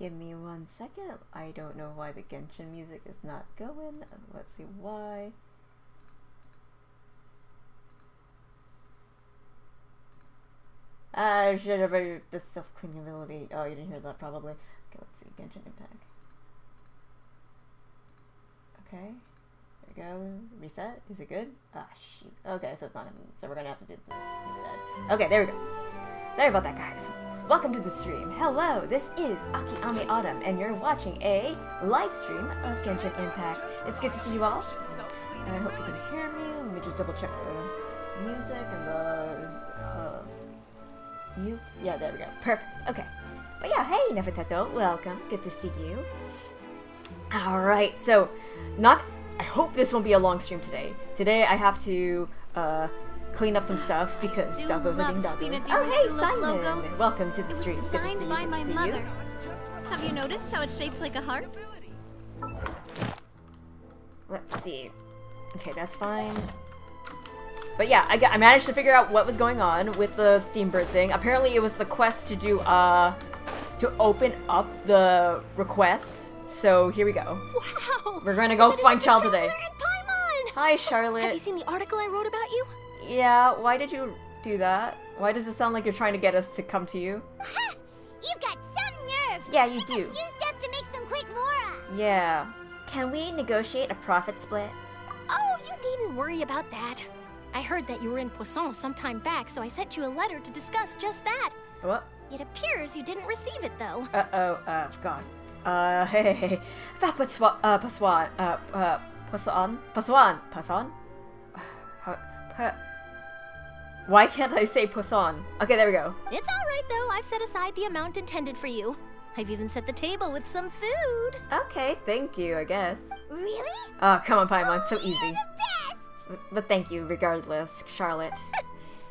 Give me 1 second. I don't know why the Genshin music is not going. Let's see why. I should have read the self-cleaning ability. Oh, you didn't hear that probably. Okay, let's see. Genshin Impact. Okay. There we go. Reset. Is it good? Ah, shoot. Okay, so it's not. So we're gonna have to do this instead. Okay, there we go. Sorry about that, guys. Welcome to the stream. Hello, this is AkiAme Autumn, and you're watching a live stream of Genshin Impact. It's good to see you all. And I hope you can hear me. Let me just double check the music and the music. Yeah, there we go. Perfect. Okay. But yeah, hey, Neferteto. Welcome. Good to see you. Alright, so I hope this won't be a long stream today. Today I have to clean up some stuff because Duggos are being Duggos. Oh hey Simon! Logo. Welcome to the stream. It was designed by my mother. Have you noticed how it's shaped like a heart? Let's see. Okay, that's fine. But yeah, I managed to figure out what was going on with the Steambird thing. Apparently it was the quest to do to open up the requests. So here we go. Wow! We're gonna go find Child today. Hi, Charlotte. Have you seen the article I wrote about you? Yeah, why did you do that? Why does it sound like you're trying to get us to come to you? Ha! You've got some nerve! Yeah, you You do. just used us to make some quick mora! Yeah. Can we negotiate a profit split? Oh, you needn't worry about that. I heard that you were in Poisson some time back, so I sent you a letter to discuss just that. What? It appears you didn't receive it, though. God. Hey. About Poisson? Why can't I say Poisson? Okay, there we go. It's alright, though. I've set aside the amount intended for you. I've even set the table with some food. Okay, thank you, I guess. Really? Oh, come on, Paimon, so You're easy. the best! But thank you, regardless, Charlotte.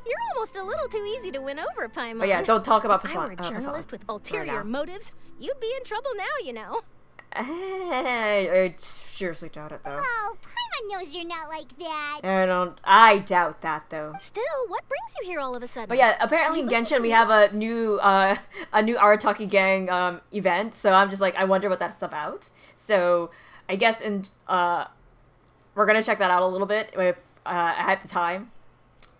You're almost a little too easy to win over, Paimon. Oh yeah, don't talk about If I were a journalist with ulterior motives, you'd be in trouble now, you know. I seriously doubt it, though. Oh, Paimon knows you're not like that. I doubt that, though. Still, what brings you here all of a sudden? But yeah, apparently in Genshin we have a new Arataki gang event, so I'm just like, I wonder what that's about. So I guess we're gonna check that out a little bit if I have the time.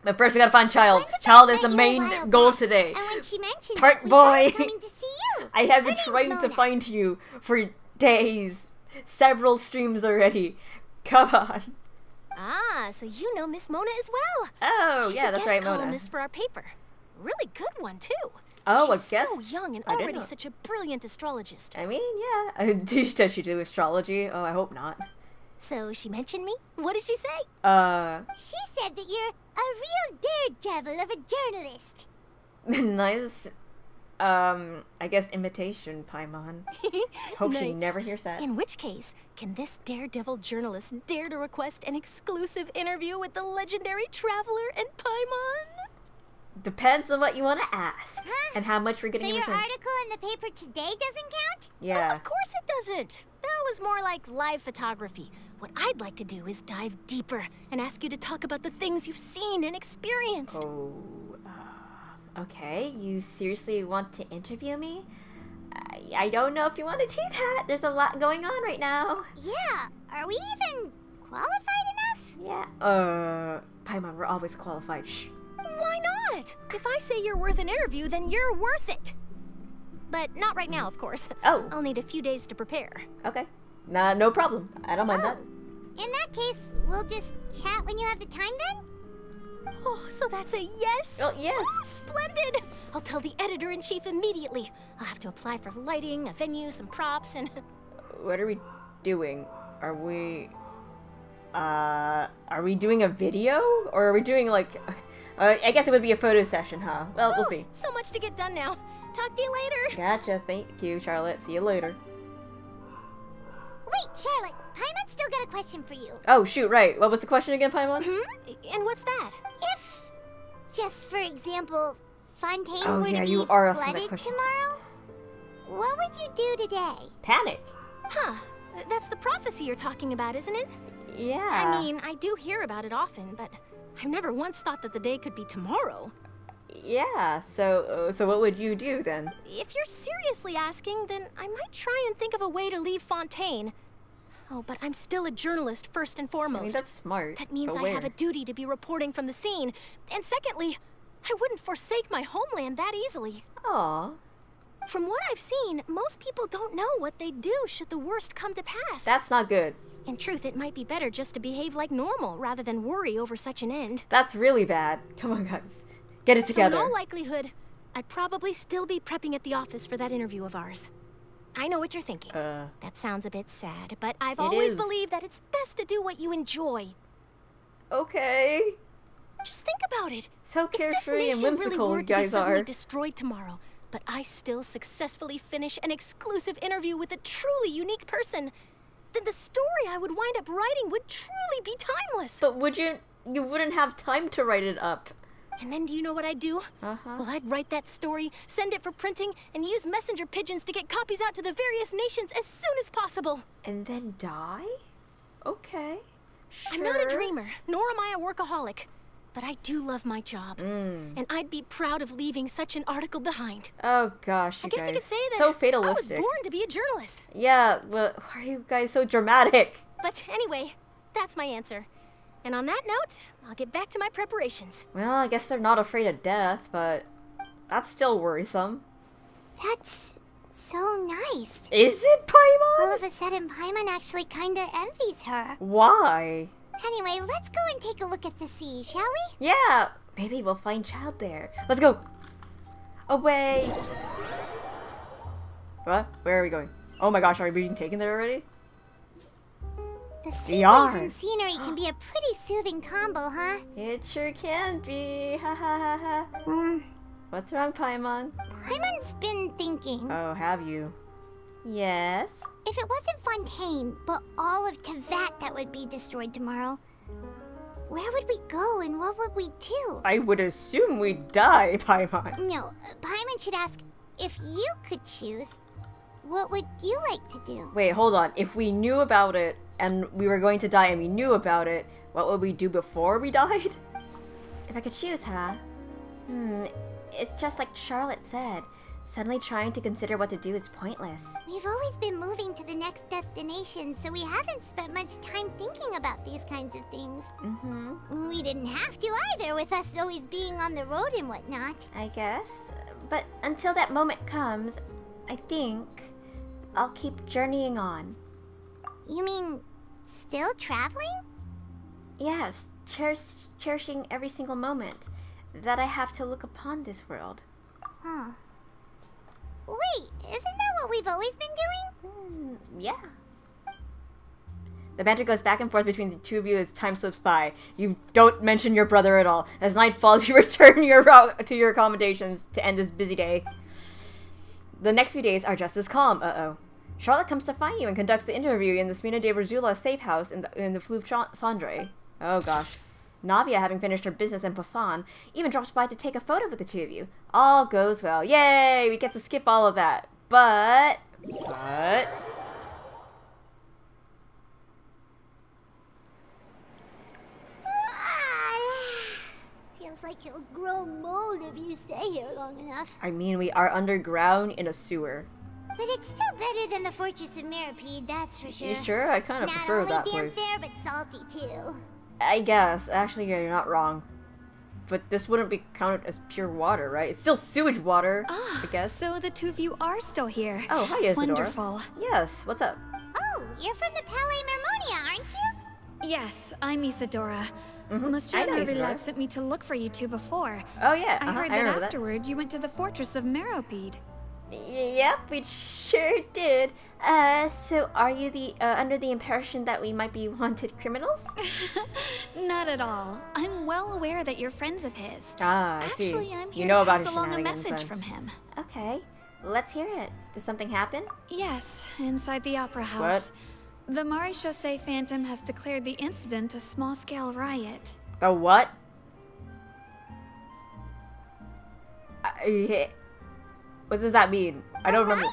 But first we gotta find Child. Child is the main goal today. And when she mentioned Tart that, boy! we thought of coming to see you. I have been Her name's trying to Mona. find you for days. Several streams already. Come on. Ah, so you know Miss Mona as well. Oh, She's yeah, a that's guest right, Mona. columnist for our paper. Really good one, too. Oh, She's I guess. so young and I didn't already know. such a brilliant astrologist. I mean, yeah. Does she do astrology? Oh, I hope not. So she mentioned me? What did she say? She said that you're a real daredevil of a journalist. Nice, I guess imitation, Paimon. Hope she Nice. never hears that. In which case, can this daredevil journalist dare to request an exclusive interview with the legendary traveler and Paimon? Depends on what you want to ask. Huh? And how much we're So getting in your return. article in the paper today doesn't count? Yeah. Of course it doesn't. That was more like live photography. What I'd like to do is dive deeper and ask you to talk about the things you've seen and experienced. Oh, okay. You seriously want to interview me? I don't know if you want to do that. There's a lot going on right now. Yeah. Are we even qualified enough? Yeah. Paimon, we're always qualified. Shh. Why not? If I say you're worth an interview, then you're worth it. But not right now, of course. Oh. I'll need a few days to prepare. Okay. Nah, no problem. I don't mind that. In that case, we'll just chat when you have the time then? Oh, so that's a yes? Oh, yes. Oh, splendid! I'll tell the editor-in-chief immediately. I'll have to apply for lighting, a venue, some props, and... What are we doing? Are we doing a video? Or are we doing, like... I guess it would be a photo session, huh? Well, we'll see. So much to get done now. Talk to you later. Gotcha. Thank you, Charlotte. See you later. Wait, Charlotte, Paimon's still got a question for you. Oh, shoot, right. What was the question again, Paimon? And what's that? If, just for example, Fontaine Oh, were yeah, to be you are asking that flooded question. tomorrow, what would you do today? Panic. Huh. That's the prophecy you're talking about, isn't it? Yeah. I mean, I do hear about it often, but I've never once thought that the day could be tomorrow. Yeah, so what would you do then? If you're seriously asking, then I might try and think of a way to leave Fontaine. Oh, but I'm still a journalist first and foremost. I mean, that's smart. That means but I have where? a duty to be reporting from the scene. And secondly, I wouldn't forsake my homeland that easily. Aw, From what I've seen, most people don't know what they'd do should the worst come to pass. that's not good. In truth, it might be better just to behave like normal rather than worry over such an end. That's really bad. Come on, guys. Get it together. So in all likelihood, I'd probably still be prepping at the office for that interview of ours. I know what you're thinking. That sounds a bit sad, but I've always is. believed that it's best to do what you enjoy. Okay. Just think about it. So If this carefree and nation really whimsical were you to be guys suddenly are. destroyed tomorrow, but I still successfully finish an exclusive interview with a truly unique person, then the story I would wind up writing would truly be timeless. But you wouldn't have time to write it up. And then do you know what I'd do? Well, I'd write that story, send it for printing, and use messenger pigeons to get copies out to the various nations as soon as possible. And then die? Okay. Sure. I'm not a dreamer, nor am I a workaholic. But I do love my job. And I'd be proud of leaving such an article behind. Oh gosh, you I guess guys. you could say that so I was fatalistic. born to be a journalist. Yeah, but why are you guys so dramatic? But anyway, that's my answer. And on that note, I'll get back to my preparations. Well, I guess they're not afraid of death, but that's still worrisome. That's so nice. Is it, All Paimon? of a sudden, Paimon actually kinda envies her. Why? Anyway, let's go and take a look at the sea, shall we? Yeah, maybe we'll find Child there. Let's go. Away. What? Where are we going? Oh my gosh, are we being taken there already? The We sea are. breeze and scenery can be a pretty soothing combo, huh? It sure can be. Ha ha ha ha. What's wrong, Paimon? Paimon's been thinking. Oh, have you? Yes. If it wasn't Fontaine, but all of Tevat that would be destroyed tomorrow, where would we go and what would we do? I would assume we'd die, Paimon. No, Paimon should ask, if you could choose, what would you like to do? Wait, hold on. If we knew about it and we were going to die and we knew about it, what would we do before we died? If I could choose, huh? It's just like Charlotte said. Suddenly trying to consider what to do is pointless. We've always been moving to the next destination, so we haven't spent much time thinking about these kinds of things. We didn't have to either, with us always being on the road and whatnot. I guess. But until that moment comes, I think I'll keep journeying on. You mean, still traveling? Yes, cherishing every single moment that I have to look upon this world. Huh. Wait, isn't that what we've always been doing? Yeah. The banter goes back and forth between the two of you as time slips by. You don't mention your brother at all. As night falls, you return to your accommodations to end this busy day. The next few days are just as calm. Charlotte comes to find you and conducts the interview in the Smina de Verzula safe house in the Fleuve Cendré. Oh gosh. Navia, having finished her business in Poisson, even drops by to take a photo with the two of you. All goes well. Yay! We get to skip all of that. But... Feels like you'll grow mold if you stay here long enough. I mean, we are underground in a sewer. But it's still better than the Fortress of Mirapede, that's for sure. You sure? I kind of It's not prefer only that damp place. there, but salty too. I guess. Actually, yeah, you're not wrong. But this wouldn't be counted as pure water, right? It's still sewage water, I guess. So the two of you are still here. Oh, hi, Isadora. Wonderful. Yes, what's up? Oh, you're from the Palais Mermonia, aren't you? Yes, I'm Isadora. I Monsieur know Isadora. Marillac sent me to look for you two before. Oh, yeah, I heard I that remember afterward you went to the fortress of Meropede. Yep, we sure did. So are you under the impression that we might be wanted criminals? Not at all. I'm well aware that you're friends of his. Ah, I see. Actually, I'm here You know to about pass his along a shenanigans, message then. from him. Okay, let's hear it. Did something happen? Yes, inside the opera house. The Maréchaussée Phantom has declared the incident a small-scale riot. A what? What does that mean? I don't remember.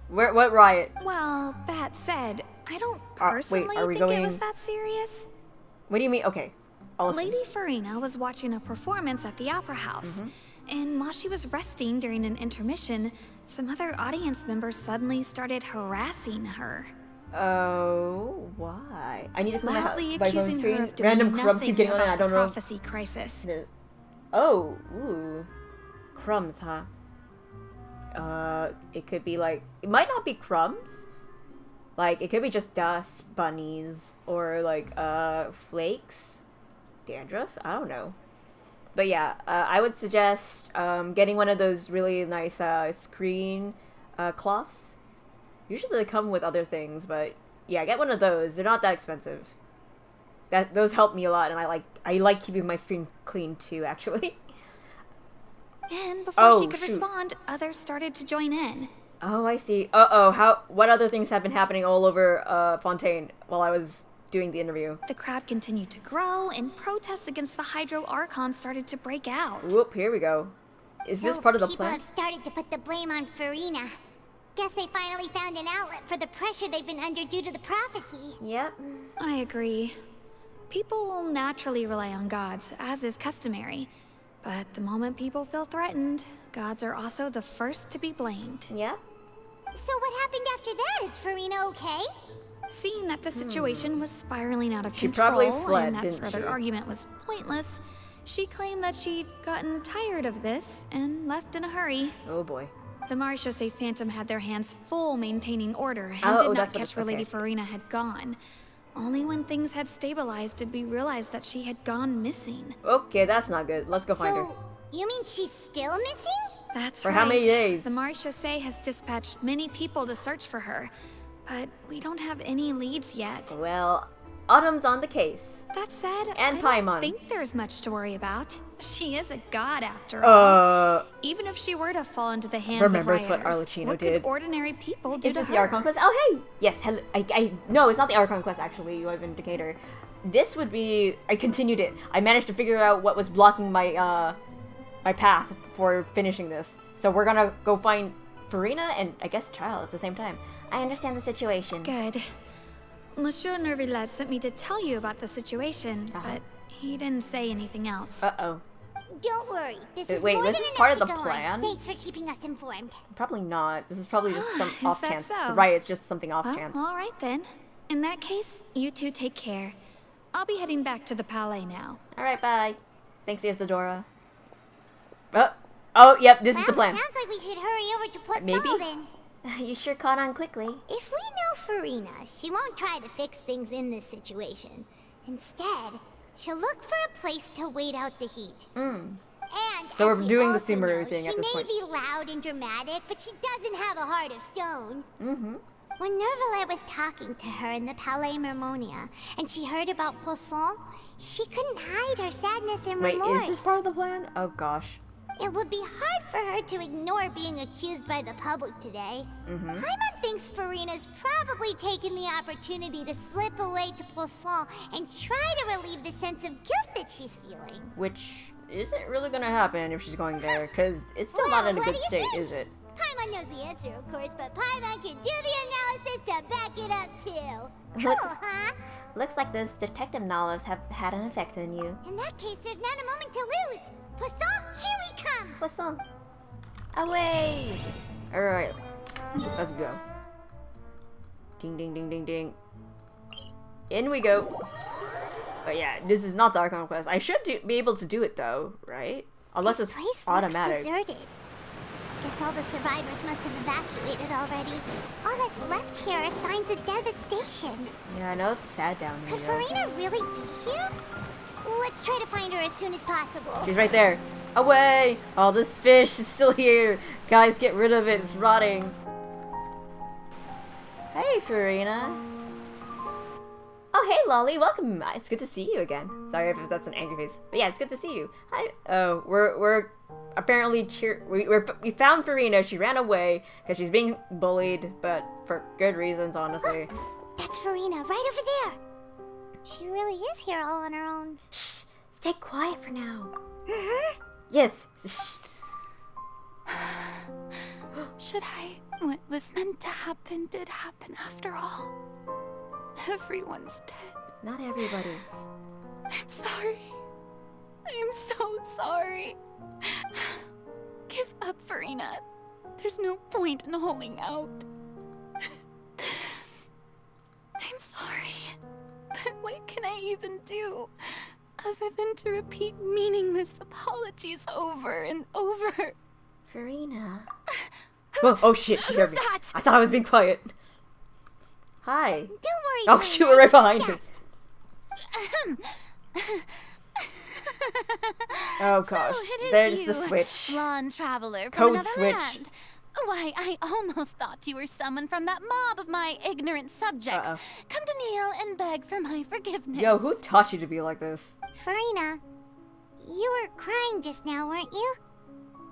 Riot? What riot? Well, that said, I don't wait, personally are we think it going- was that serious. What do you mean? Okay, I'll listen. Lady Farina was watching a performance at the opera house, And while she was resting during an intermission, some other audience members suddenly started harassing her. Oh, why? I need to clean Loudly my phone accusing her screen. of doing Random crumbs keep nothing getting on it. about I the don't know. prophecy crisis. Oh, ooh. Crumbs, huh? It could be like... It might not be crumbs. Like, it could be just dust, bunnies, or like, flakes? Dandruff? I don't know. But yeah, I would suggest, getting one of those really nice, screen, cloths. Usually they come with other things, but yeah, get one of those. They're not that expensive. Those help me a lot, and I like keeping my screen clean too, actually. And before she could respond, others started to join in. Oh, I see. What other things have been happening all over, Fontaine while I was doing the interview? The crowd continued to grow, and protests against the Hydro Archon started to break out. Whoop, here we go. Is this part of the plan? People have started to put the blame on Farina. Guess they finally found an outlet for the pressure they've been under due to the prophecy. Yep. I agree. People will naturally rely on gods, as is customary. But the moment people feel threatened, gods are also the first to be blamed. Yep. So what happened after that? Is Farina okay? Seeing that the situation was spiraling out of She control probably fled, and that didn't further she? argument was pointless, she claimed that she'd gotten tired of this and left in a hurry. Oh boy. The Marechaussee Phantom had their hands full maintaining order and Oh, did not that's what catch it's- where Lady okay. Farina had gone. Only when things had stabilized did we realize that she had gone missing. Okay, that's not good. Let's go find her. So, you mean she's still missing? That's For right. how many days? The Marechaussee has dispatched many people to search for her, but we don't have any leads yet. Well, Autumn's on the case. That said, And I Paimon. don't think there's much to worry about. She is a god after all. Even if she were to fall into the hands Remembers of what rioters, Arlecchino what did. could ordinary people do Is to this her? the Archon Quest? Oh, hey! Yes, hello. No, it's not the Archon Quest, actually, you have Indicator. This would be... I continued it. I managed to figure out what was blocking my, my path for finishing this. So we're gonna go find Farina and, I guess, Child at the same time. I understand the situation. Good. Monsieur Nervillet sent me to tell you about the situation, but he didn't say anything else. Uh-oh. Don't worry. This is Wait, more this than is enough part of to the go on. plan? Thanks for keeping us informed. Probably not. This is probably just some Is off that chance. so? Right, it's just something off Well, chance. all right then. In that case, you two take care. I'll be heading back to the Palais now. Alright, bye. Thanks, Isadora. Oh, yep, this is the plan. Sounds like we should hurry over to Port Maybe? Sullivan. You sure caught on quickly. If we know Farina, she won't try to fix things in this situation. Instead, she'll look for a place to wait out the heat. And So as we're we doing the also Sumeru know, thing at this point. She may be loud and dramatic, but she doesn't have a heart of stone. Mm-hmm. When Nervillet was talking to her in the Palais Mermonia, and she heard about Poisson, she couldn't hide her sadness and Wait, remorse. is this part of the plan? Oh, gosh. It would be hard for her to ignore being accused by the public today. Paimon thinks Farina's probably taken the opportunity to slip away to Poisson and try to relieve the sense of guilt that she's feeling. Which isn't really gonna happen if she's going there, because it's still Well, not in a what good do you state, think? is it? Paimon knows the answer, of course, but Paimon can do the analysis to back it up, too. Cool, Looks- huh? Looks like those detective knowledge have had an effect on you. In that case, there's not a moment to lose. Poisson, here we come! Poisson. Away! Alright, let's go. Ding, ding, ding, ding, ding. In we go. But yeah, this is not the Archon Quest. I should be able to do it though, right? Unless This it's place automatic. looks deserted. Guess all the survivors must have evacuated already. All that's left here are signs of devastation. Yeah, I know it's sad down here. Could though. Farina really be here? Let's try to find her as soon as possible. She's right there. Away! Oh, this fish is still here. Guys, get rid of it. It's rotting. Hey, Farina. Oh, hey, Lolly. Welcome. It's good to see you again. Sorry if that's an angry face. But yeah, it's good to see you. Hi. Oh, we're apparently we found Farina. She ran away because she's being bullied, but for good reasons, honestly. That's Farina, right over there. She really is here all on her own. Shh. Stay quiet for now. Yes. Shh. Should I? What was meant to happen did happen after all. Everyone's dead. Not everybody. I'm sorry. I'm so sorry. Farina. There's no point in holding out. I'm sorry, but what can I even do other than to repeat meaningless apologies over and over? Farina. Whoa, oh shit, she heard me. that? I thought I was being quiet. Hi. Don't worry, Oh Farina, shoot, we're right it's behind just us. us. Oh gosh, So it is there's you, the switch. blonde traveler from Code another switch. land. Why, I almost thought you were someone from that mob of my ignorant subjects. Uh-oh. Come to kneel and beg for my forgiveness. Yo, who taught you to be like this? Farina, you were crying just now, weren't you?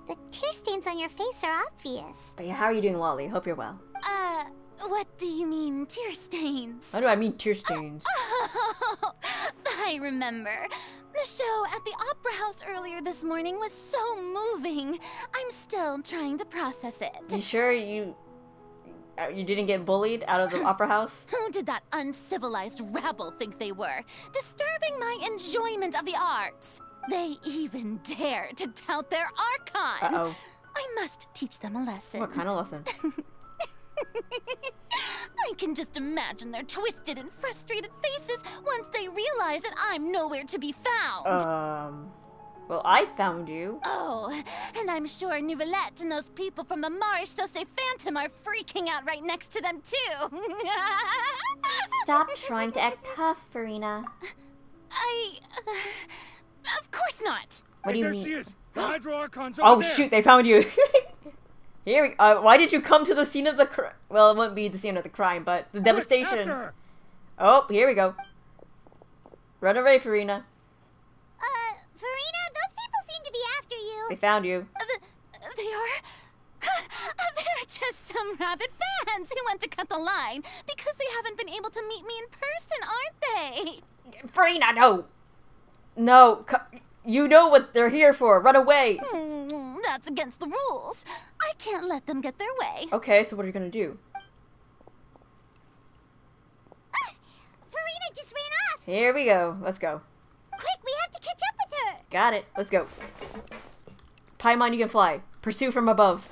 The tear stains on your face are obvious. But yeah, how are you doing, Wally? Hope you're well. What do you mean, tear stains? How do I mean tear stains? Oh, I remember. The show at the Opera House earlier this morning was so moving. I'm still trying to process it. You sure you didn't get bullied out of the opera house? Who did that uncivilized rabble think they were? Disturbing my enjoyment of the arts. They even dare to tout their archon. Uh-oh. I must teach them a lesson. What kind of lesson? I can just imagine their twisted and frustrated faces once they realize that I'm nowhere to be found. Well, I found you. Oh, and I'm sure Nouvellette and those people from the Marish Dose Phantom are freaking out right next to them, too. Stop trying to act tough, Farina. Of course not. What do you there mean? she is. The Hydro Archon's Oh over there. shoot, they found you. Here we why did you come to the scene of the well, it wouldn't be the scene of the crime, but the Quick, devastation. after her. Oh, here we go. Run away, Farina. Farina, those people seem to be after you. They found you. They are... They're just some rabid fans who want to cut the line because they haven't been able to meet me in person, aren't they? Farina, no. No, you know what they're here for. Run away. That's against the rules. I can't let them get their way. Okay, so what are you gonna do? Farina just ran off. Here we go. Let's go. Quick, we have to catch up with her. Got it. Let's go. Paimon, you can fly. Pursue from above.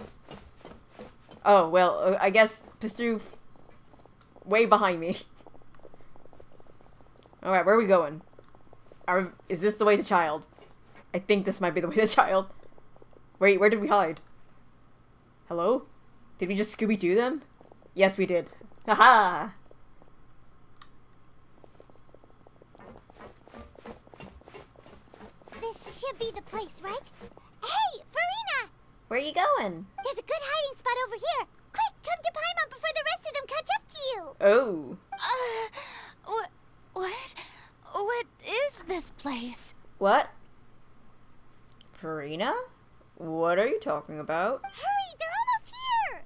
Oh, well, I guess pursue way behind me. Alright, where are we going? Is this the way to Child? I think this might be the way to Child. Wait, where did we hide? Hello? Did we just Scooby-Doo them? Yes, we did. Haha! This should be the place, right? Hey, Farina! Where are you going? There's a good hiding spot over here. Quick, come to Paimon before the rest of them catch up to you. Oh. What is this place? What? Farina? What are you talking about? Hurry, they're almost here.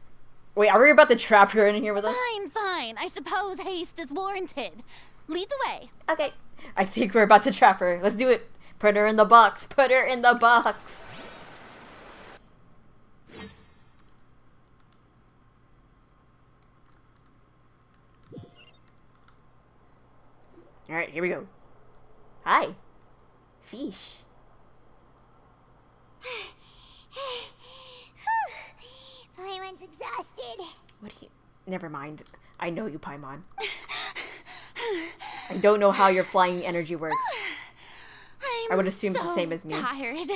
Wait, are we about to trap her in here with us? Fine. I suppose haste is warranted. Lead the way. Okay. I think we're about to trap her. Let's do it. Put her in the box. Put her in the box. Alright, here we go. Hi. Fish. Paimon's exhausted. What do you... Never mind. I know you, Paimon. I don't know how your flying energy works. I would assume it's the same as me. Tired.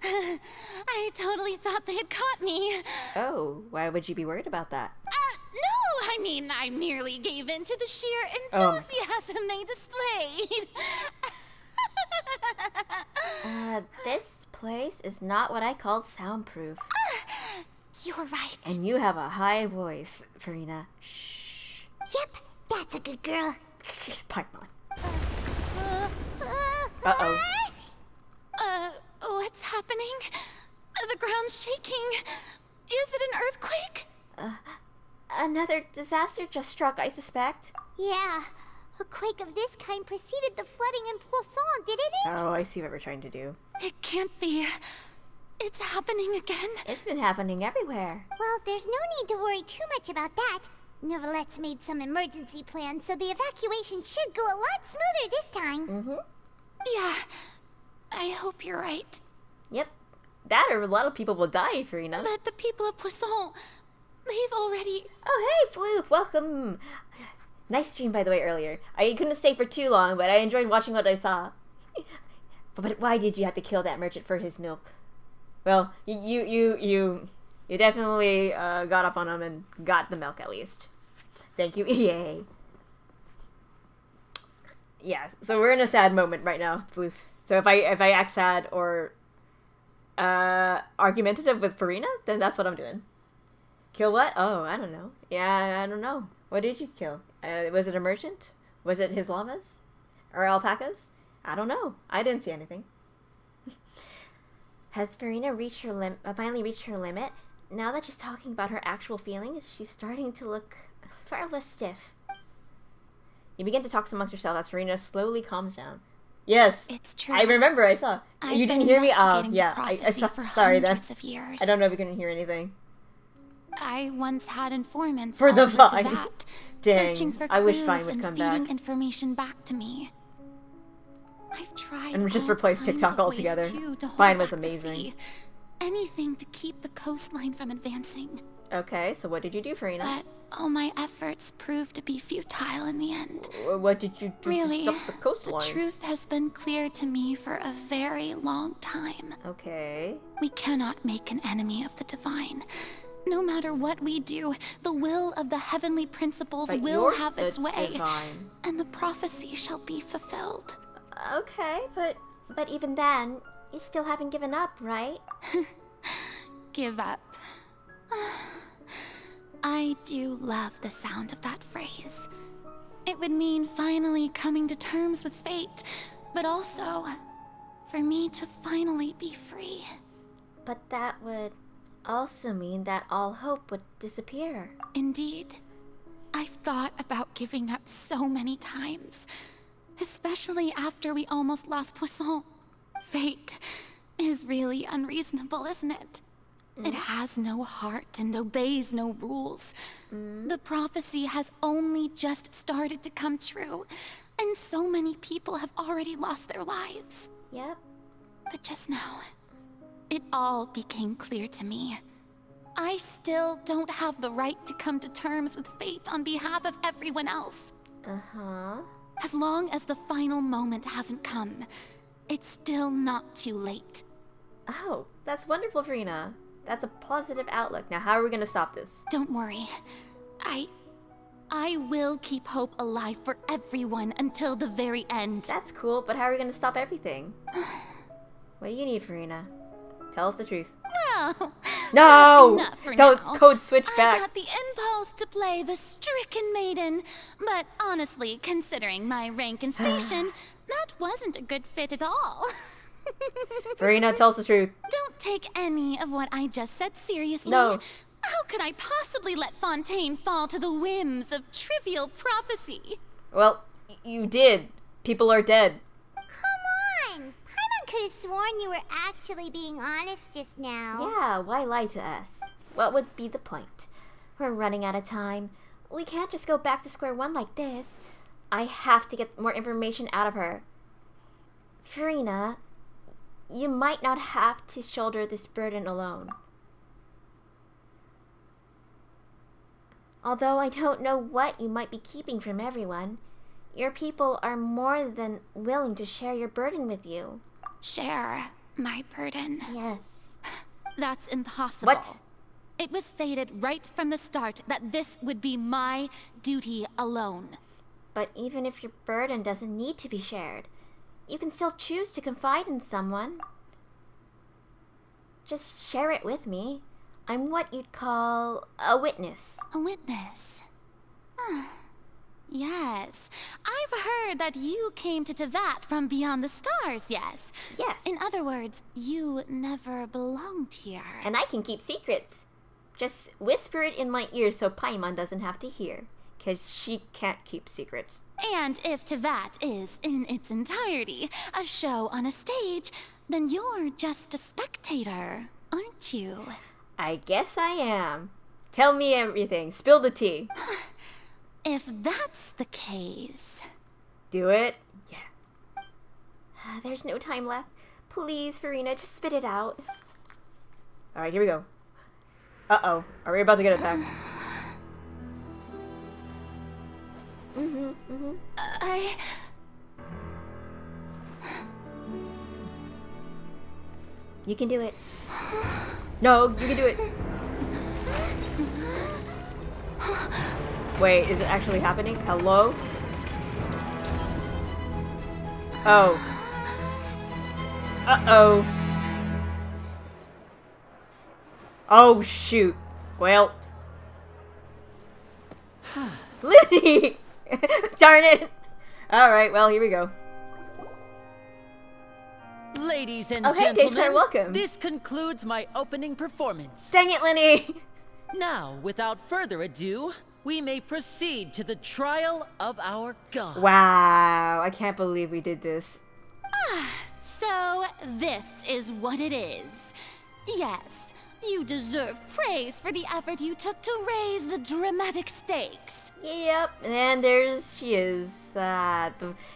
I totally thought they had caught me. Oh, why would you be worried about that? No, I mean, I merely gave in to the sheer enthusiasm they displayed. This place is not what I called soundproof. You're right. And you have a high voice, Farina. Shh. Yep, that's a good girl. Paimon. Uh-oh. What's happening? The ground's shaking. Is it an earthquake? Another disaster just struck, I suspect. Yeah, a quake of this kind preceded the flooding in Poisson, didn't it? Oh, I see what we're trying to do. It can't be. It's happening again. It's been happening everywhere. Well, there's no need to worry too much about that. Nouvellette's made some emergency plans, so the evacuation should go a lot smoother this time. Mm-hmm. Yeah, I hope you're right. Yep. That or a lot of people will die, Farina. But the people of Poisson, they've already... Oh, hey, Floof, welcome. Nice stream, by the way, earlier. I couldn't stay for too long, but I enjoyed watching what I saw. But why did you have to kill that merchant for his milk? Well, you definitely got up on him and got the milk, at least. Thank you, EA. Yeah, so we're in a sad moment right now, Floof. So if I act sad or argumentative with Farina, then that's what I'm doing. Kill what? Oh, I don't know. Yeah, I don't know. What did you kill? Was it a merchant? Was it his llamas? Or alpacas? I don't know. I didn't see anything. Has Farina reached her finally reached her limit? Now that she's talking about her actual feelings, she's starting to look far less stiff. You begin to talk amongst yourself as Farina slowly calms down. Yes, It's true. I remember. I saw. I've You didn't been hear me? Oh, investigating the yeah. I prophecy saw. for Sorry then. hundreds of years. I don't know if you couldn't hear anything. I once had informants For the all over Vine. Teyvat, Dang, searching for I wish clues Vine would and come feeding back. information back to me. I've tried And just all replace kinds TikTok of ways, altogether. too, to hold Vine was back the amazing. sea. Anything to keep the coastline from advancing. Okay, so what did you do, Farina? But all my efforts proved to be futile in the end. What did you do Really, to stop the coastline? the truth has been clear to me for a very long time. Okay. We cannot make an enemy of the divine. No matter what we do, the will of the heavenly principles But will you're have the its way, divine. and the prophecy shall be fulfilled. Okay, but even then, you still haven't given up, right? Give up. I do love the sound of that phrase. It would mean finally coming to terms with fate, but also for me to finally be free. But that would also mean that all hope would disappear. Indeed. I've thought about giving up so many times, especially after we almost lost Poisson. Fate is really unreasonable, isn't it? It has no heart and obeys no rules. The prophecy has only just started to come true, and so many people have already lost their lives. Yep. But just now, it all became clear to me. I still don't have the right to come to terms with fate on behalf of everyone else. Uh-huh. As long as the final moment hasn't come, it's still not too late. Oh, that's wonderful, Farina. That's a positive outlook. Now, how are we going to stop this? Don't worry. I will keep hope alive for everyone until the very end. That's cool, but how are we going to stop everything? What do you need, Farina? Tell us the truth. Well, No! that's enough for Don't now. code switch I back. got the impulse to play the stricken maiden, but honestly, considering my rank and station, that wasn't a good fit at all. Farina, tell us the truth. Don't take any of what I just said seriously. No. How could I possibly let Fontaine fall to the whims of trivial prophecy? Well, you did. People are dead. Come on! Paimon could have sworn you were actually being honest just now. Yeah, why lie to us? What would be the point? We're running out of time. We can't just go back to square one like this. I have to get more information out of her. Farina, you might not have to shoulder this burden alone. Although I don't know what you might be keeping from everyone, your people are more than willing to share your burden with you. Share my burden. Yes. That's impossible. What? It was fated right from the start that this would be my duty alone. But even if your burden doesn't need to be shared, you can still choose to confide in someone. Just share it with me. I'm what you'd call a witness. A witness. Yes. I've heard that you came to Teyvat from beyond the stars, yes? Yes. In other words, you never belonged here. And I can keep secrets. Just whisper it in my ear so Paimon doesn't have to hear. Because she can't keep secrets. And if Teyvat is, in its entirety, a show on a stage, then you're just a spectator, aren't you? I guess I am. Tell me everything. Spill the tea. If that's the case... Do it? Yeah. There's no time left. Please, Farina, just spit it out. Alright, here we go. Uh-oh. Are we about to get attacked? You can do it. No, you can do it. Wait, is it actually happening? Hello? Oh. Uh-oh. Oh, shoot. Well. Liddy! Darn it! Alright, well, here we go. Ladies and Oh, hey, gentlemen, Daystar, welcome. this concludes my opening performance. Dang it, Lenny! Now, without further ado, we may proceed to the trial of our god. Wow, I can't believe we did this. So, this is what it is. Yes, you deserve praise for the effort you took to raise the dramatic stakes. Yep, and there's she is.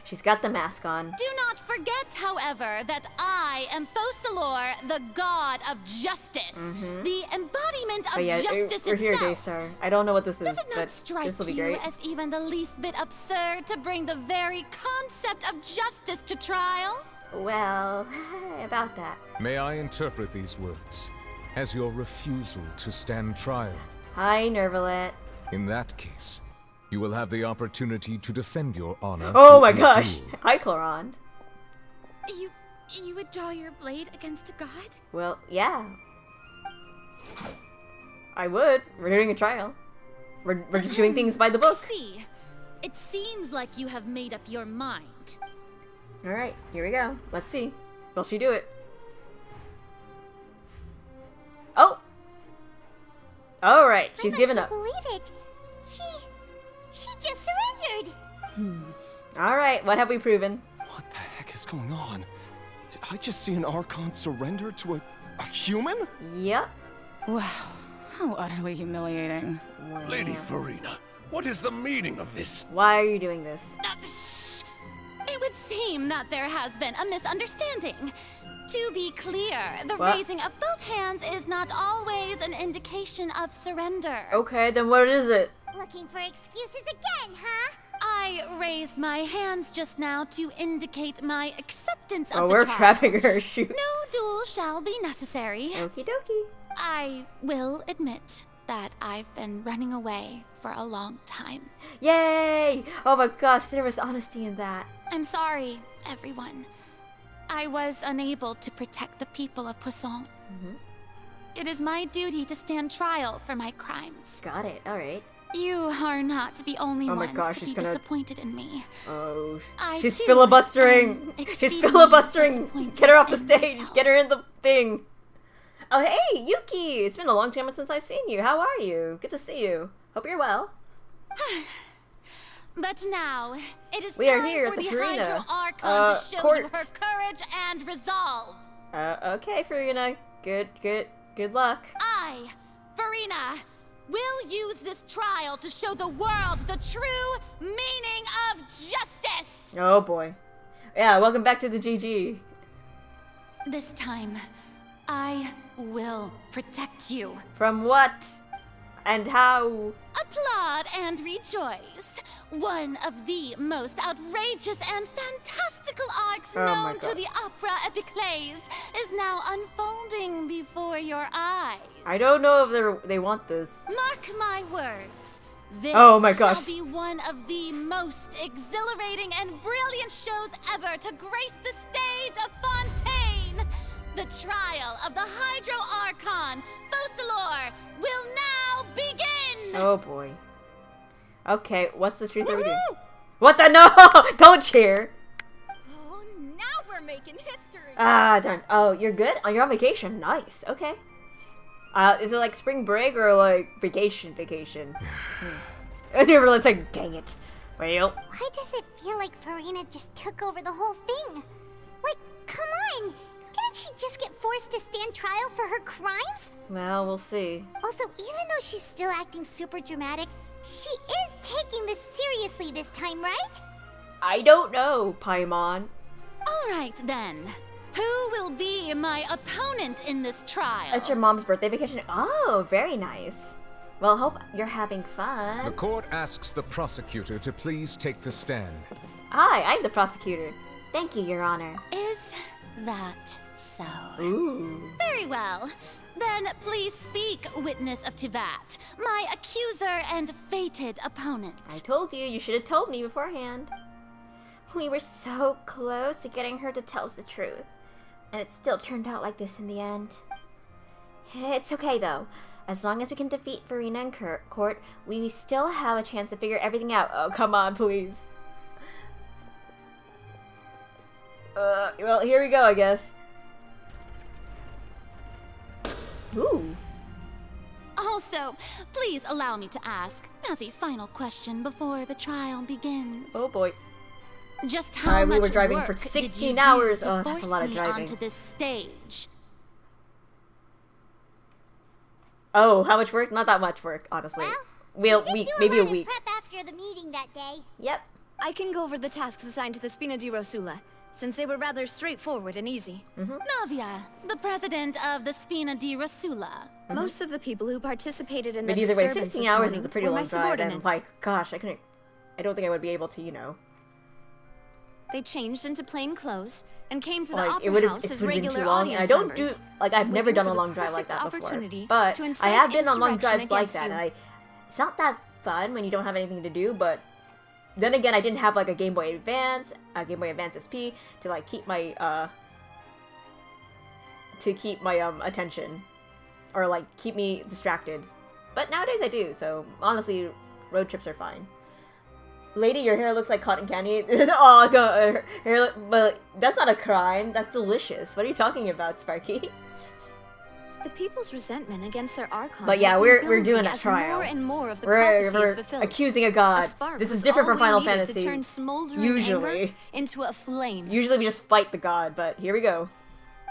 She's got the mask on. Do not forget, however, that I am Fosalor, the god of justice. The embodiment of Oh yeah, justice we're here, itself. Daystar. I don't know what this is, Does it not but strike this will be you great. as even the least bit absurd to bring the very concept of justice to trial? Well, about that. May I interpret these words as your refusal to stand trial? Hi, Nervalet. In that case, you will have the opportunity to defend your honor. Oh through my a gosh. duel. Hi, Clorond. You would draw your blade against a god? Well, yeah. I would. We're doing a trial. We're just doing things by the I book. see. It seems like you have made up your mind. Alright, here we go. Let's see. Will she do it? Oh! Alright, she's given I up. can't believe it. She just surrendered. Alright, what have we proven? What the heck is going on? Did I just see an Archon surrender to a human? Yep. Wow, how utterly humiliating. Lady Farina, what is the meaning of this? Why are you doing this? Shh. It would seem that there has been a misunderstanding. To be clear, the What? raising of both hands is not always an indication of surrender. Okay, then what is it? Looking for excuses again, huh? I raised my hands just now to indicate my acceptance of Oh, the we're trial. trapping her. Shoot. No duel shall be necessary. Okie dokie. I will admit that I've been running away for a long time. Yay! Oh my gosh, there was honesty in that. I'm sorry, everyone. I was unable to protect the people of Poisson. It is my duty to stand trial for my crimes. Got it, alright. You are not the only Oh my ones gosh, to she's be gonna- disappointed in me. Oh, I she's too filibustering! am She's exceedingly filibustering! disappointed Get her off the in stage! myself. Get her in the thing! Oh hey, Yuki! It's been a long time since I've seen you. How are you? Good to see you. Hope you're well. But now, it is We are time here for at the the Farina, Hydro Archon to show you court. her courage and resolve. Okay, Farina. Good luck. I, Farina, will use this trial to show the world the true meaning of justice. Oh boy. Yeah, welcome back to the GG. This time, I will protect you. From what? And how? Applaud and rejoice. One of the most outrageous and fantastical arcs Oh my known to God. the opera epiclese is now unfolding before your eyes. I don't know if they want this. Mark my words. This Oh my gosh. shall be one of the most exhilarating and brilliant shows ever to grace the stage of Fontaine. The trial of the Hydro Archon, Fosalor, will now begin. Oh boy. Okay, what's the truth are we doing? What the? No! Don't cheer! Oh, now we're making history. Ah, darn. Oh, you're good? Oh, you're on vacation. Nice. Okay. Is it like spring break or like vacation? And everyone's like, dang it. Well, Why does it feel like Farina just took over the whole thing? Like, come on! Didn't she just get forced to stand trial for her crimes? well, we'll see. Also, even though she's still acting super dramatic, she is taking this seriously this time, right? I don't know, Paimon. All right, then. Who will be my opponent in this trial? It's your mom's birthday vacation. Oh, very nice. Well, hope you're having fun. The court asks the prosecutor to please take the stand. Hi, I'm the prosecutor. Thank you, Your Honor. Is that so? Ooh. Very well. Then please speak, witness of Tivat, my accuser and fated opponent. I told you should have told me beforehand. We were so close to getting her to tell us the truth. And it still turned out like this in the end. It's okay, though. As long as we can defeat Farina in court, we still have a chance to figure everything out. Oh, come on, please. Well, here we go, I guess. Ooh. Also, please allow me to ask, as a final question before the trial begins. Oh boy. Just how Alright, much we were driving work for did 16 you do hours. to Oh, that's a force lot of me driving. onto this stage? Oh, how much work? Not that much work, honestly. Well, week, do maybe a a lot week. of prep after the meeting that day. Yep. I can go over the tasks assigned to the Spina di Rosula, since they were rather straightforward and easy. Navia, the president of the Spina di Rosula. Most of the people who participated in the But either way, disturbance 16 this hours morning is a pretty were my long drive, and subordinates. like, gosh, I don't think I would be able to, you know. They changed into plain clothes and came to the Like, opera house it as would have been regular too long. audience I don't members, do, like, I've never waiting done for a the long drive like perfect that before. opportunity But to I incite have been on long insurrection drives like against that, you. and it's not that fun when you don't have anything to do, but then again, I didn't have, like, a Game Boy Advance, SP, to, like, keep my, attention. Or, like, keep me distracted. But nowadays I do, so honestly, road trips are fine. Lady, your hair looks like cotton candy. Oh, her hair, but that's not a crime. That's delicious. What are you talking about, Sparky? The people's resentment against their Archon. But yeah, has been we're building doing a as trial. More and more of the We're prophecies fulfilled. accusing a A god. spark This is was different all from Final we needed Fantasy. to turn smoldering Usually. anger into a flame. Usually we just fight the god, but here we go.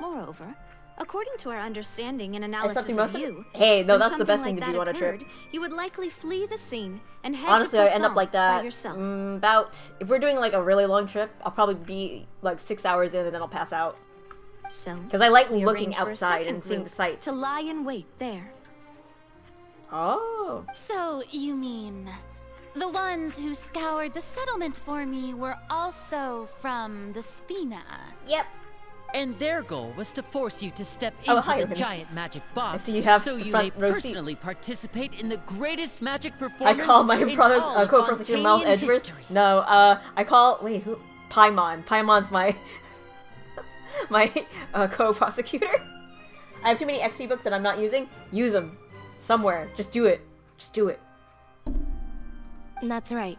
Moreover, according to our understanding and I analysis slept of through most you, Hey, no, when that's the best something thing to like do that on a trip. occurred, you would likely flee the scene and head Honestly, to I end up Poisson like by that. yourself. If we're doing like a really long trip, I'll probably be like 6 hours in and then I'll pass out. So, Because I like we looking arranged for a outside second and seeing the group sights. to lie in wait there. Oh. So, you mean, the ones who scoured the settlement for me were also from the Spina? Yep. And their goal was to force you to step Oh, into hi, the Owen. giant magic box, see you have so the you front may row personally seats. participate in the greatest magic I performance call my in brother all of co-prosecutor Miles Fontanian Edgeworth. history. No, I call who? Paimon. Paimon's my my co-prosecutor. I have too many XP books that I'm not using. Use them somewhere. Just do it. Just do it. That's right.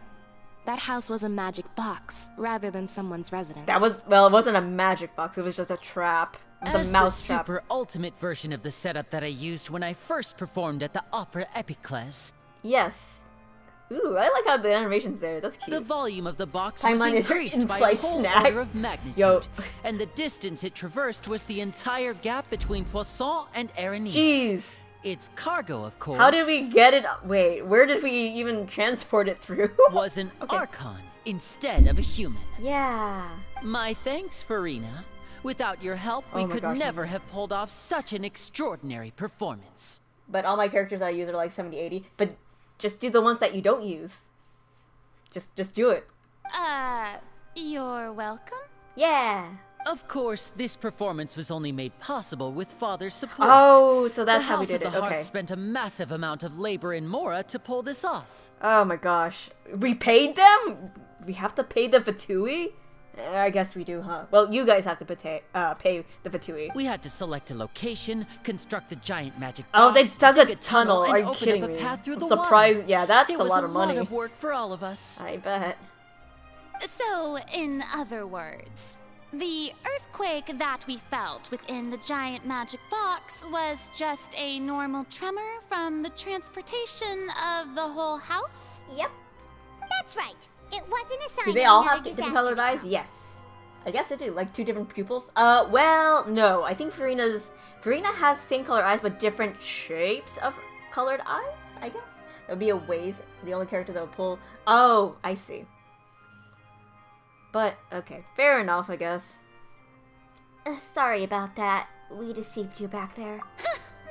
That house was a magic box, rather than someone's residence. That was, well, it wasn't a magic box. It was just a trap. It was As a mouse the trap. super ultimate version of the setup that I used when I first performed at the Opera Epicles, Yes. Ooh, I like how the animation's there. That's cute. the volume of the box Timeline was is your increased by a in-flight whole snack. order of magnitude, Yo. and the distance it traversed was the entire gap between Poisson and Aranese. Jeez. Its cargo, of course, How did we get it? Wait, where did we even transport it through? was an Okay. Archon instead of a human. Yeah. My thanks, Farina. Without your help, we Oh my could gosh. never have pulled off such an extraordinary performance. But all my characters that I use are like 70, 80. But just do the ones that you don't use. Just do it. You're welcome? Yeah. Of course, this performance was only made possible with Father's support. Oh, so that's the how we House did of it. the Hearth Okay. spent a massive amount of labor in Mora to pull this off. Oh my gosh. We paid them? We have to pay the Fatui? I guess we do, huh? Well, you guys have to pay the Fatui. We had to select a location, construct the giant magic Oh, they box, dug dig a tunnel. and Are you open kidding up a me? path through I'm the surprised. water. Yeah, that's It a was lot of money. a lot of work for all of us. I bet. So, in other words, the earthquake that we felt within the giant magic box was just a normal tremor from the transportation of the whole house? Yep. That's right. It wasn't a sign Do they of all another have different disaster colored to eyes? come. Yes. I guess they do. Like 2 different pupils? Well, no. I think Farina has same color eyes, but different shapes of colored eyes, I guess. That would be a ways, the only character that would pull. Oh, I see. But, okay. Fair enough, I guess. Sorry about that. We deceived you back there.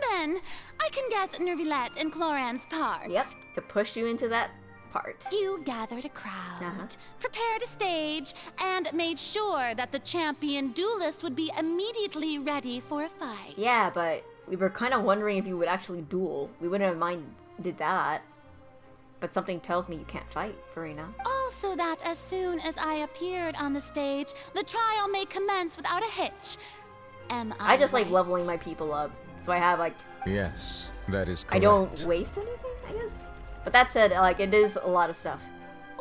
Then, I can guess Nervilette and Cloran's parts. Yep, to push you into that part. You gathered a crowd, prepared a stage, and made sure that the champion duelist would be immediately ready for a fight. Yeah, but we were kind of wondering if you would actually duel. We wouldn't have minded that. But something tells me you can't fight, Furina. Also that as soon as I appeared on the stage, the trial may commence without a hitch. Am I just like right? leveling my people up. So I have like... Yes, that is correct. I don't waste anything, I guess? But that said, like, it is a lot of stuff.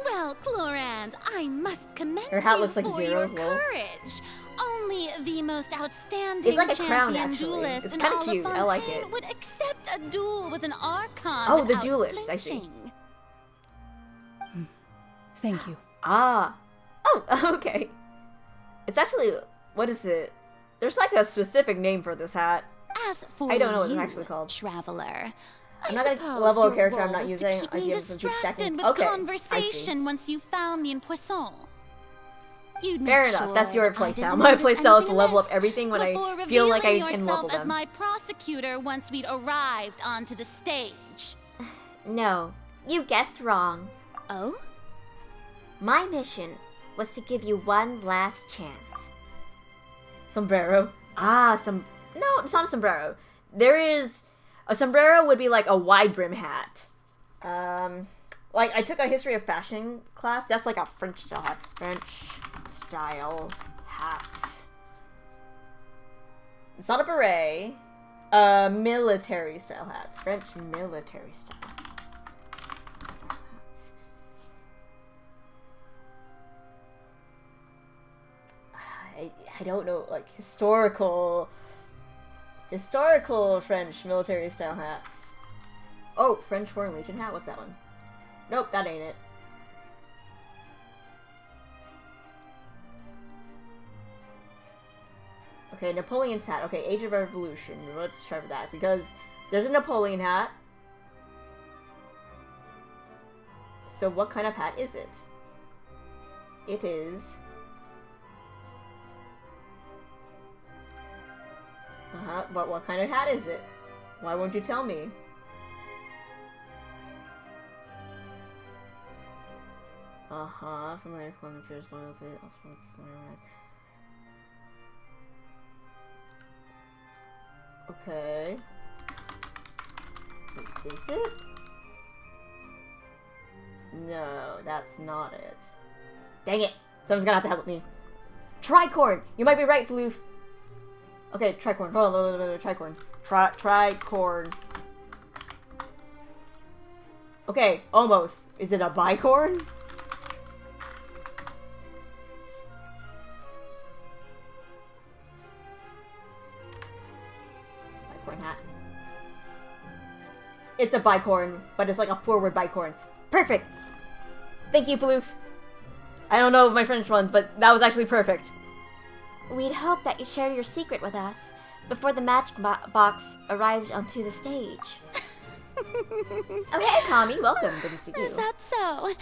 Well, Clorand, I must commend Her hat you looks like for zeros, your lol. courage. Only the most outstanding It's like a crown, champion actually. duelist It's in kinda all cute. of I like Fontaine it. would accept a duel with an Archon Oh, the without duelist, I see. flinching. Thank you. Ah. Oh, okay. It's actually... What is it? There's like a specific name for this hat. As for I don't know what it's you, actually called. Traveler, I'm I not gonna suppose level a your character I'm role not was using. to keep I me give some few distracted seconds. with Okay, I see. conversation once you found me in Poisson. You'd Fair make enough, sure that's your that I playstyle. didn't My notice playstyle is anything to level up amiss everything when I before feel like I revealing can level yourself as them. my prosecutor once we'd arrived onto the stage. No, you guessed wrong. Oh? My mission was to give you one last chance. Sombrero. Ah, No, it's not a sombrero. There is... A sombrero would be like a wide brim hat. Like, I took a history of fashion class. That's like a French style hat. French style hats. It's not a beret. Military style hats. French military style hats. I don't know, like, historical French military style hats. Oh, French Foreign Legion hat? What's that one? Nope, that ain't it. Okay, Napoleon's hat. Okay, Age of Revolution. Let's try for that, because there's a Napoleon hat. So what kind of hat is it? It is... but what kind of hat is it? Why won't you tell me? Familiar clothing fears loyalty. Okay. Is this it? No, that's not it. Dang it! Someone's gonna have to help me. Tricorn! You might be right, Floof. Okay, tricorn. Hold on, tricorn. Tricorn. Okay, almost. Is it a bicorn? Bicorn hat. It's a bicorn, but it's like a forward bicorn. Perfect! Thank you, Floof. I don't know my French ones, but that was actually perfect. We'd hoped that you'd share your secret with us before the magic box arrived onto the stage. Oh, hey, Kami, welcome. Good to see you. Is that so?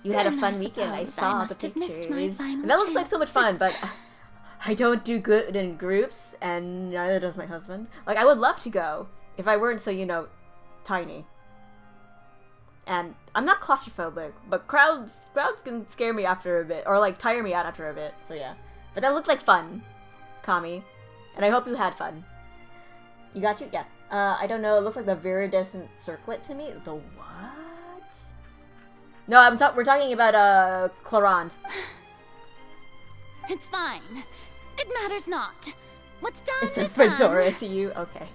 You had a Then fun I weekend. I suppose saw must the have missed pictures. my final And that looks like so much chance. fun, but I don't do good in groups, and neither does my husband. Like, I would love to go if I weren't so, you know, tiny. And I'm not claustrophobic, but crowds can scare me after a bit, or like tire me out after a bit. So yeah, but that looked like fun, Kami, and I hope you had fun. You got you? Yeah. I don't know. It looks like the viridescent circlet to me. The what? No, we're talking about Clorand. It's fine. It matters not. What's done It's is a fedora done. to you. Okay.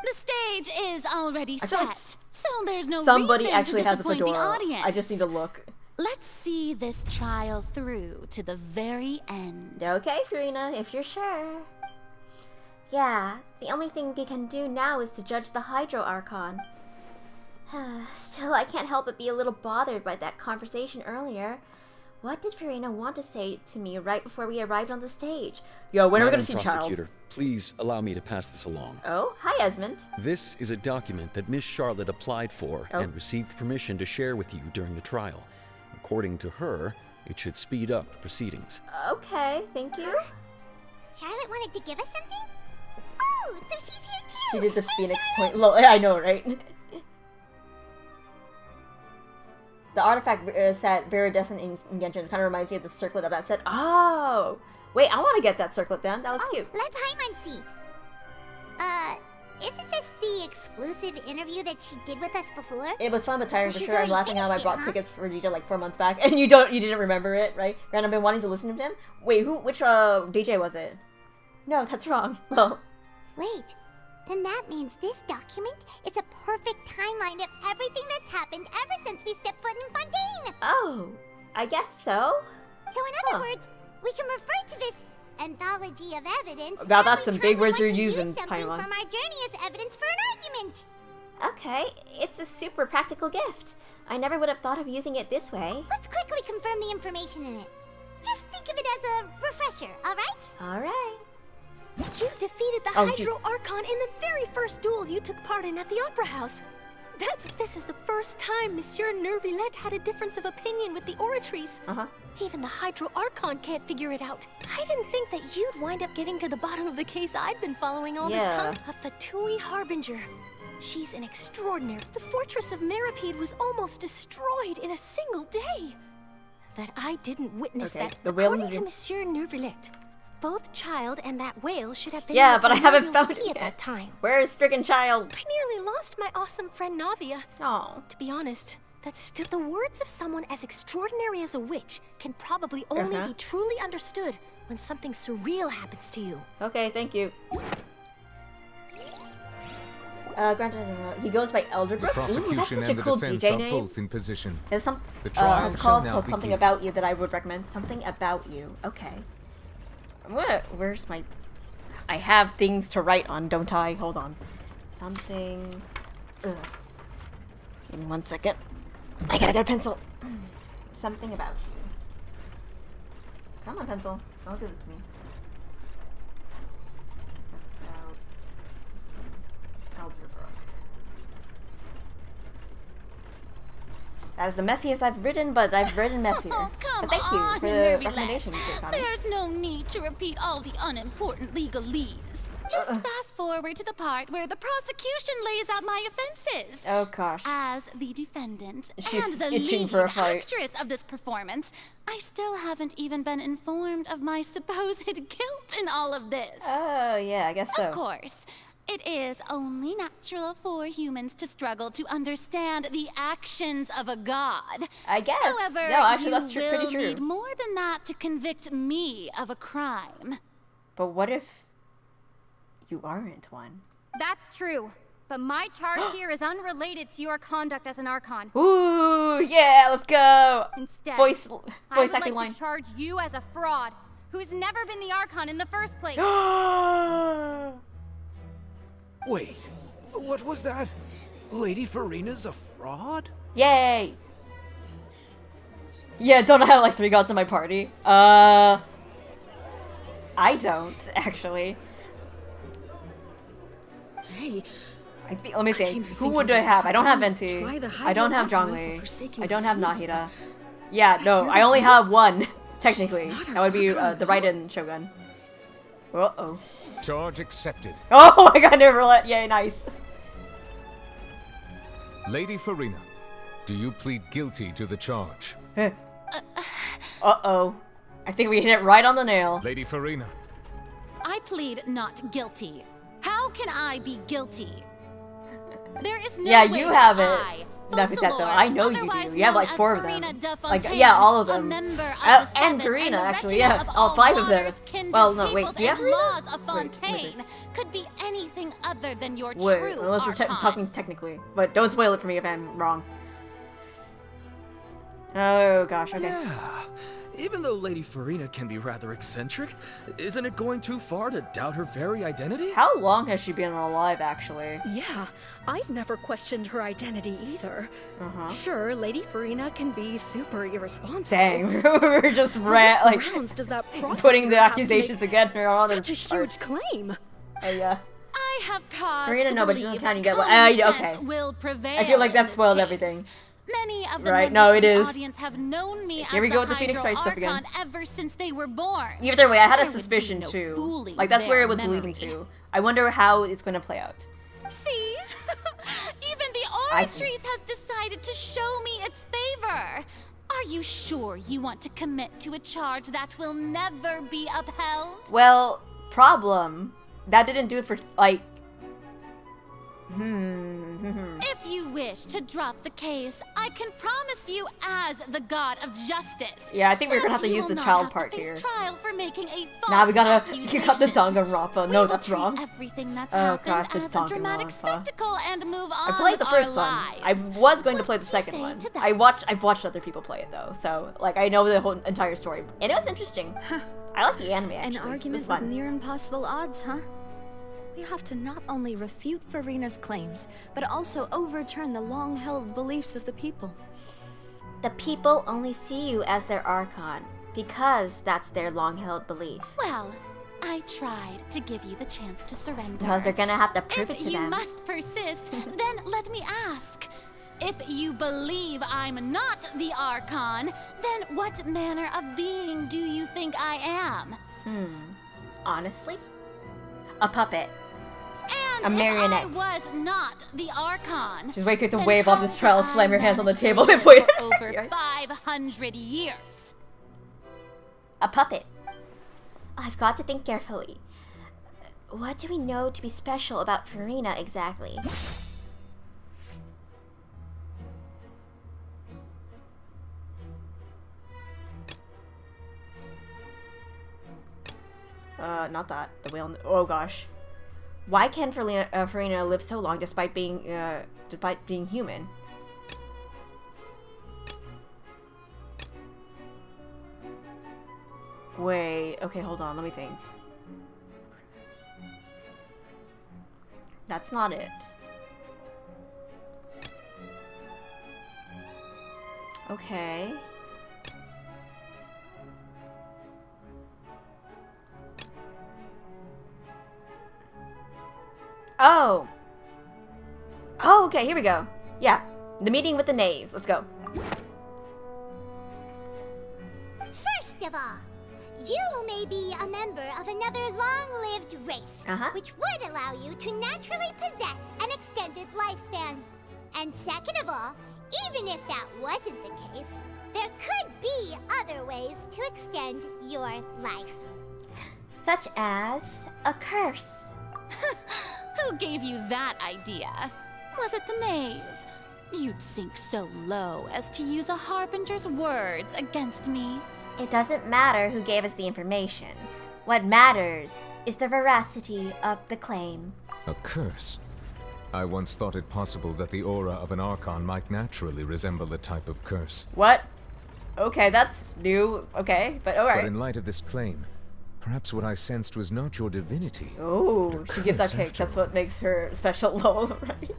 The stage is already I feel like set, so there's no somebody reason actually to has a disappoint the fedora. audience. I just need to look. Let's see this trial through to the very end. Okay, Furina, if you're sure. Yeah, the only thing we can do now is to judge the Hydro Archon. Still, I can't help but be a little bothered by that conversation earlier. What did Furina want to say to me right before we arrived on the stage? Yo, when are we going to see Prosecutor, Child? please allow me to pass this along. Oh, hi, Esmond. This is a document that Miss Charlotte applied for and received permission to share with you during the trial. According to her, it should speed up the proceedings. Okay, thank you. Charlotte wanted to give us something? Oh, so she's here too! She did the Hey, Phoenix Charlotte! point. I know, right? The artifact set Viridescent in Genshin kind of reminds me of the circlet of that set. Oh! Wait, I want to get that circlet then. That was cute. Let Paimon see. Isn't this the exclusive interview that she did with us before? It was fun but tiring So for she's sure. I'm already laughing how I finished brought it, huh? tickets for DJ like 4 months back, and you didn't remember it, right? And I've been wanting to listen to him. Wait, which DJ was it? No, that's wrong. Well, Wait, then that means this document is a perfect timeline of everything that's happened ever since we stepped foot in Fontaine! oh, I guess so. So in other words, we can refer to this anthology of evidence Wow, that's every some time big we words want you're to use using, something Paimon. from our journey as evidence for an argument. Okay, it's a super practical gift. I never would have thought of using it this way. Let's quickly confirm the information in it. Just think of it as a refresher, alright? Alright. You defeated the Oh, Hydro Archon in the very first duel you took part in at the Opera House. This is the first time Monsieur Nervillette had a difference of opinion with the Oratrice. Even the Hydro Archon can't figure it out. I didn't think that you'd wind up getting to the bottom of the case I'd been following all this Yeah. time. A Fatui Harbinger. She's an extraordinary. The fortress of Meripede was almost destroyed in a single day. That I didn't witness Okay, that. the whale According to movie. Monsieur Nervillette, both Child and that whale should have been Yeah, in the but I haven't primordial found sea it at yet. that time. Where's friggin' Child? I nearly lost my awesome friend Navia. Oh. To be honest, that's still the words of someone as extraordinary as a witch can probably only be truly understood when something surreal happens to you. Okay, thank you. Granted, he goes by The Elderbrook. Ooh, that's prosecution such a and the cool defense DJ are name. both in position. There's some. The trial it's shall called now something begin. about you that I would recommend. Something about you. Okay. Where's my? I have things to write on, don't I? Hold on. Something. Ugh. Give me 1 second. I gotta get a pencil. Something about you. Come on, pencil. Don't do this to me. About Elderbrook. That is the messiest I've written, but I've written messier. Oh, come But thank you on, for the Nervillette. recommendation, Connie. There's no need to repeat all the unimportant legalese. Just fast forward to the part where the prosecution lays out my offenses. Oh gosh. As the defendant She's and the itching lead for a fight. actress of this performance, I still haven't even been informed of my supposed guilt in all of this. Oh yeah, I guess so. Of course, it is only natural for humans to struggle to understand the actions of a god. I guess. However, No, actually, you that's pretty will true. need more than that to convict me of a crime. But what if you aren't one? That's true. But my charge here is unrelated to your conduct as an Archon. Ooh, yeah, let's go. Instead, voice I would acting like line. to charge you as a fraud who's never been the Archon in the first place. Wait, what was that? Lady Farina's a fraud? Yay! Yeah, don't I have like 3 gods in my party? I don't actually. Hey, let me think. Who would I have? I don't have Venti. I don't have Zhongli. I don't have Nahida. Yeah, no, I only have one, technically. That would be the Raiden Shogun. Uh-oh. Charge accepted. Oh my god, never let. Yay, nice. Lady Farina, do you plead guilty to the charge? Uh-oh. I think we hit it right on the nail. Lady Farina. I plead not guilty. How can I be guilty? There is no Yeah, way you that have it. I, Enough with that though. Fossilor, I know you otherwise do. You have like known 4 as of them. Farina de Like, Fontaine, yeah, all of a them. member of And the Seven, Karina, and the actually, Regina yeah. of All 5 of them. waters, kindreds, Well, no, wait, peoples, do you have and laws of Wait. Fontaine could be anything other than your Wait, true unless we're Archon. talking technically. But don't spoil it for me if I'm wrong. Oh gosh, okay. Yeah. Even though Lady Farina can be rather eccentric, isn't it going too far to doubt her very identity? How long has she been alive, actually? Yeah, I've never questioned her identity either. Sure, Lady Farina can be super irresponsible. Dang, we're just like grounds does that putting the prosecutor have to accusations make against her on such a huge claim. Oh yeah. I have cause Farina, to no, but you believe don't count, you that get what- common okay. sense will prevail I feel like in that this spoiled case. everything. Many of the Right, members no, of it the is. audience have known me Here as we the go with the Phoenix Hydro Wright stuff again. Archon ever since they were born. Either way, I had a There would be suspicion no too. fooling Like that's where their it was memory. leading to. I wonder how it's going to play out. See? Even the Oratrice has decided to show me its favor. Are you sure you want to commit to a charge that will never be upheld? Well, problem. That didn't do it for like. If you wish to drop the case, I can promise you as the god of justice. Yeah, I think we're gonna have to you use will the not child have part to face here. trial for making a false Nah, we gotta. You got the accusation. Danganronpa. No, We that's will treat wrong. everything that's Oh happened gosh, the as a dramatic Danganronpa. spectacle and move on I played the with our first one. lives. I was going to play the What do you second say one. to that? I've watched other people play it though, so like I know the whole entire story, and it was interesting. I like the anime actually. An It argument was with fun. near impossible odds, huh? We have to not only refute Farina's claims, but also overturn the long-held beliefs of the people. The people only see you as their Archon because that's their long-held belief. Well, I tried to give you the chance to surrender. Well, they're gonna have to prove it If to you them. must persist, then let me ask. If you believe I'm not the Archon, then what manner of being do you think I am? Honestly, a puppet. And A marionette. if I was not the Archon, Just wait for it to then wave off how this trial, could slam I your hands on the manage to table, and live point for over Yeah. 500 years. A puppet. I've got to think carefully. What do we know to be special about Farina exactly? Not that. The whale. Oh gosh. Why can Farina live so long despite being human? Wait. Okay, hold on. Let me think. That's not it. Okay. Oh. Oh, okay, here we go. Yeah. The meeting with the knave. Let's go. First of all, you may be a member of another long-lived race, which would allow you to naturally possess an extended lifespan. And second of all, even if that wasn't the case, there could be other ways to extend your life. Such as a curse. Who gave you that idea? Was it the knave? You'd sink so low as to use a harbinger's words against me. It doesn't matter who gave us the information. What matters is the veracity of the claim. A curse? I once thought it possible that the aura of an Archon might naturally resemble a type of curse. What? Okay, that's new. Okay, but alright. But in light of this claim, perhaps what I sensed was not your divinity. Oh, she gives that curse cake. after That's what makes her special. Lol, right?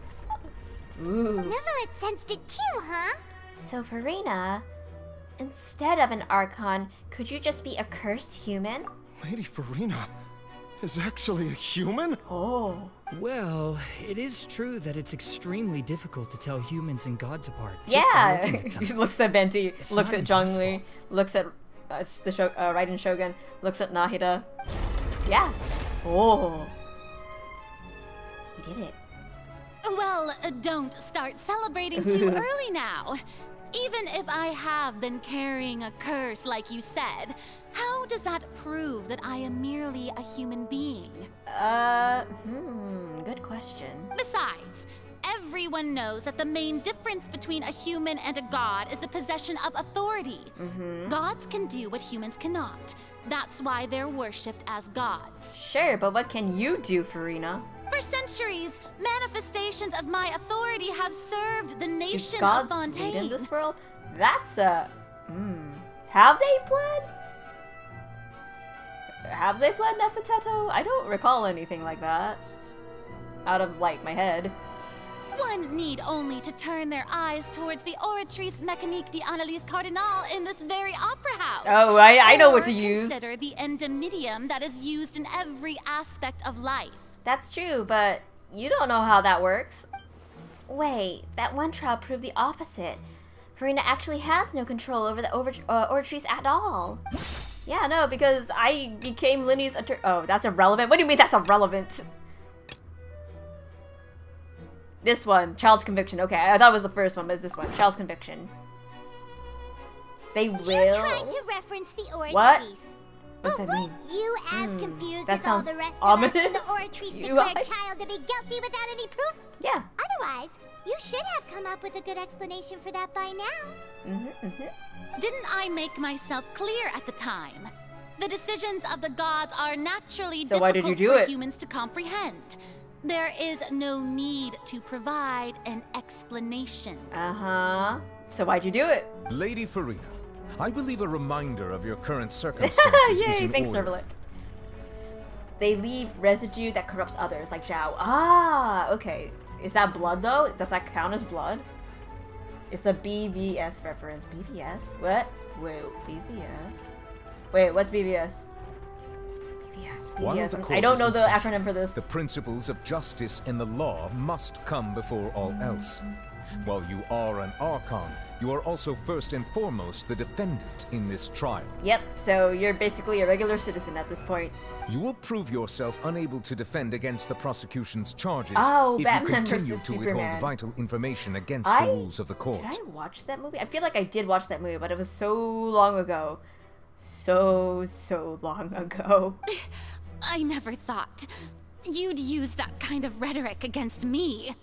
Ooh. Neverlet sensed it too, huh? So, Farina, instead of an Archon, could you just be a cursed human? Lady Farina is actually a human? Oh. Well, it is true that it's extremely difficult to tell humans and gods apart. Yeah! He looks at Benti, It's looks not at Zhongli, looks at Raiden Shogun, looks at Nahida. Yeah. Oh. He did it. Well, don't start celebrating too early now. Even if I have been carrying a curse like you said, how does that prove that I am merely a human being? Good question. Besides, everyone knows that the main difference between a human and a god is the possession of authority. Gods can do what humans cannot. That's why they're worshipped as gods. Sure, but what can you do, Farina? For centuries, manifestations of my authority have served the nation of Gods Fontaine. bleed in this world? That's a... Have they bled? Have they bled Neferteto? I don't recall anything like that. Out of, like, my head. One need only to turn their eyes towards the Oratrice Mécanique d'Analyse Cardinal in this very opera house. Oh, I know what to Or use. Consider the endemnitium that is used in every aspect of life. That's true, but you don't know how that works. Wait, that one trial proved the opposite. Farina actually has no control over the Oratrice at all. Yeah, no, because I became Linny's attorney. Oh, that's irrelevant. What do you mean that's irrelevant? This one, child's conviction. Okay, I thought it was the first one, but it's this one, child's conviction. They will. You tried to reference the Oratrice. What? But What's that mean? You as confused that as all sounds the rest ominous. of us when the Oratrice declared child to be guilty without any proof? Yeah. Otherwise, you should have come up with a good explanation for that by now. Didn't I make myself clear at the time? The decisions of the gods are naturally So why did you do difficult for it? humans to comprehend. There is no need to provide an explanation. Uh-huh. So why'd you do it? Lady Farina, I believe a reminder of your current circumstances is Yay, in thanks, order. Servalet. They leave residue that corrupts others, like Zhao. Ah, okay. Is that blood, though? Does that count as blood? It's a BVS reference. BVS? What? Wait, BVS? Wait, what's BVS? While the BVS. court I don't is know in the session, acronym for this. The principles of justice and the law must come before all else. While you are an Archon, you are also first and foremost the defendant in this trial. Yep, so you're basically a regular citizen at this point. You will prove yourself unable to defend against the prosecution's charges Oh, if Batman you continue versus to Superman. withhold vital information against the rules of the court. Did I watch that movie? I feel like I did watch that movie, but it was so long ago. So long ago. I never thought you'd use that kind of rhetoric against me.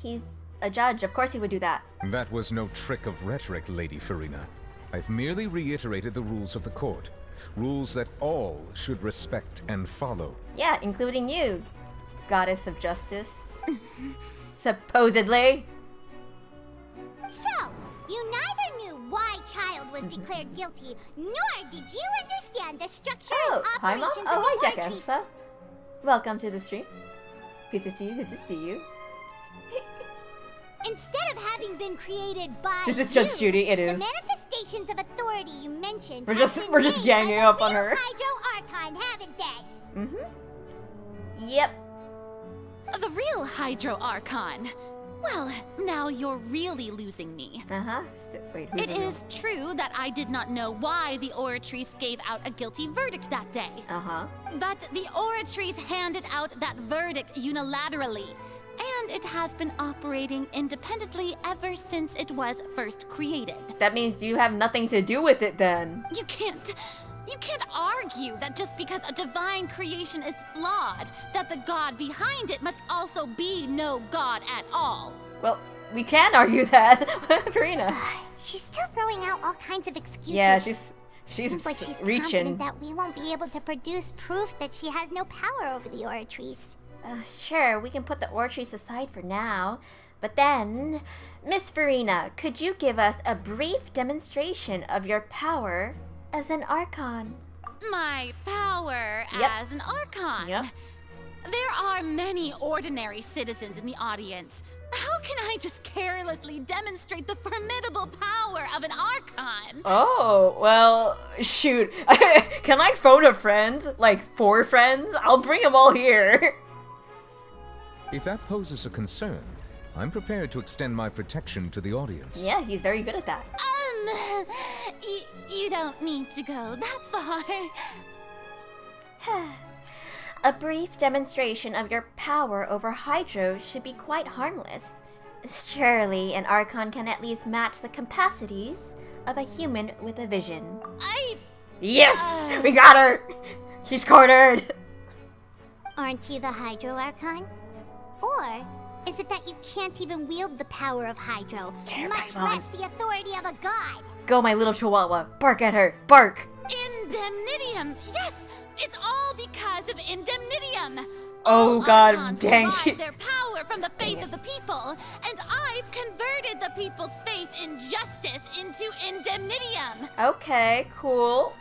He's a judge. Of course he would do that. That was no trick of rhetoric, Lady Farina. I've merely reiterated the rules of the court. Rules that all should respect and follow. Yeah, including you, goddess of justice. Supposedly. So, you neither knew why Child was declared guilty, nor did you understand the structure and Hi, Mom. operations Oh, of hi, the Oratrice. Jackass. Welcome to the stream. Good to see you. Good to see you. Instead of having been created by This is just you, Judy. It is. The manifestations of authority you mentioned We're have just been made ganging by the up on real her. Hydro Archon, haven't they? Yep. The real Hydro Archon. Well, now you're really losing me. Uh-huh. So, wait, who's It is true that I did not know why the Oratrice gave out a guilty verdict that day. Uh-huh. But the Oratrice handed out that verdict unilaterally. And it has been operating independently ever since it was first created. That means you have nothing to do with it then. You can't argue that just because a divine creation is flawed, that the god behind it must also be no god at all. Well, we can argue that. Farina. She's still throwing out all kinds of excuses. Yeah, she's Seems like she's reaching. confident that we won't be able to produce proof that she has no power over the Oratrice. Sure, we can put the Oratrice aside for now. But then, Miss Farina, could you give us a brief demonstration of your power as an Archon? My power as an Archon? Yep. There are many ordinary citizens in the audience. How can I just carelessly demonstrate the formidable power of an Archon? Oh, well, shoot. Can I phone a friend? Like 4 friends? I'll bring them all here. If that poses a concern, I'm prepared to extend my protection to the audience. Yeah, he's very good at that. You don't need to go that far. A brief demonstration of your power over Hydro should be quite harmless. Surely an Archon can at least match the capacities of a human with a vision. Yes! We got her! She's cornered! Aren't you the Hydro Archon? Or is it that you can't even wield the power of Hydro, much less the authority of a god? Go, my little chihuahua. Bark at her. Bark! Indemnitium! Yes! It's all because of Indemnitium! Oh god, dang, derive their power from the faith of the people, and I've converted the people's faith in justice into Indemnitium! Okay, cool.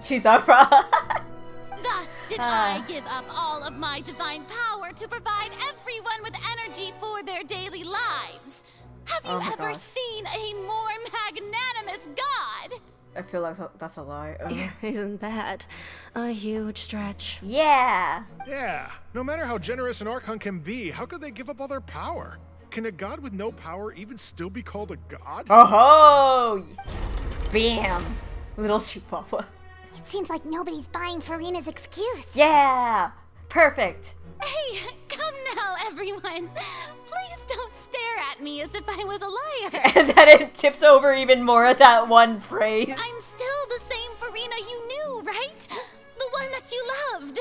She's up. Thus did I give up all of my divine power to provide everyone with energy for their daily lives. Have you ever seen a more magnanimous god? I feel like that's a lie. Isn't that a huge stretch? Yeah. Yeah. No matter how generous an Archon can be, how could they give up all their power? Can a god with no power even still be called a god? Oh-ho! Bam! Little chihuahua. It seems like nobody's buying Farina's excuse. Yeah! Perfect! Hey, come now, everyone. Please don't stare at me as if I was a liar. And then it tips over even more at that one phrase. I'm still the same Farina you knew, right? The one that you loved.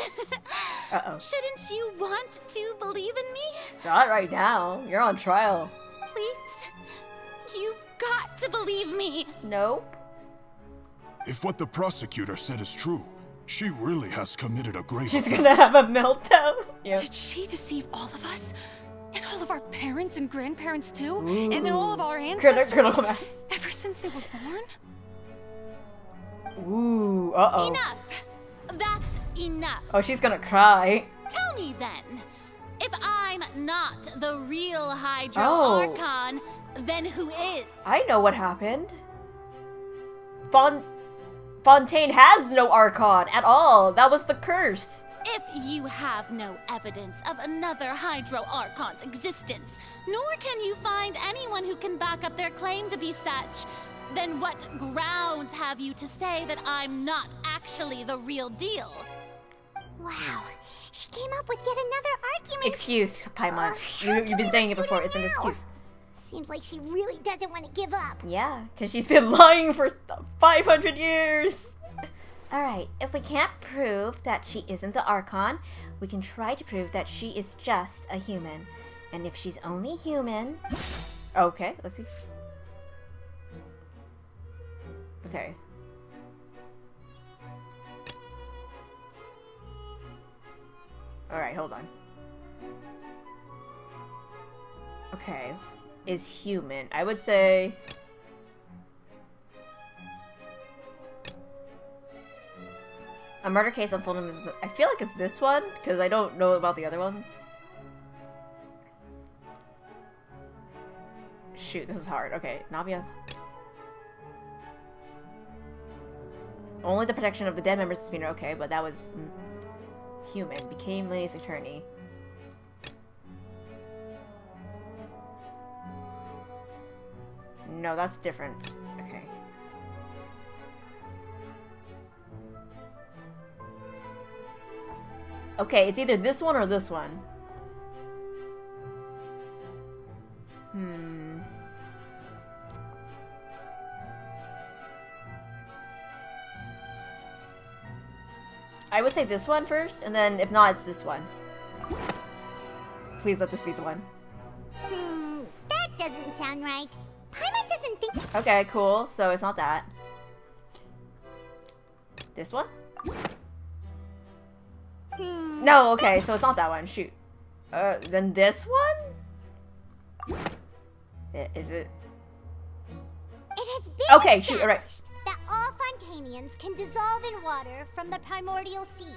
Uh-oh. Shouldn't you want to believe in me? Not right now. You're on trial. Please? You've got to believe me. Nope. If what the prosecutor said is true, she really has committed a grave She's offense. gonna have a meltdown. Yep. Did she deceive all of us? And all of our parents and grandparents too? Ooh. And then all of our ancestors? Critical mass. Ever since they were born? Ooh, uh-oh. Enough. That's enough. Oh, she's gonna cry. Tell me then, if I'm not the real Hydro Archon, then who is? I know what happened. Fontaine has no Archon at all. That was the curse. If you have no evidence of another Hydro Archon's existence, nor can you find anyone who can back up their claim to be such, then what grounds have you to say that I'm not actually the real deal? Wow, she came up with yet another argument. Excuse, Paimon. You've been saying it before. It's an excuse. Seems like she really doesn't want to give up. Yeah, because she's been lying for 500 years. Alright, if we can't prove that she isn't the Archon, we can try to prove that she is just a human. And if she's only human... Okay, let's see. Okay. Alright, hold on. Okay. Is human. I would say... A murder case on Fulham is... I feel like it's this one, because I don't know about the other ones. Shoot, this is hard. Okay, Navia. Only the protection of the dead members of Spina. Okay, but that was... human. Became Lady's attorney. No, that's different. Okay. Okay, it's either this one or this one. I would say this one first, and then if not, it's this one. Please let this be the one. That doesn't sound right. Paimon doesn't think... Okay, cool. So it's not that. This one? No, okay, so it's not that one. Shoot. Then this one? Is it? It has been okay, shoot, alright. That all Fontanians can dissolve in water from the primordial sea.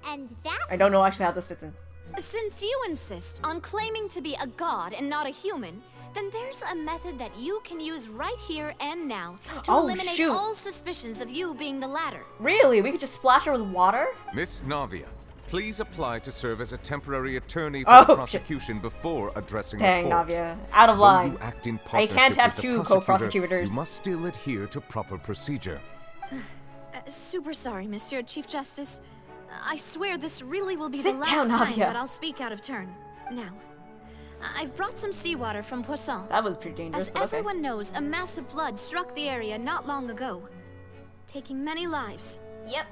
And that... I don't know actually how this fits in. Since you insist on claiming to be a god and not a human, then there's a method that you can use right here and now to eliminate all suspicions of you being the latter. Really? We could just splash her with water? Miss Navia, please apply to serve as a temporary attorney for the prosecution before addressing the court. Navia. Out of line. You act in I can't have with two the co-prosecutors. You must still adhere to proper procedure. Super sorry, Monsieur Chief Justice. I swear this really will be Sit the last down, time Navia. that I'll speak out of turn. Now, I've brought some seawater from Poisson. That was pretty dangerous, As but okay. everyone knows, a massive flood struck the area not long ago, taking many lives. Yep.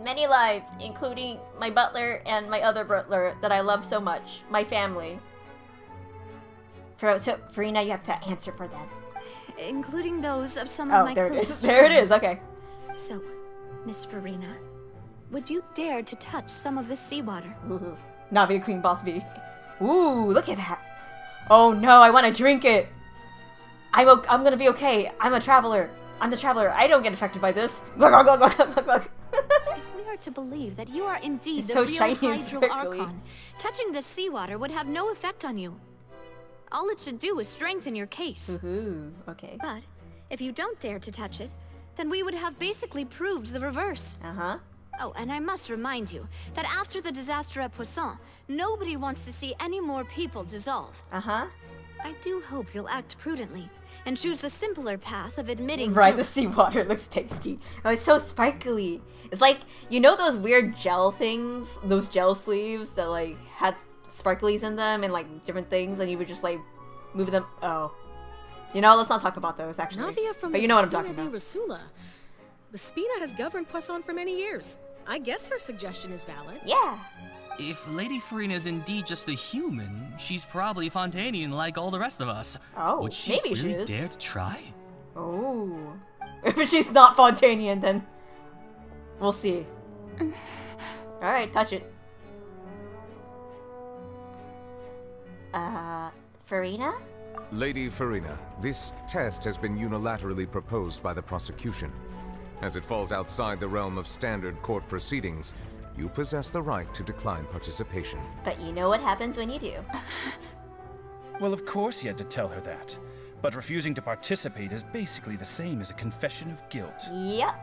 Many lives, including my butler and my other butler that I love so much. My family. So, Farina, you have to answer for them. Including those of some of my there closest it is. There it is, friends. okay. So, Miss Farina, would you dare to touch some of this seawater? Ooh. Navia Queen Boss B. Ooh, look at that. Oh no, I want to drink it. I'm gonna be okay. I'm a traveler. I'm the traveler. I don't get affected by this. If we are to believe that you are indeed It's the so real shiny and Hydro sparkly. Archon, touching this seawater would have no effect on you. All it should do is strengthen your case. Ooh, okay. But if you don't dare to touch it, then we would have basically proved the reverse. Oh, and I must remind you that after the disaster at Poisson, nobody wants to see any more people dissolve. Uh-huh. I do hope you'll act prudently and choose the simpler path of admitting Right, guilt. the seawater looks tasty. Oh, it's so sparkly. It's like, you know those weird gel things? Those gel sleeves that, like, had sparklies in them and, like, different things, and you would just, like, move them. Oh. You know, let's not talk about those, actually. Navia from but you know what I'm talking Spina about. di Rasula. The Spina has governed Poisson for many years. I guess her suggestion is valid. Yeah. If Lady Farina is indeed just a human, she's probably Fontanian like all the rest of us. Oh, would she maybe really she is. dare to try? Oh. If she's not Fontanian, then we'll see. Alright, touch it. Farina? Lady Farina, this test has been unilaterally proposed by the prosecution. As it falls outside the realm of standard court proceedings, you possess the right to decline participation. But you know what happens when you do. Well, of course he had to tell her that. But refusing to participate is basically the same as a confession of guilt. Yep.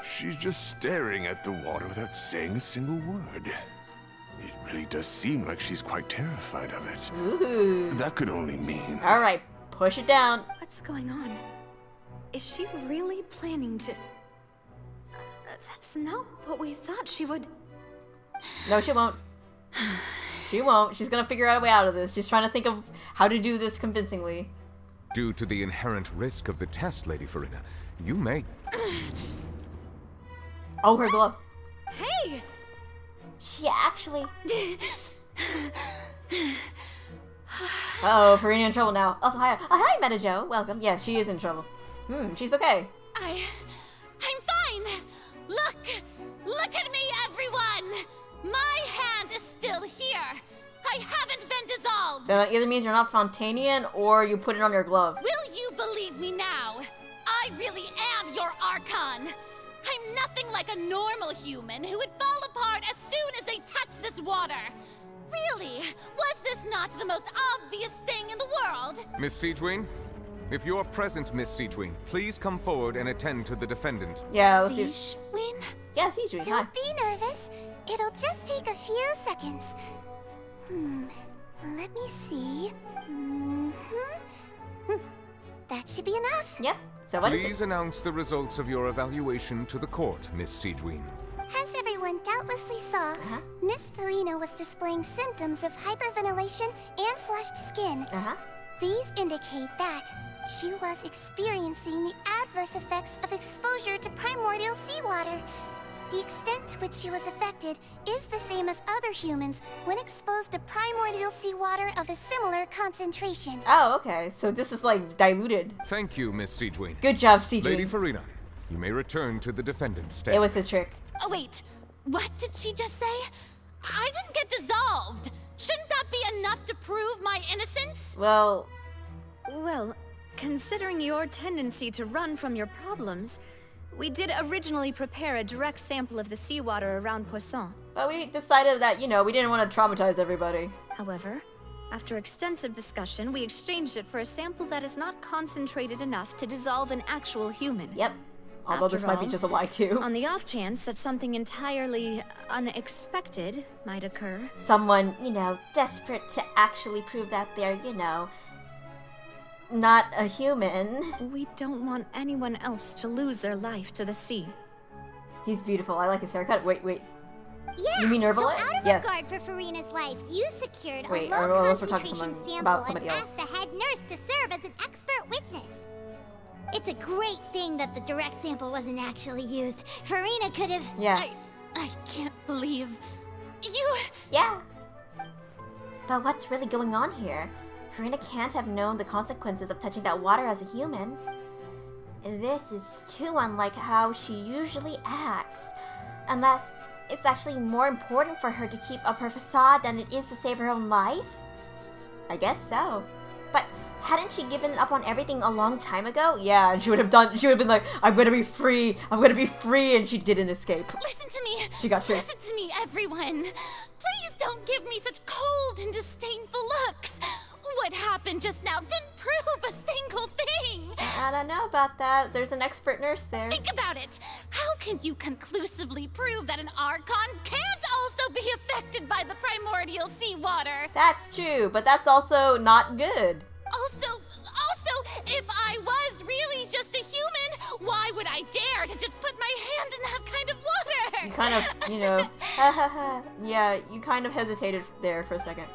She's just staring at the water without saying a single word. It really does seem like she's quite terrified of it. Ooh. That could only mean... Alright, push it down. What's going on? Is she really planning to... That's not what we thought she would... No, she won't. She won't. She's gonna figure out a way out of this. She's trying to think of how to do this convincingly. Due to the inherent risk of the test, Lady Farina, you may... Oh, her glove. Hey! She actually... Uh-oh, Farina in trouble now. Also, hi, hi, Metajo. Welcome. Yeah, she is in trouble. She's okay. I'm fine! Look at me, everyone! My hand is still here! I haven't been dissolved! That either means you're not Fontanian, or you put it on your glove. Will you believe me now? I really am your Archon! I'm nothing like a normal human who would fall apart as soon as they touch this water! Really? Was this not the most obvious thing in the world? Miss Siegewing? If you are present, Miss Siegewing, please come forward and attend to the defendant. Yeah, let's see. Yeah, Siegewing, hi. Don't be nervous. It'll just take a few seconds. Let me see. That should be enough. Yep. So what is it? Please announce the results of your evaluation to the court, Miss Siegewing. As everyone doubtlessly saw, Miss Farina was displaying symptoms of hyperventilation and flushed skin. These indicate that she was experiencing the adverse effects of exposure to primordial seawater. The extent to which she was affected is the same as other humans when exposed to primordial seawater of a similar concentration. Oh, okay. So this is like diluted. Thank you, Miss Siegewing. Good job, Siegewing. Lady Farina, you may return to the defendant's stand. It was his trick. Oh, wait. What did she just say? I didn't get dissolved. Shouldn't that be enough to prove my innocence? Well, considering your tendency to run from your problems, we did originally prepare a direct sample of the seawater around Poisson. But we decided that, you know, we didn't want to traumatize everybody. However, after extensive discussion, we exchanged it for a sample that is not concentrated enough to dissolve an actual human. Yep. Although this might be just a lie, too. On the off chance that something entirely unexpected might occur. Someone, you know, desperate to actually prove that they're, you know, not a human. We don't want anyone else to lose their life to the sea. He's beautiful. I like his haircut. Wait. Yeah, You mean Herbalife? so out of Yes. regard for Farina's life, you secured Wait, a or low else we're talking concentration sample about and somebody else. asked the head nurse to serve as an expert witness. It's a great thing that the direct sample wasn't actually used. Farina could have... Yeah. I can't believe... You... Yeah. But what's really going on here? Farina can't have known the consequences of touching that water as a human. This is too unlike how she usually acts. Unless it's actually more important for her to keep up her facade than it is to save her own life? I guess so. But hadn't she given up on everything a long time ago? Yeah, and she would have been like, I'm gonna be free, and she didn't escape. Listen to me! She got tricked. Listen to me, everyone! Please don't give me such cold and disdainful looks! What happened just now didn't prove a single thing! I don't know about that. There's an expert nurse there. Think about it! How And you conclusively prove that an Archon can't also be affected by the primordial seawater. That's true, but that's also not good. Also, if I was really just a human, why would I dare to just put my hand in that kind of water? You kind of, you know, yeah, you kind of hesitated there for a second.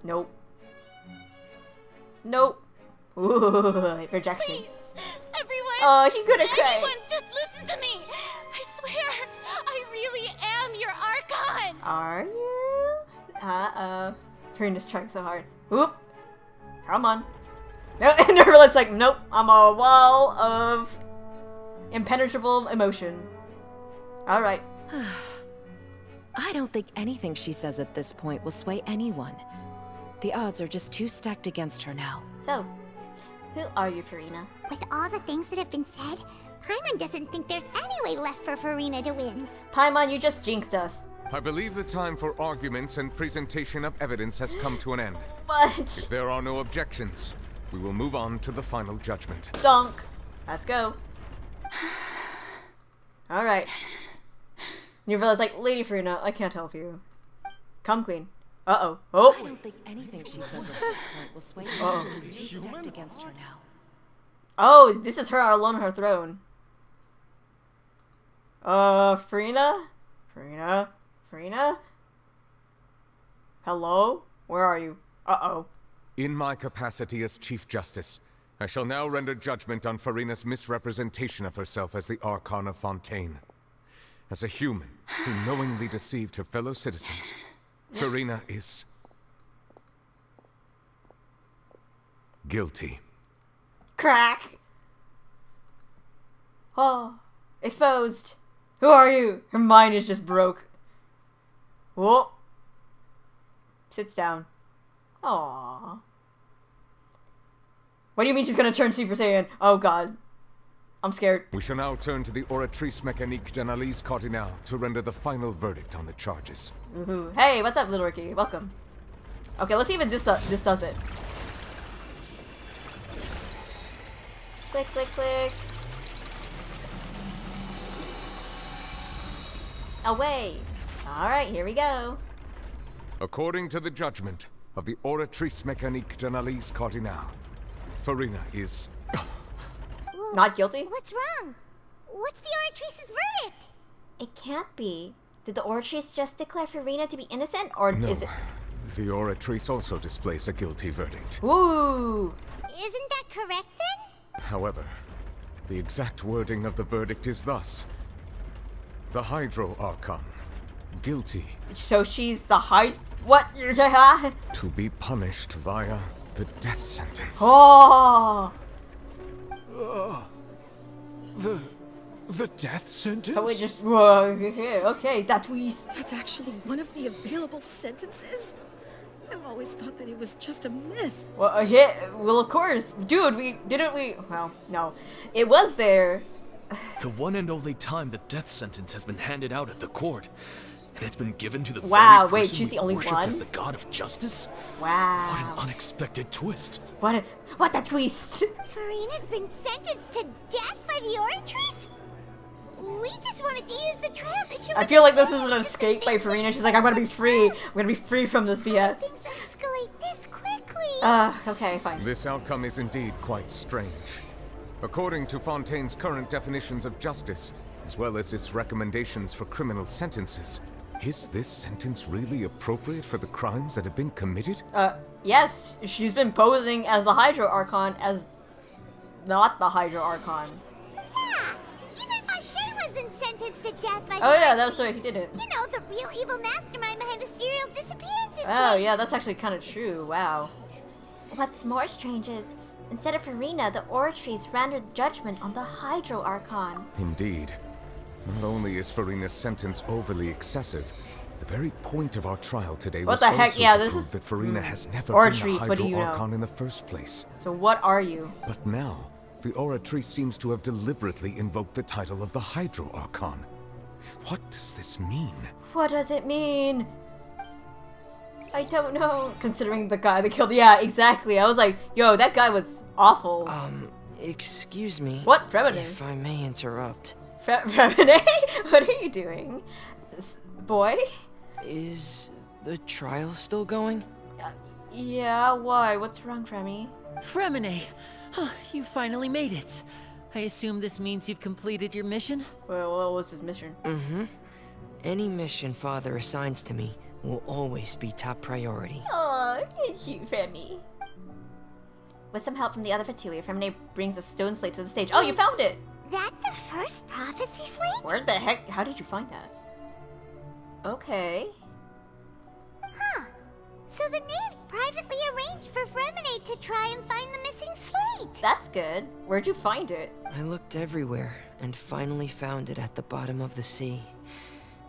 Nope. Nope. Ooh, rejection. Please, everyone. Oh, she couldn't cry. Everyone, just listen to me. I swear, I really am your Archon. Are you? Uh-oh. Farina's trying so hard. Whoop. Come on. No, and everyone's like, nope, I'm a wall of impenetrable emotion. Alright. I don't think anything she says at this point will sway anyone. The odds are just too stacked against her now. So, who are you, Farina? With all the things that have been said, Paimon doesn't think there's any way left for Farina to win. Paimon, you just jinxed us. I believe the time for arguments and presentation of evidence has come to an end. What? If there are no objections, we will move on to the final judgment. Donk. Let's go. Alright. Nuvilla's like, Lady Farina, I can't help you. Come, Queen. Uh-oh. Oh! I don't think anything she says at this point will sway her. She's too stacked against her now. Oh, this is her alone on her throne. Farina? Farina? Farina? Hello? Where are you? Uh-oh. In my capacity as Chief Justice, I shall now render judgment on Farina's misrepresentation of herself as the Archon of Fontaine. As a human who knowingly deceived her fellow citizens, Farina is guilty. Crack! Oh, exposed. Who are you? Her mind is just broke. Whoa. Sits down. Aww. What do you mean she's gonna turn Super Saiyan? Oh god. I'm scared. We shall now turn to the Oratrice Mécanique d'Analyse Cardinale to render the final verdict on the charges. Woohoo. Hey, what's up, little Ricky? Welcome. Okay, let's see if this does it. Click, click, click. Away. Alright, here we go. According to the judgment of the Oratrice Mécanique d'Analyse Cardinale, Farina is not guilty? What's wrong? What's the Oratrice's verdict? It can't be. Did the Oratrice just declare Farina to be innocent, or no, is it? The Oratrice also displays a guilty verdict. Ooh. Isn't that correct then? However, the exact wording of the verdict is thus: the Hydro Archon, guilty. So she's the what? To be punished via the death sentence. Oh. The death sentence? So we just okay, that twist. That's actually one of the available sentences? I've always thought that it was just a myth. Well, well, of course, dude. Well, no, it was there. The one and only time the death sentence has been handed out at the court, and it's been given to the wow. very Wait, person she's the only worshipped one. as the god of justice. Wow. What an unexpected twist. What a twist. Farina's been sentenced to death by the Oratrice? We just wanted to use the trial to show. I feel like this is an escape by Farina. She's like, I'm gonna be free. I'm gonna be free from this BS. Things escalate this quickly. Okay, fine. This outcome is indeed quite strange. According to Fontaine's current definitions of justice, as well as its recommendations for criminal sentences, is this sentence really appropriate for the crimes that have been committed? Yes. She's been posing as the Hydro Archon as not the Hydro Archon. Yeah, even Fache wasn't sentenced to death by the yeah, that's right, he didn't. You know, the real evil mastermind behind the serial disappearances Oh, case. yeah, that's actually kind of true. Wow. What's more strange is, instead of Farina, the Oratrice rendered judgment on the Hydro Archon. Indeed. Not only is Farina's sentence overly excessive, the very point of our trial today was also to prove that Farina has never been the Hydro Archon in the first place. So what are you? But now, the Oratrice seems to have deliberately invoked the title of the Hydro Archon. What does this mean? What does it mean? I don't know. Considering the guy that killed... Yeah, exactly. I was like, yo, that guy was awful. Excuse me. What? Feminine. If I may interrupt. Renee? What are you doing? Boy? Is the trial still going? Yeah, why? What's wrong, Fremi? Fremine! You finally made it. I assume this means you've completed your mission? Well, what was his mission? Mm-hmm. Any mission Father assigns to me will always be top priority. Aw, cute Fremi. With some help from the other Fatui, Fremi brings a stone slate to the stage. Oh, you found it! That the first prophecy slate? Where the heck? How did you find that? Okay. Huh. So the knave privately arranged for Fremine to try and find the missing slate. That's good. Where'd you find it? I looked everywhere and finally found it at the bottom of the sea.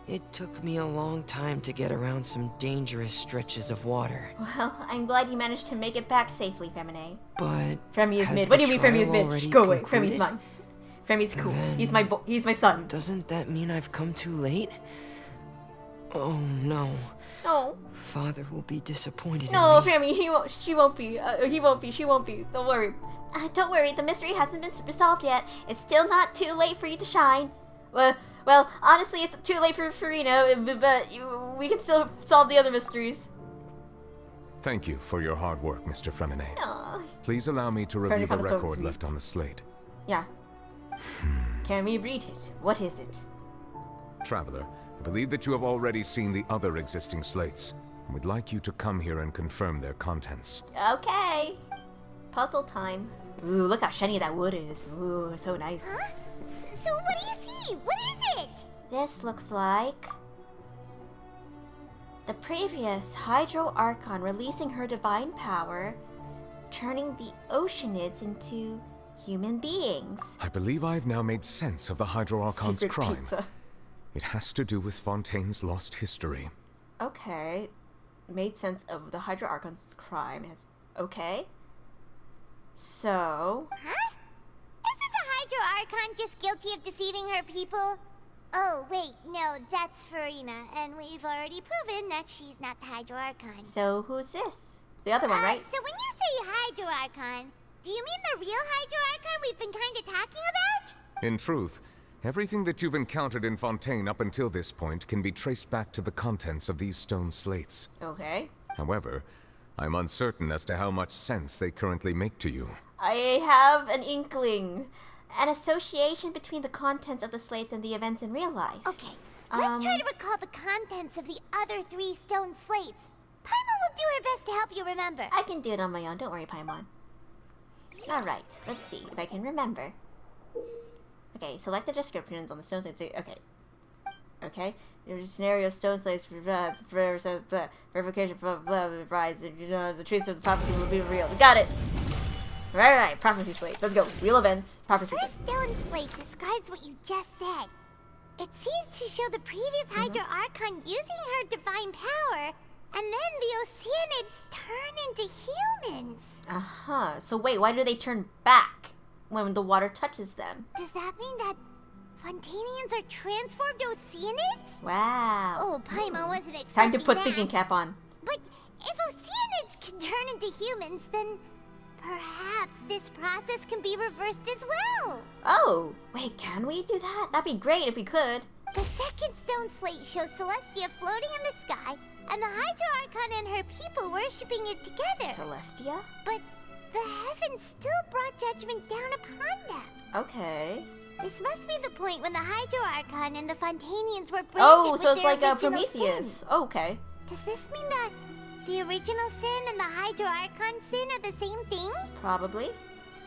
It took me a long time to get around some dangerous stretches of water. Well, I'm glad you managed to make it back safely, Femine. But Fremi is mid. What do you mean Fremi is mid? Shh, go away. Fremi's mine. Fremi's cool. Then He's my son. Doesn't that mean I've come too late? Oh no. No. Father will be disappointed No, in me. Fremi, he won't. She won't be. He won't be. She won't be. Don't worry. Don't worry. The mystery hasn't been resolved yet. It's still not too late for you to shine. Well, honestly, it's too late for Farina, but we can still solve the other mysteries. Thank you for your hard work, Mr. Fremine. Aww. Please allow me to review the record left on the slate. Yeah. Can we read it? What is it? Traveler, I believe that you have already seen the other existing slates. We'd like you to come here and confirm their contents. Okay. Puzzle time. Ooh, look how shiny that wood is. Ooh, so nice. Huh? So what do you see? What is it? This looks like the previous Hydro Archon releasing her divine power, turning the Oceanids into human beings. I believe I've now made sense of the Hydro Archon's Secret crime. pizza. It has to do with Fontaine's lost history. Okay. Made sense of the Hydro Archon's crime. Okay. So... Huh? Isn't the Hydro Archon just guilty of deceiving her people? Oh, wait, no, that's Farina, and we've already proven that she's not the Hydro Archon. So who's this? The other one, right? So when you say Hydro Archon, do you mean the real Hydro Archon we've been kind of talking about? In truth, everything that you've encountered in Fontaine up until this point can be traced back to the contents of these stone slates. Okay. However, I'm uncertain as to how much sense they currently make to you. I have an inkling. An association between the contents of the slates and the events in real life. Okay, let's try to recall the contents of the other 3 stone slates. Paimon will do her best to help you remember. I can do it on my own. Don't worry, Paimon. Alright, let's see if I can remember. Okay, select the descriptions on the stone slates. Okay. Okay. There's a scenario stone slates verification rise. You know, the truth of the prophecy will be revealed. Got it! Right, prophecy slate. Let's go. Real events, prophecy slate. The first stone slate describes what you just said. It seems to show the previous Hydro Archon using her divine power, and then the Oceanids turn into humans. Uh-huh. So wait, why do they turn back when the water touches them? Does that mean that Fontanians are transformed Oceanids? Wow. Oh, Paimon wasn't expecting Time to put that. thinking cap on. But if Oceanids can turn into humans, then perhaps this process can be reversed as well. Oh, wait, can we do that? That'd be great if we could. The second stone slate shows Celestia floating in the sky, and the Hydro Archon and her people worshipping it together. Celestia? But the heavens still brought judgment down upon them. Okay. This must be the point when the Hydro Archon and the Fontanians were branded Oh, so with it's their like a original Prometheus. sin. Oh, okay. Does this mean that the original sin and the Hydro Archon sin are the same thing? Probably.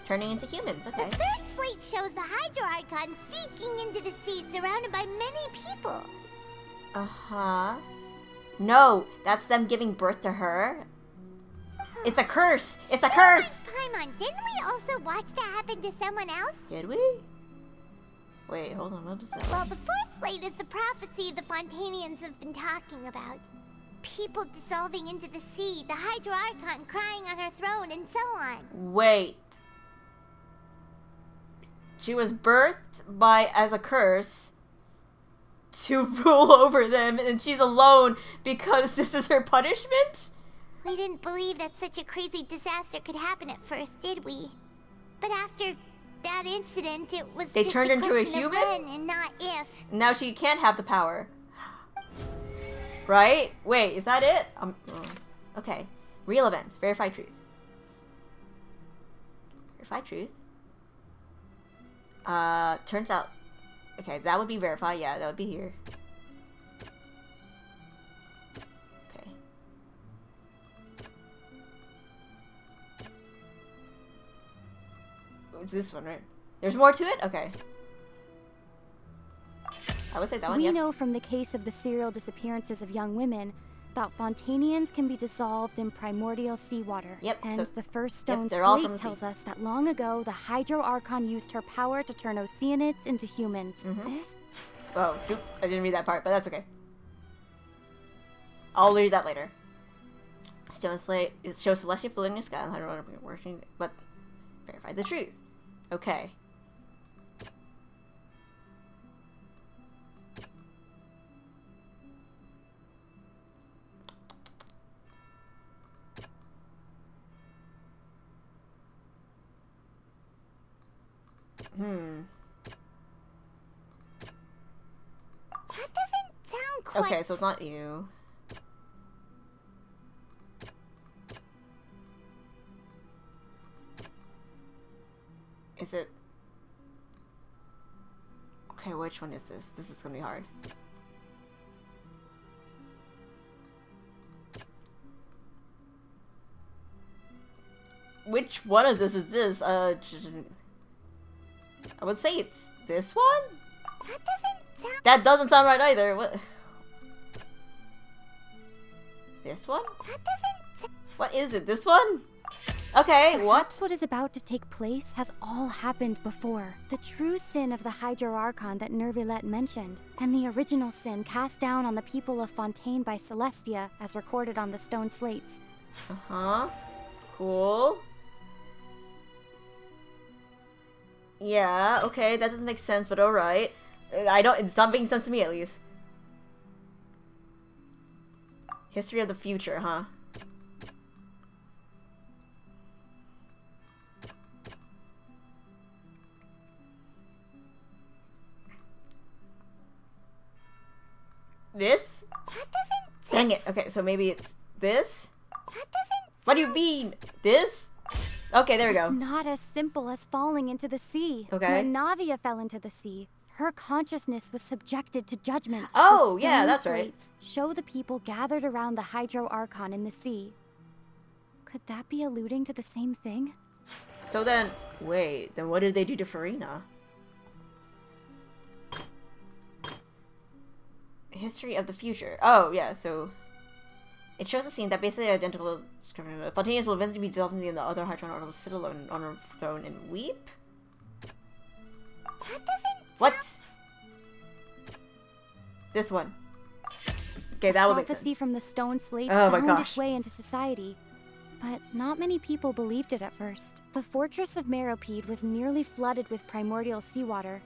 Turning into humans, okay. The third slate shows the Hydro Archon sinking into the sea surrounded by many people. Uh-huh. No, that's them giving birth to her. It's a curse! It's a curse! Paimon, didn't we also watch that happen to someone else? Did we? Wait, hold on, what was that? Well, the fourth slate is the prophecy the Fontanians have been talking about. People dissolving into the sea, the Hydro Archon crying on her throne, and so on. Wait. She was birthed as a curse to rule over them, and she's alone because this is her punishment? We didn't believe that such a crazy disaster could happen at first, did we? But after that incident, it was They just turned a into a question human? of when and not if. Now she can't have the power. Right? Wait, is that it? Okay. Real events. Verify truth. Verify truth. Turns out... Okay, that would be verify. Yeah, that would be here. Okay. It's this one, right? There's more to it? Okay. I would say that one, We yeah. know from the case of the serial disappearances of young women that Fontanians can be dissolved in primordial seawater. Yep. And So, the first stone they're all from slate the tells sea. us that long ago the Hydro Archon used her power to turn Oceanids into humans. This Oh, shoot. I didn't read that part, but that's okay. I'll read that later. Stone slate. It shows celestial floating in the sky. I don't know working, but verify the truth. Okay. That doesn't sound quite... Okay, so it's not you. Is it... Okay, which one is this? This is gonna be hard. Which one of this is this? I would say it's this one? That doesn't sound right either. What? This one? What is it? This one? Okay, what? What is about to take place has all happened before. The true sin of the Hydro Archon that Nervilette mentioned, and the original sin cast down on the people of Fontaine by Celestia, as recorded on the stone slates. Uh-huh. Cool. Yeah, okay, that doesn't make sense, but alright. It's not making sense to me, at least. History of the future, huh? This? Dang it. Okay, so maybe it's this? What do you mean? This? Okay, there we go. It's not as simple as falling into the sea. Okay. When Navia fell into the sea, her consciousness was subjected to judgment. Oh, The yeah, stone that's right. slates show the people gathered around the Hydro Archon in the sea. Could that be alluding to the same thing? So then, wait, then what did they do to Farina? History of the future. Oh, yeah, so... It shows a scene that basically identical to Fontanians will eventually be dissolved in the other Hydron Archon will sit alone on her throne and weep? What? This one. Okay, that would make sense. Prophecy from the stone slates Oh my found gosh. its way into society. But not many people believed it at first. The fortress of Meropide was nearly flooded with primordial seawater,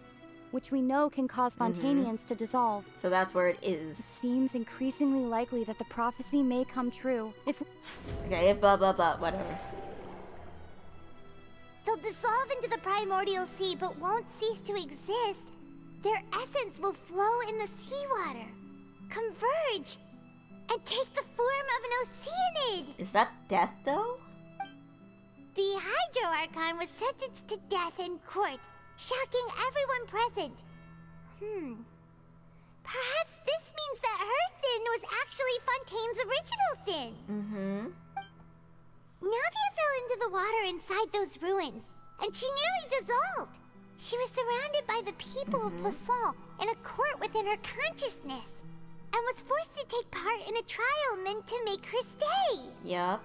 which we know can cause Fontanians to dissolve. So that's where it is. It seems increasingly likely that the prophecy may come true if... Okay, if blah blah blah, whatever. They'll dissolve into the primordial sea but won't cease to exist. Their essence will flow in the seawater, converge, and take the form of an Oceanid. Is that death, though? The Hydro Archon was sentenced to death in court, shocking everyone present. Perhaps this means that her sin was actually Fontaine's original sin. Navia fell into the water inside those ruins, and she nearly dissolved. She was surrounded by the people of Poisson in a court within her consciousness, and was forced to take part in a trial meant to make her stay. Yep.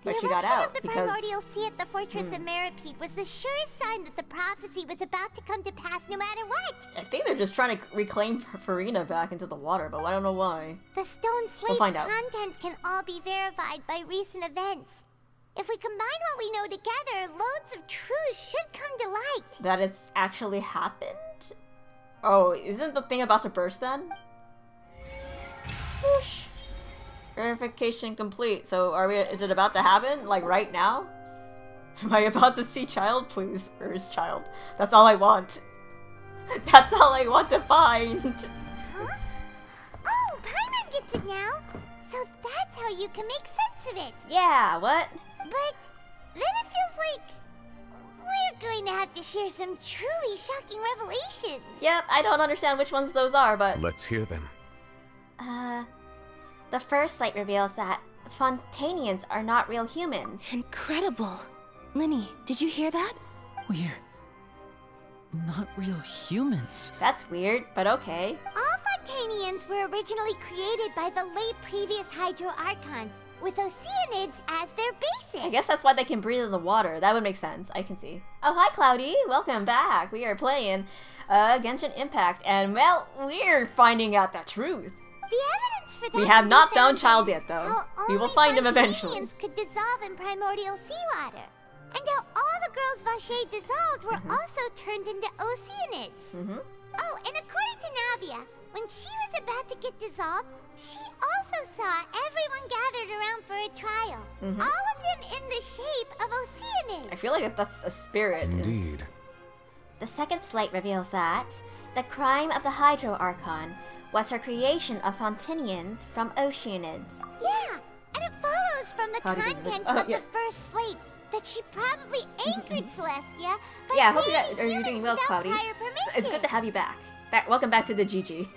The But she got eruption out of the because... primordial sea at the fortress of Meropide was the surest sign that the prophecy was about to come to pass no matter what. I think they're just trying to reclaim Farina back into the water, but I don't know why. The stone slate's find out. contents can all be verified by recent events. If we combine what we know together, loads of truths should come to light. That it's actually happened? Oh, isn't the thing about to burst then? Whoosh. Verification complete. So are we? Is it about to happen? Like right now? Am I about to see child? Please, where is child? That's all I want. That's all I want to find. Huh? Oh, Paimon gets it now. So that's how you can make sense of it. Yeah, what? But then it feels like we're going to have to share some truly shocking revelations. Yep, I don't understand which ones those are, but... Let's hear them. The first slate reveals that Fontanians are not real humans. Incredible. Linny, did you hear that? We're not real humans. That's weird, but okay. All Fontanians were originally created by the late previous Hydro Archon, with Oceanids as their basis. I guess that's why they can breathe in the water. That would make sense. I can see. Oh, hi, Cloudy. Welcome back. We are playing Genshin Impact, and, well, we're finding out the truth. The evidence for that we have not found child yet, though. We will find him eventually. Fontanians could dissolve in primordial seawater. And how all the girls Vache dissolved were also turned into Oceanids. Oh, and according to Navia, when she was about to get dissolved, she also saw everyone gathered around for a trial. All of them in the shape of Oceanids. I feel like that's a spirit. Indeed. The second slate reveals that the crime of the Hydro Archon was her creation of Fontanians from Oceanids. Yeah, and it follows from the content of the first slate that she probably anchored Celestia by yeah, I hope you're doing well, Cloudy. It's good to have you back. Welcome back to the GG.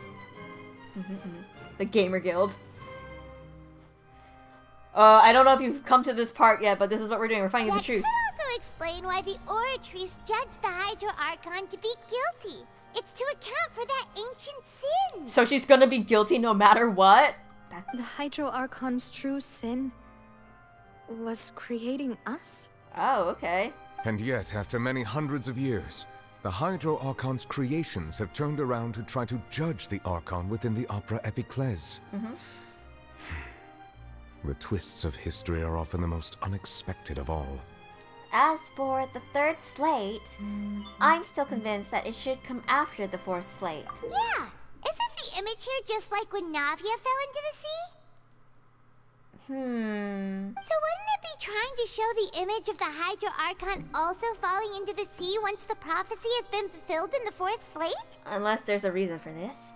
The Gamer Guild. I don't know if you've come to this part yet, but this is what we're doing. We're finding the truth. That could also explain why the Oratrice judged the Hydro Archon to be guilty. It's to account for that ancient sin. So she's gonna be guilty no matter what? The Hydro Archon's true sin was creating us? Oh, okay. And yet, after many hundreds of years, the Hydro Archon's creations have turned around to try to judge the Archon within the Opera Epiclese. The twists of history are often the most unexpected of all. As for the third slate, I'm still convinced that it should come after the fourth slate. Yeah! Isn't the image here just like when Navia fell into the sea? So wouldn't it be trying to show the image of the Hydro Archon also falling into the sea once the prophecy has been fulfilled in the fourth slate? Unless there's a reason for this.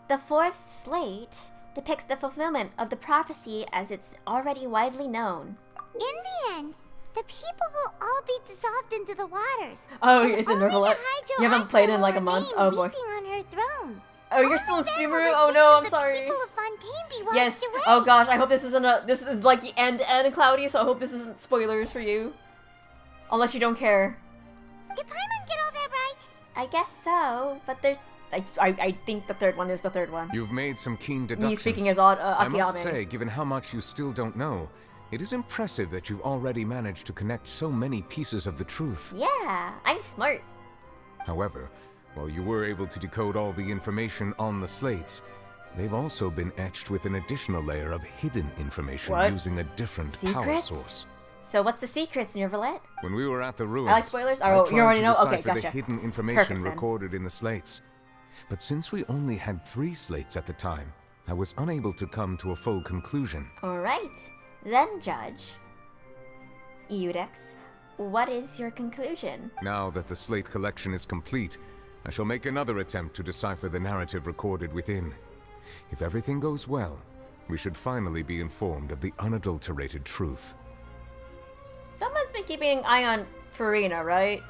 The fourth slate depicts the fulfillment of the prophecy as it's already widely known. In the end, the people will all be dissolved into the waters. Oh, it's a Nervalet. You haven't played in like a month? Oh boy. On her throne. Oh, you're still in Sumeru? Oh no, I'm sorry. Yes. Oh gosh, I hope this isn't this is like the end Cloudy, so I hope this isn't spoilers for you. Unless you don't care. Did Paimon get all that right? I guess so, but there's... I think the third one is the third one. You've made some keen deductions. Me speaking as AkiAme. I must say, given how much you still don't know, it is impressive that you've already managed to connect so many pieces of the truth. Yeah, I'm smart. However, while you were able to decode all the information on the slates, they've also been etched with an additional layer of hidden information using a different power source. So what's the secrets, Nervalet? When we were at the ruins, I like spoilers? I Oh, tried you already to know? decipher Okay, gotcha. the hidden information recorded in the slates. But since we only had 3 slates at the time, I was unable to come to a full conclusion. Alright, then Judge. Eudex, what is your conclusion? Now that the slate collection is complete, I shall make another attempt to decipher the narrative recorded within. If everything goes well, we should finally be informed of the unadulterated truth. Someone's been keeping an eye on Farina, right?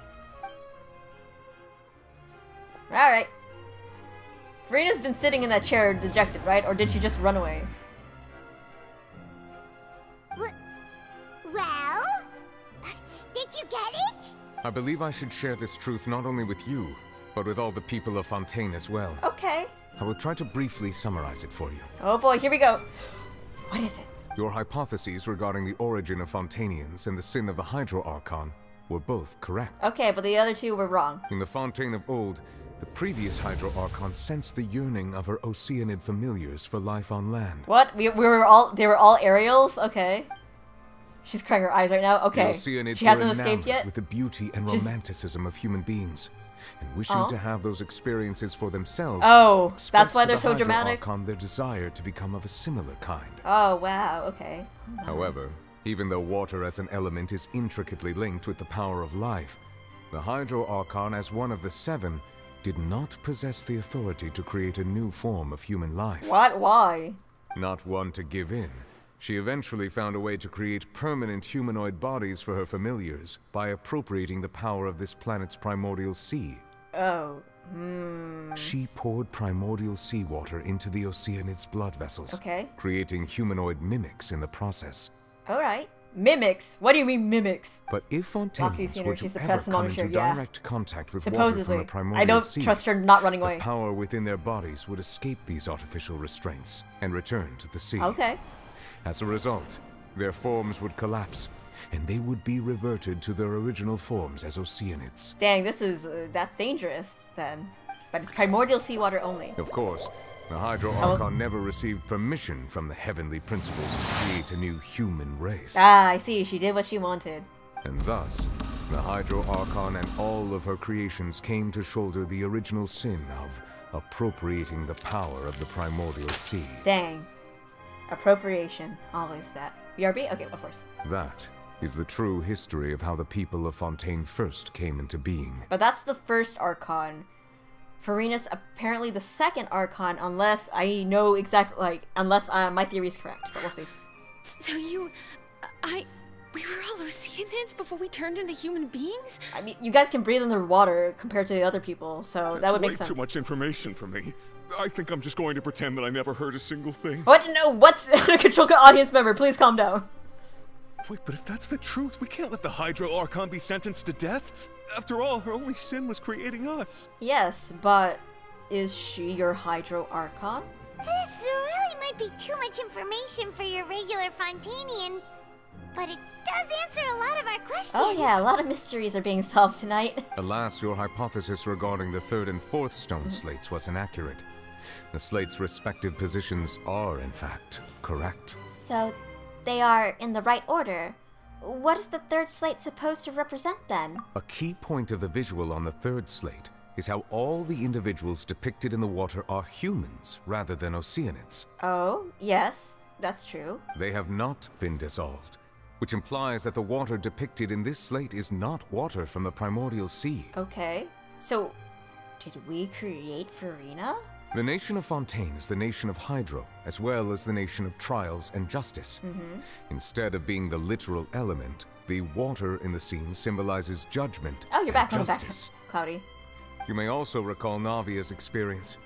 Alright. Farina's been sitting in that chair dejected, right? Or did she just run away? Well? Did you get it? I believe I should share this truth not only with you, but with all the people of Fontaine as well. Okay. I will try to briefly summarize it for you. Oh boy, here we go. What is it? Your hypotheses regarding the origin of Fontanians and the sin of the Hydro Archon were both correct. Okay, but the other two were wrong. In the Fontaine of old, the previous Hydro Archon sensed the yearning of her Oceanid familiars for life on land. What? They were all Ariels? Okay. She's crying her eyes right now. Okay. The Oceanids she hasn't were escaped yet? with the beauty and romanticism of human beings, and wishing to have those experiences for themselves. Oh, that's why they're so dramatic? Archon their desire to become of a similar kind. Oh, wow, okay. However, Even though water as an element is intricately linked with the power of life, the Hydro Archon, as one of the 7, did not possess the authority to create a new form of human life. What? Why? Not one to give in, she eventually found a way to create permanent humanoid bodies for her familiars by appropriating the power of this planet's primordial sea. Oh. She poured primordial seawater into the Oceanid's blood vessels, okay, creating humanoid mimics in the process. Alright. Mimics? What do you mean mimics? But if Fontainians were to ever come into direct contact with supposedly, water from the primordial I don't sea, trust her not running away. The power within their bodies would escape these artificial restraints and return to the sea. Okay. As a result, their forms would collapse, and they would be reverted to their original forms as Oceanids. Dang, this is that's dangerous then. But it's primordial seawater only. Of course, the Hydro Archon never received permission from the heavenly principles to create a new human race. Ah, I see. She did what she wanted. And thus, the Hydro Archon and all of her creations came to shoulder the original sin of appropriating the power of the primordial sea. Dang. Appropriation. Always that. BRB? Okay, of course. That is the true history of how the people of Fontaine first came into being. But that's the first Archon. Farina's apparently the second Archon, unless I know exactly, unless my theory is correct, but we'll see. So we were all Oceanids before we turned into human beings? I mean, you guys can breathe underwater compared to the other people, so that would make sense. That's way too much information for me. I think I'm just going to pretend that I never heard a single thing. What? No, what's uncontrolled audience member? Please calm down. Wait, but if that's the truth, we can't let the Hydro Archon be sentenced to death. After all, her only sin was creating us. Yes, but is she your Hydro Archon? This really might be too much information for your regular Fontainian, but it does answer a lot of our questions. Oh yeah, a lot of mysteries are being solved tonight. Alas, your hypothesis regarding the 3rd and 4th stone slates was inaccurate. The slates' respective positions are, in fact, correct. So, they are in the right order. What is the 3rd slate supposed to represent then? A key point of the visual on the 3rd slate is how all the individuals depicted in the water are humans rather than Oceanids. Oh, yes, that's true. They have not been dissolved, which implies that the water depicted in this slate is not water from the primordial sea. Okay, so did we create Farina? The nation of Fontaine is the nation of Hydro, as well as the nation of trials and justice. Instead of being the literal element, the water in the scene symbolizes judgment Oh, you're back. and I'm back. justice. Cloudy. You may also recall Navia's experience.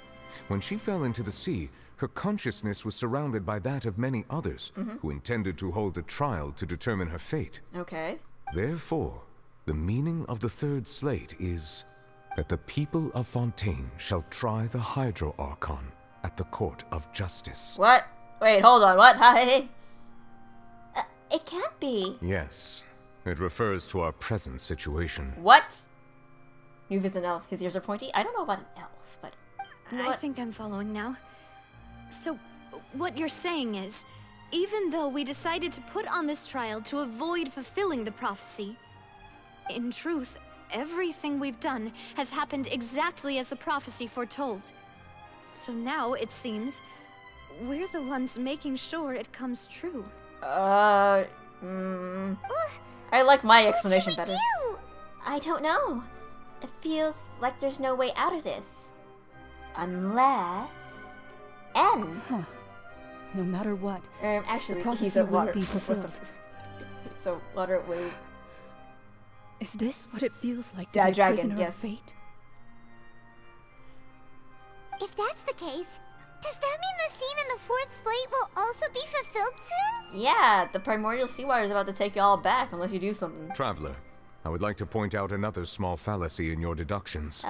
When she fell into the sea, her consciousness was surrounded by that of many others who intended to hold a trial to determine her fate. Okay. Therefore, the meaning of the 3rd slate is that the people of Fontaine shall try the Hydro Archon at the court of justice. What? Wait, hold on. What? Hi. It can't be. Yes, it refers to our present situation. What? Noob is an elf. His ears are pointy. I don't know about an elf, but I think I'm following now. So, what you're saying is, even though we decided to put on this trial to avoid fulfilling the prophecy, in truth, everything we've done has happened exactly as the prophecy foretold. So now, it seems, we're the ones making sure it comes true. I like my explanation better. I don't know. It feels like there's no way out of this. Unless... N. Huh. No matter what, actually, the he's prophecy a will water. be fulfilled. So, water will... Is this what it feels like to Yeah, be a dragon, prisoner yes. of fate? If that's the case, does that mean the scene in the 4th slate will also be fulfilled soon? Yeah, the primordial seawater is about to take you all back unless you do something. Traveler, I would like to point out another small fallacy in your deductions.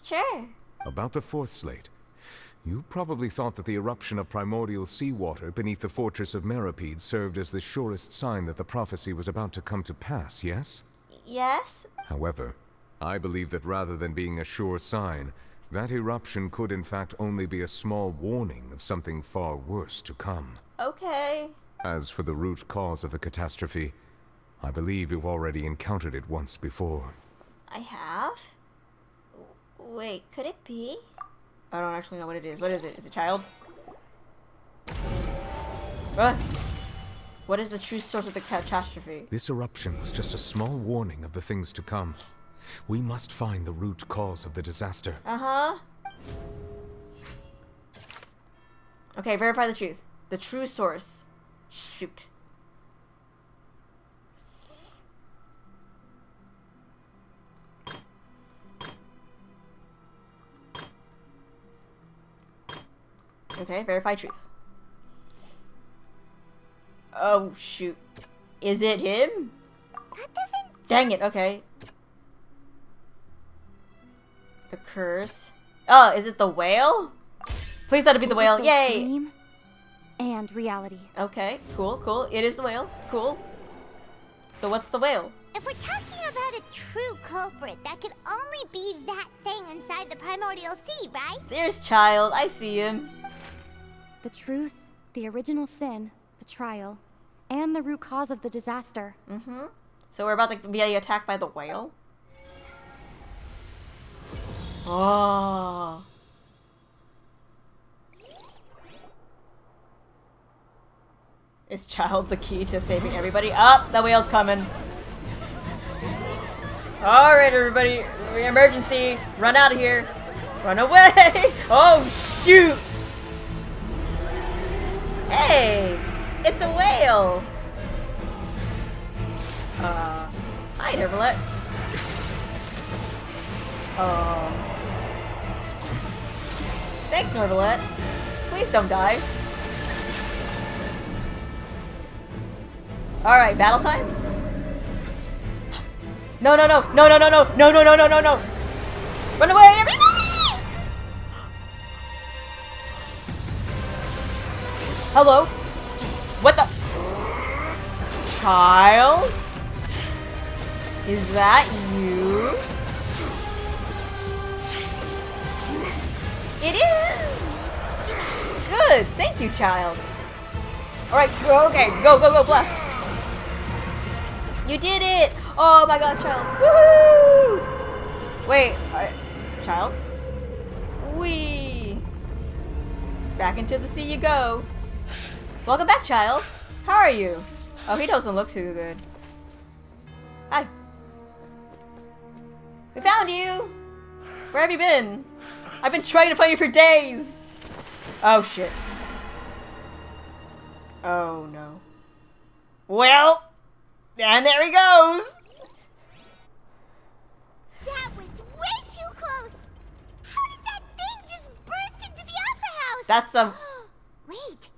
Sure. About the 4th slate. You probably thought that the eruption of primordial seawater beneath the fortress of Meripede served as the surest sign that the prophecy was about to come to pass, yes? Yes? However, I believe that rather than being a sure sign, that eruption could in fact only be a small warning of something far worse to come. Okay. As for the root cause of the catastrophe, I believe you've already encountered it once before. I have? Wait, could it be? I don't actually know what it is. What is it? Is it child? What? What is the true source of the catastrophe? This eruption was just a small warning of the things to come. We must find the root cause of the disaster. Uh-huh. Okay, verify the truth. The true source. Shoot. Okay, verify truth. Oh, shoot. Is it him? That doesn't... Dang it, okay. The curse. Oh, is it the whale? Please let it be the whale. Yay! Dream and reality. Okay, cool, cool. It is the whale. Cool. So what's the whale? If we're talking about a true culprit, that could only be that thing inside the primordial sea, right? There's Child. I see him. The truth, the original sin, the trial, and the root cause of the disaster. Mm-hmm. So we're about to be attacked by the whale? Oh. Is Child the key to saving everybody? Up, the whale's coming. Alright, everybody. Emergency. Run out of here. Run away. Oh, shoot. Hey, it's a whale. Hi, Nervalet. Thanks, Nervalet. Please don't die. Alright, battle time? No, no, no, no, no, no, no, no, no, no, no, no, no. Run away, everybody! Hello? What the? Child? Is that you? It is! Good, thank you, Child. Alright, okay, go, go, go, blast. You did it! Oh my god, Child. Woohoo! Wait, Child? Whee! Back into the sea you go. Welcome back, Child. How are you? Oh, he doesn't look too good. Hi. We found you! Where have you been? I've been trying to find you for days! Oh, shit. Oh, no. Well, and there he goes! That was way too close! How did that thing just burst into the opera house? That's a... Wait,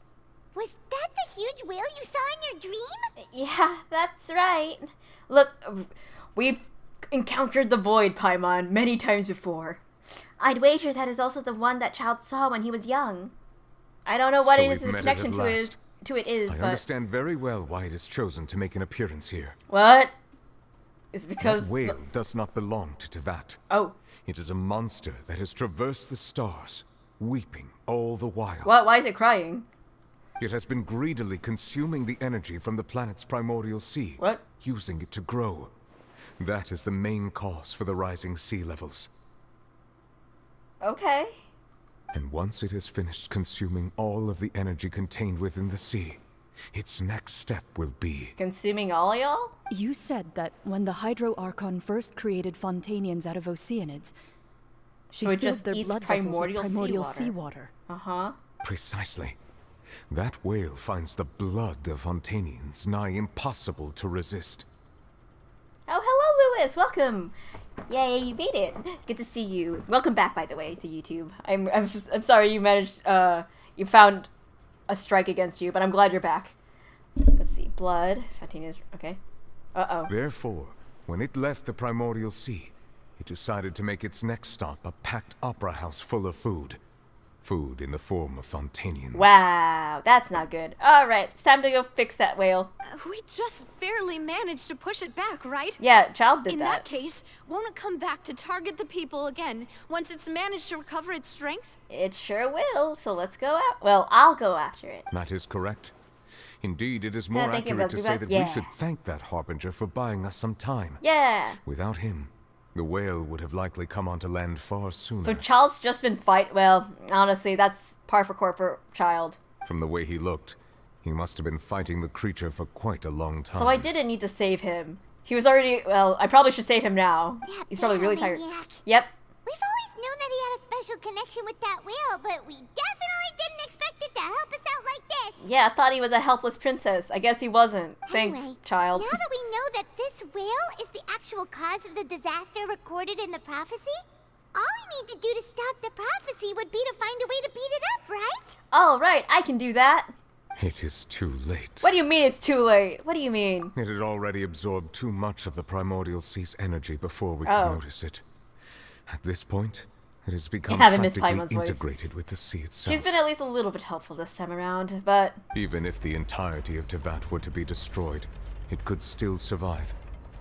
was that the huge whale you saw in your dream? Yeah, that's right. Look, we've encountered the Void Paimon many times before. I'd wager that is also the one that Child saw when he was young. I don't know what So it is we've the met connection it at to it is, I but... understand very well why it has chosen to make an appearance here. What? It's because... That whale does not belong to Tevat. Oh. It is a monster that has traversed the stars, weeping all the while. What? Why is it crying? It has been greedily consuming the energy from the planet's primordial sea. What? Using it to grow. That is the main cause for the rising sea levels. Okay. And once it has finished consuming all of the energy contained within the sea, its next step will be... Consuming all y'all? You said that when the Hydro Archon first created Fontanians out of Oceanids, she So it filled just their eats blood vessels with primordial primordial seawater. seawater. Uh-huh. Precisely. That whale finds the blood of Fontanians nigh impossible to resist. Oh, hello, Lewis. Welcome. Yay, you made it. Good to see you. Welcome back, by the way, to YouTube. I'm sorry you managed, you found a strike against you, but I'm glad you're back. Let's see. Blood. Fontanians. Okay. Uh-oh. Therefore, when it left the primordial sea, it decided to make its next stop a packed opera house full of food. Food in the form of Fontanians. Wow, that's not good. Alright, it's time to go fix that whale. We just barely managed to push it back, right? Yeah, Child did In that. that case, won't it come back to target the people again once it's managed to recover its strength? It sure will, so let's go out. Well, I'll go after it. That is correct. Indeed, it is more thinking accurate about to do say that? that Yeah. we should thank that Harbinger for buying us some time. Yeah. Without him, the whale would have likely come onto land far sooner. So Child's just been well, honestly, that's par for course for Child. From the way he looked, He must have been fighting the creature for quite a long time. So I didn't need to save him. He was already... Well, I probably should save him now. He's probably really tired. Yep. We've always known that he had a special connection with that whale, but we definitely didn't expect it to help us out like this. Yeah, I thought he was a helpless princess. I guess he wasn't. Thanks, Anyway, child. Now that we know that this whale is the actual cause of the disaster recorded in the prophecy, all we need to do to stop the prophecy would be to find a way to beat it up, right? All right, I can do that. It is too late. What do you mean it's too late? What do you mean? It had already absorbed too much of the primordial sea's energy before we could notice it. At this point, it has become practically integrated with the sea itself. She's been at least a little bit helpful this time around, but... Even if the entirety of Tevat were to be destroyed, it could still survive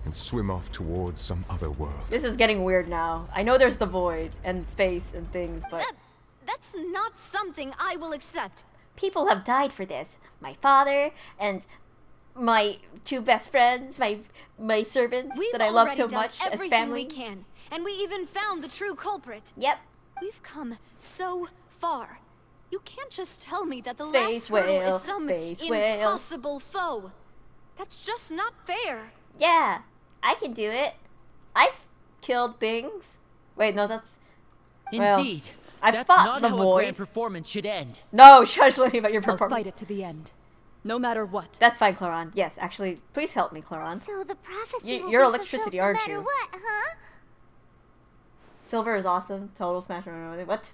and swim off towards some other world. This is getting weird now. I know there's the void and space and things, but... That's not something I will accept. People have died for this. My father and my two best friends, my servants that I love so much as family. We can, and we even found the true culprit. Yep. We've come so far. You can't just tell me that the Space last hurdle whale, is some space impossible foe. That's just not fair. Yeah, I can do it. I've killed things. Wait, no, that's... Indeed. Well, I That's fought not the how void. a grand performance should end. No, shush, Lenny, about your performance. I'll fight it to the end. No matter what. That's fine, Claron. Yes, actually, please help me, Claron. So the prophecy will you're be electricity, fulfilled aren't no you? matter what, huh? Silver is awesome. Total smash. What?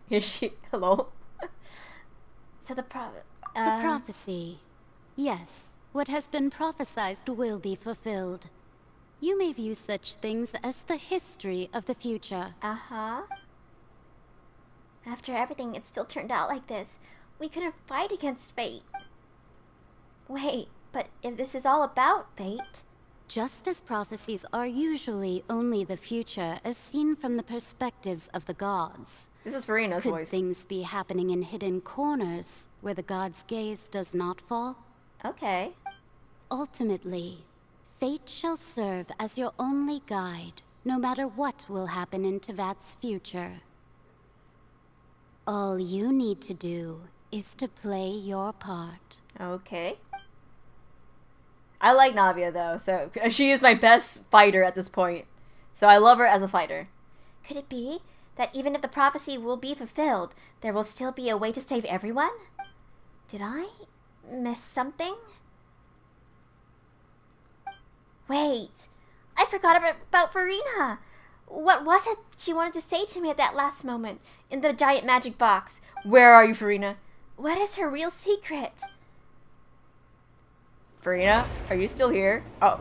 Is she? Hello? So the prophecy. Yes, what has been prophesied will be fulfilled. You may view such things as the history of the future. Uh-huh. After everything, it still turned out like this. We couldn't fight against fate. Wait, but if this is all about fate... Just as prophecies are usually only the future as seen from the perspectives of the gods. This is Farina's voice. Could things be happening in hidden corners where the god's gaze does not fall? Okay. Ultimately, fate shall serve as your only guide, no matter what will happen in Tevat's future. All you need to do is to play your part. Okay. I like Navia, though, so she is my best fighter at this point. So I love her as a fighter. Could it be that even if the prophecy will be fulfilled, there will still be a way to save everyone? Did I miss something? Wait, I forgot about Farina. What was it she wanted to say to me at that last moment in the giant magic box? Where are you, Farina? What is her real secret? Farina, are you still here? Oh.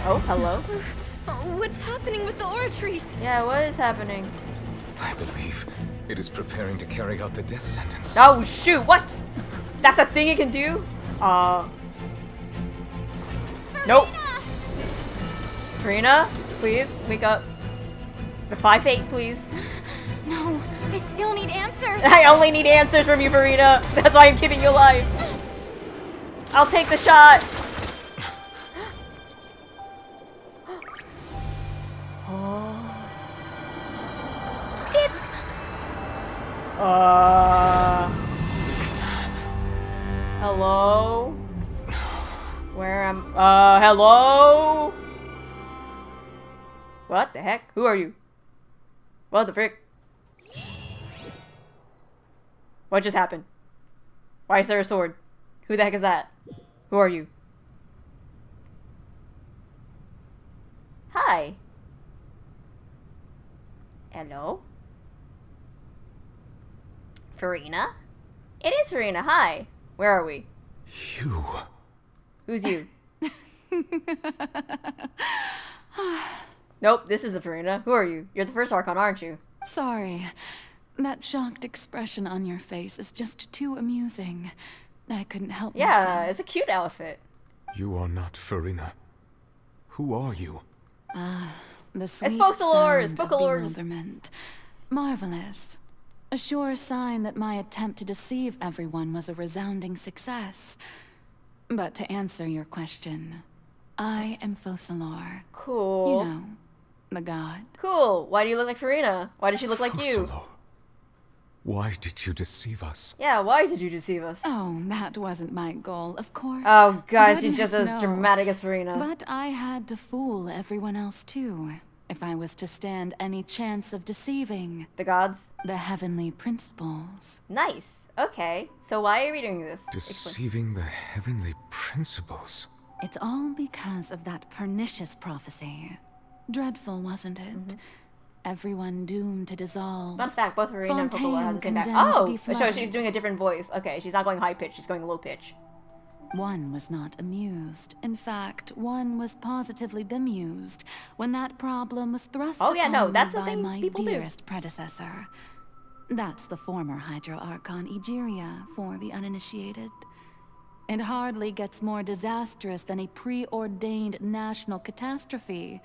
Oh, hello. What's happening with the oratories? Yeah, what is happening? I believe it is preparing to carry out the death sentence. Oh, shoot, what? That's a thing it can do? Nope. Farina, please, wake up. The 5-8, please. No, I still need answers. I only need answers from you, Farina. That's why I'm keeping you alive. I'll take the shot. Hello? Where am... hello? What the heck? Who are you? What the frick? What just happened? Why is there a sword? Who the heck is that? Who are you? Hi. Hello? Farina? It is Farina. Hi. Where are we? You. Who's you? Nope, this isn't Farina. Who are you? You're the first Archon, aren't you? Sorry. That shocked expression on your face is just too amusing. I couldn't help myself. Yeah, it's a cute outfit. You are not Farina. Who are you? The sweet Focalors, sound of bewilderment. Marvelous. A sure sign that my attempt to deceive everyone was a resounding success. But to answer your question, I am Focalor. Cool. You know, the god. Cool. Why do you look like Farina? Why does she look like you? Why did you deceive us? Yeah, why did you deceive us? Oh, that wasn't my goal, of course. Oh god, she's Goodness, just as no. dramatic as Farina. But I had to fool everyone else too, if I was to stand any chance of deceiving the gods, the heavenly principles. Nice. Okay, so why are you reading this? Deceiving the heavenly principles. It's all because of that pernicious prophecy. Dreadful, wasn't it? Everyone doomed to dissolve. Fun fact, both Farina and Pocola have the same back. Oh, so she's doing a different voice. Okay, she's not going high pitch, she's going low pitch. One was not amused. In fact, one was positively bemused when that problem was thrust upon me that's the by thing my people dearest predecessor. That's the former Hydro Archon Egeria for the uninitiated. It hardly gets more disastrous than a preordained national catastrophe.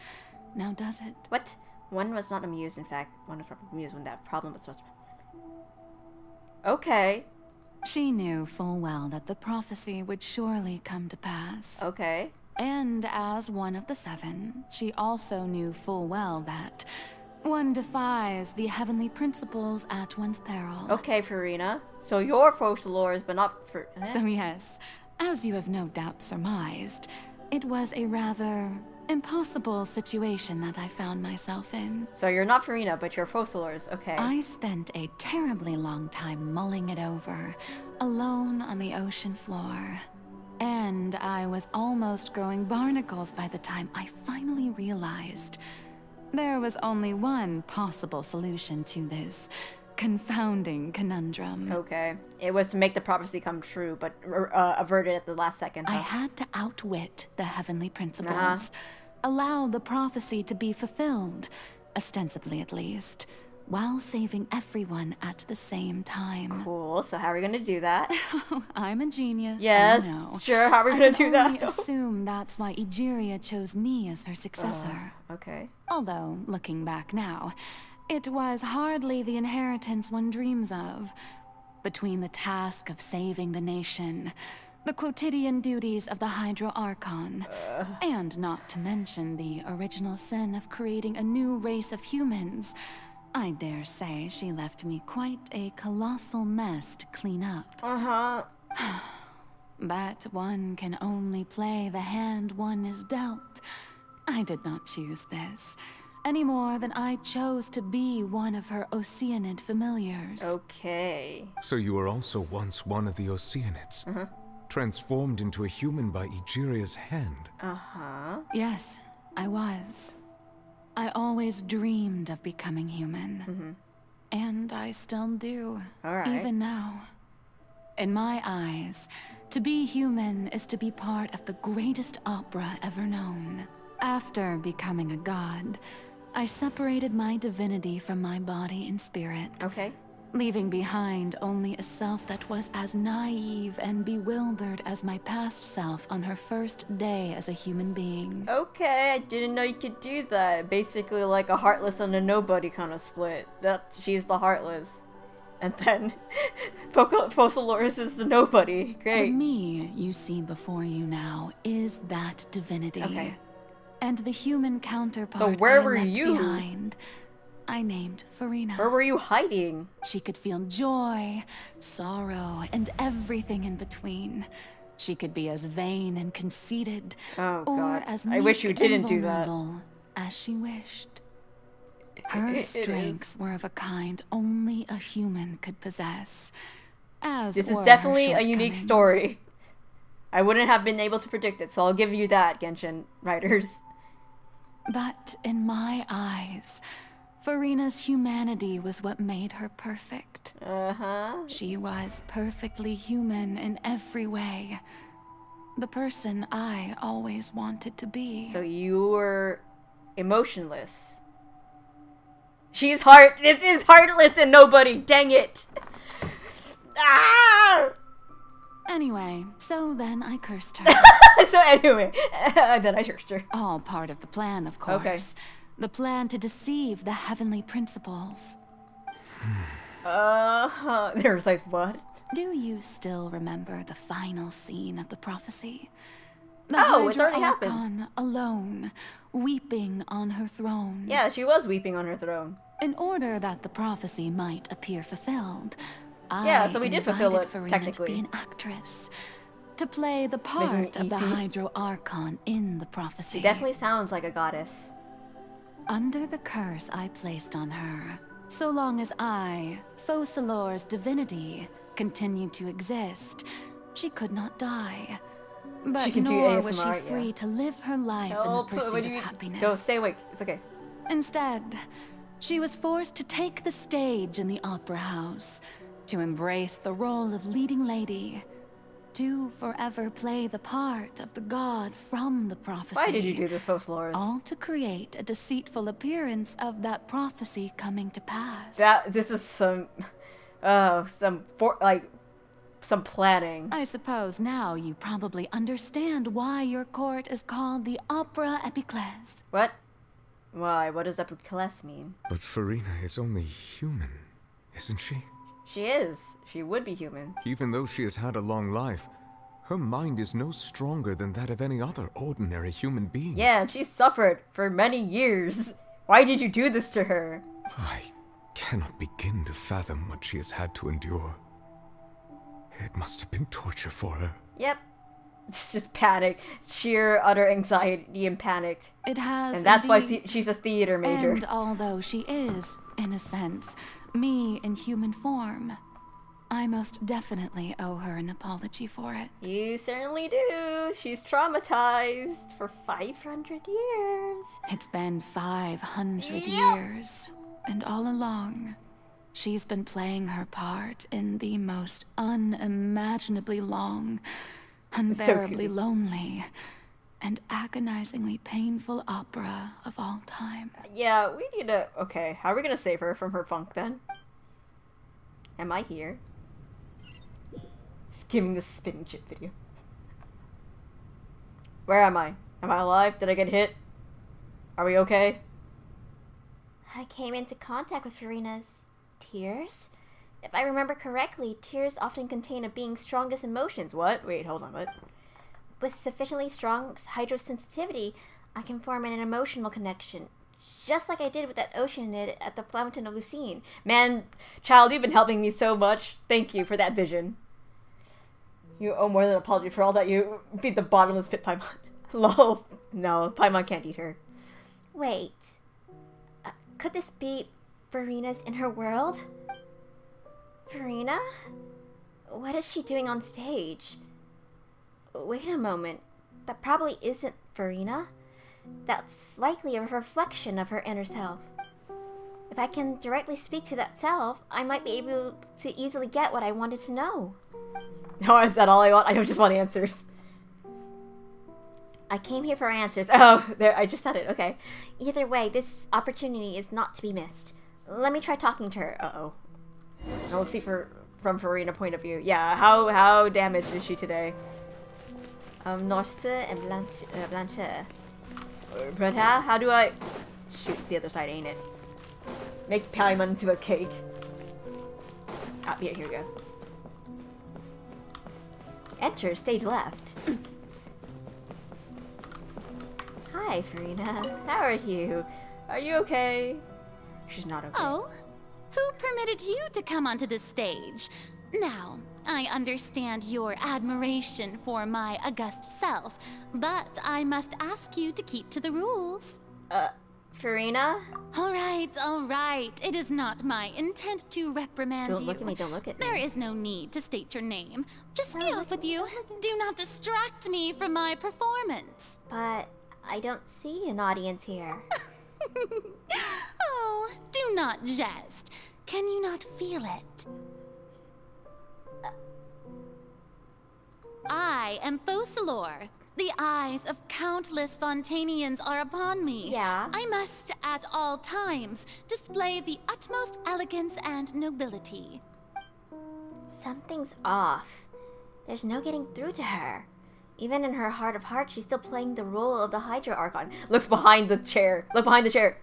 Now does it? What? One was not amused, in fact. One was probably amused when that problem was supposed to... Okay. She knew full well that the prophecy would surely come to pass. Okay. And as one of the seven, she also knew full well that one defies the heavenly principles at one's peril. Okay, Farina. So you're Focalors, but not for... So yes, as you have no doubt surmised, it was a rather impossible situation that I found myself in. So you're not Farina, but you're Focalors. Okay. I spent a terribly long time mulling it over, alone on the ocean floor. And I was almost growing barnacles by the time I finally realized there was only one possible solution to this confounding conundrum. Okay. It was to make the prophecy come true, but avert it at the last second. I had to outwit the heavenly principles, allow the prophecy to be fulfilled, ostensibly at least, while saving everyone at the same time. Cool. So how are we gonna do that? I'm a genius. Yes. I know. Sure. How are we gonna do that? I assume that's why Egeria chose me as her successor. Okay. Although, looking back now, it was hardly the inheritance one dreams of. Between the task of saving the nation, the quotidian duties of the Hydro Archon, and not to mention the original sin of creating a new race of humans, I dare say she left me quite a colossal mess to clean up. But one can only play the hand one is dealt. I did not choose this, any more than I chose to be one of her Oceanid familiars. Okay. So you were also once one of the Oceanids, transformed into a human by Egeria's hand. Yes, I was. I always dreamed of becoming human. And I still do, even now. In my eyes, to be human is to be part of the greatest opera ever known. After becoming a god, I separated my divinity from my body and spirit. Leaving behind only a self that was as naive and bewildered as my past self on her first day as a human being. Okay, I didn't know you could do that. Basically like a heartless and a nobody kind of split. She's the heartless. And then Focalors is the nobody. Great. The me you see before you now is that divinity. And the human counterpart so where I were left you? behind, I named Farina. Where were you hiding? She could feel joy, sorrow, and everything in between. She could be as vain and conceited, or as I wish you meek didn't and do that. vulnerable as she wished. Her strengths were of a kind only a human could possess. As this is were definitely her a unique shortcomings. story. I wouldn't have been able to predict it, so I'll give you that, Genshin writers. But in my eyes, Farina's humanity was what made her perfect. She was perfectly human in every way. The person I always wanted to be. So you were emotionless. This is heartless and nobody, dang it! Anyway, so then I cursed her. Then I cursed her. All part of the plan, of course. The plan to deceive the heavenly principles. There's like, what? Do you still remember the final scene of the prophecy? The it's Hydra already happened. Archon alone, weeping on her throne. Yeah, she was weeping on her throne. In order that the prophecy might appear fulfilled, so we did fulfill it, Farina technically. to be an actress, to play the part of the Hydro Archon in the prophecy. She definitely sounds like a goddess. Under the curse I placed on her, so long as I, Focalor's divinity, continued to exist, she could not die. But She can do nor was ASMR, she free to live her life in the pursuit of happiness. Don't stay awake. It's okay. Instead, she was forced to take the stage in the opera house, to embrace the role of leading lady, to forever play the part of the god from the prophecy. Why did you do this, Focalor? All to create a deceitful appearance of that prophecy coming to pass. This is some planning. I suppose now you probably understand why your court is called the Opera Epiclese. What? Why? What does Epiclese mean? But Farina is only human, isn't she? She is. She would be human. Even though she has had a long life, her mind is no stronger than that of any other ordinary human being. Yeah, and she suffered for many years. Why did you do this to her? I cannot begin to fathom what she has had to endure. It must have been torture for her. Yep. It's just panic. Sheer, utter anxiety and panic. It has. And that's why she's a theater major. And although she is, in a sense, me in human form, I most definitely owe her an apology for it. You certainly do. She's traumatized for 500 years. It's been 500 years. And all along, she's been playing her part in the most unimaginably long, unbearably lonely, and agonizingly painful opera of all time. Yeah, we need to... Okay, how are we gonna save her from her funk then? Am I here? Skimming the spinning chip video. Where am I? Am I alive? Did I get hit? Are we okay? I came into contact with Farina's tears. If I remember correctly, tears often contain a being's strongest emotions. What? Wait, hold on, what? With sufficiently strong hydrosensitivity, I can form an emotional connection. Just like I did with that oceanid at the Fountain of Lucine. Man, child, you've been helping me so much. Thank you for that vision. You owe more than an apology for all that you beat the bottomless pit Paimon. Lol. No, Paimon can't eat her. Wait. Could this be Farina's in her world? Farina? What is she doing on stage? Wait a moment. That probably isn't Farina. That's likely a reflection of her inner self. If I can directly speak to that self, I might be able to easily get what I wanted to know. Oh, is that all I want? I just want answers. I came here for answers. Oh, there, I just said it. Okay. Either way, this opportunity is not to be missed. Let me try talking to her. Uh-oh. Now let's see from Farina's point of view. Yeah, how damaged is she today? Noche and Blanche. But how do I... Shoot, it's the other side, ain't it? Make Paimon into a cake. Ah, yeah, here we go. Enter stage left. Hi, Farina. How are you? Are you okay? She's not okay. Oh? Who permitted you to come onto this stage? Now, I understand your admiration for my august self, but I must ask you to keep to the rules. Farina? All right. It is not my intent to reprimand you. Don't look at me, don't look at me. There is no need to state your name. Just be off with you. Do not distract me from my performance. But I don't see an audience here. Oh, do not jest. Can you not feel it? I am Focalor. The eyes of countless Fontanians are upon me. Yeah. I must, at all times, display the utmost elegance and nobility. Something's off. There's no getting through to her. Even in her heart of hearts, she's still playing the role of the Hydra Archon. Looks behind the chair. Look behind the chair.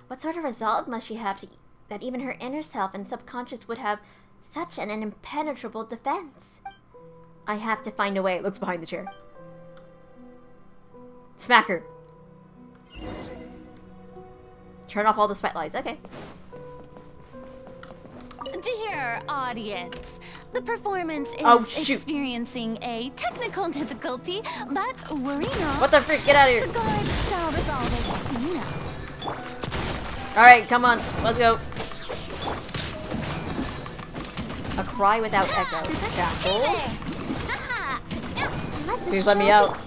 What sort of resolve must she have that even her inner self and subconscious would have such an impenetrable defense? I have to find a way. Looks behind the chair. Smack her. Turn off all the spotlights. Okay. Dear audience, the performance is experiencing a technical difficulty, but worry not. What the frick? Get out of here. The guards shall resolve it soon enough. Alright, come on. Let's go. A cry without echo. Shackles. Please let me out.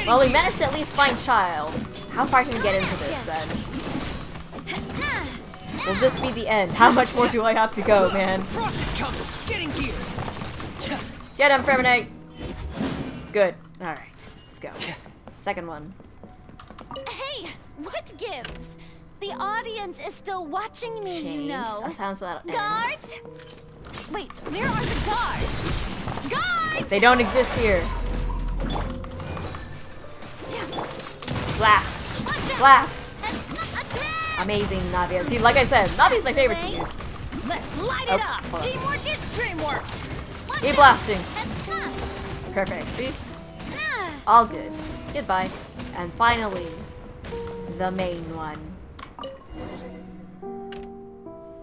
Well, we managed to at least find Child. How far can we get into this then? Will this be the end? How much more do I have to go, man? Get him, Ferminate! Good. Alright, let's go. Second one. Hey, what gives? The audience is still watching me, you know. That sounds without end. Guards? Wait, where are the guards? Guards! They don't exist here. Blast! Blast! Amazing, Navia. See, like I said, Navia's my favorite to use. Let's light it up! Teamwork is dreamwork! Keep blasting! Perfect, see? All good. Goodbye. And finally, the main one.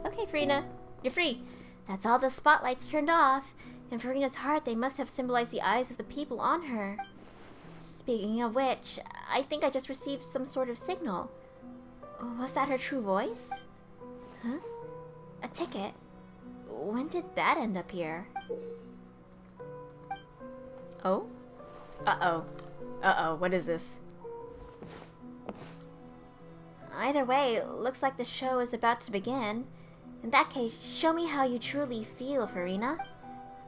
Okay, Furina, you're free. That's all the spotlights turned off. In Furina's heart, they must have symbolized the eyes of the people on her. Speaking of which, I think I just received some sort of signal. Was that her true voice? Huh? A ticket? When did that end up here? Oh? Uh-oh. Uh-oh, what is this? Either way, looks like the show is about to begin. In that case, show me how you truly feel, Furina.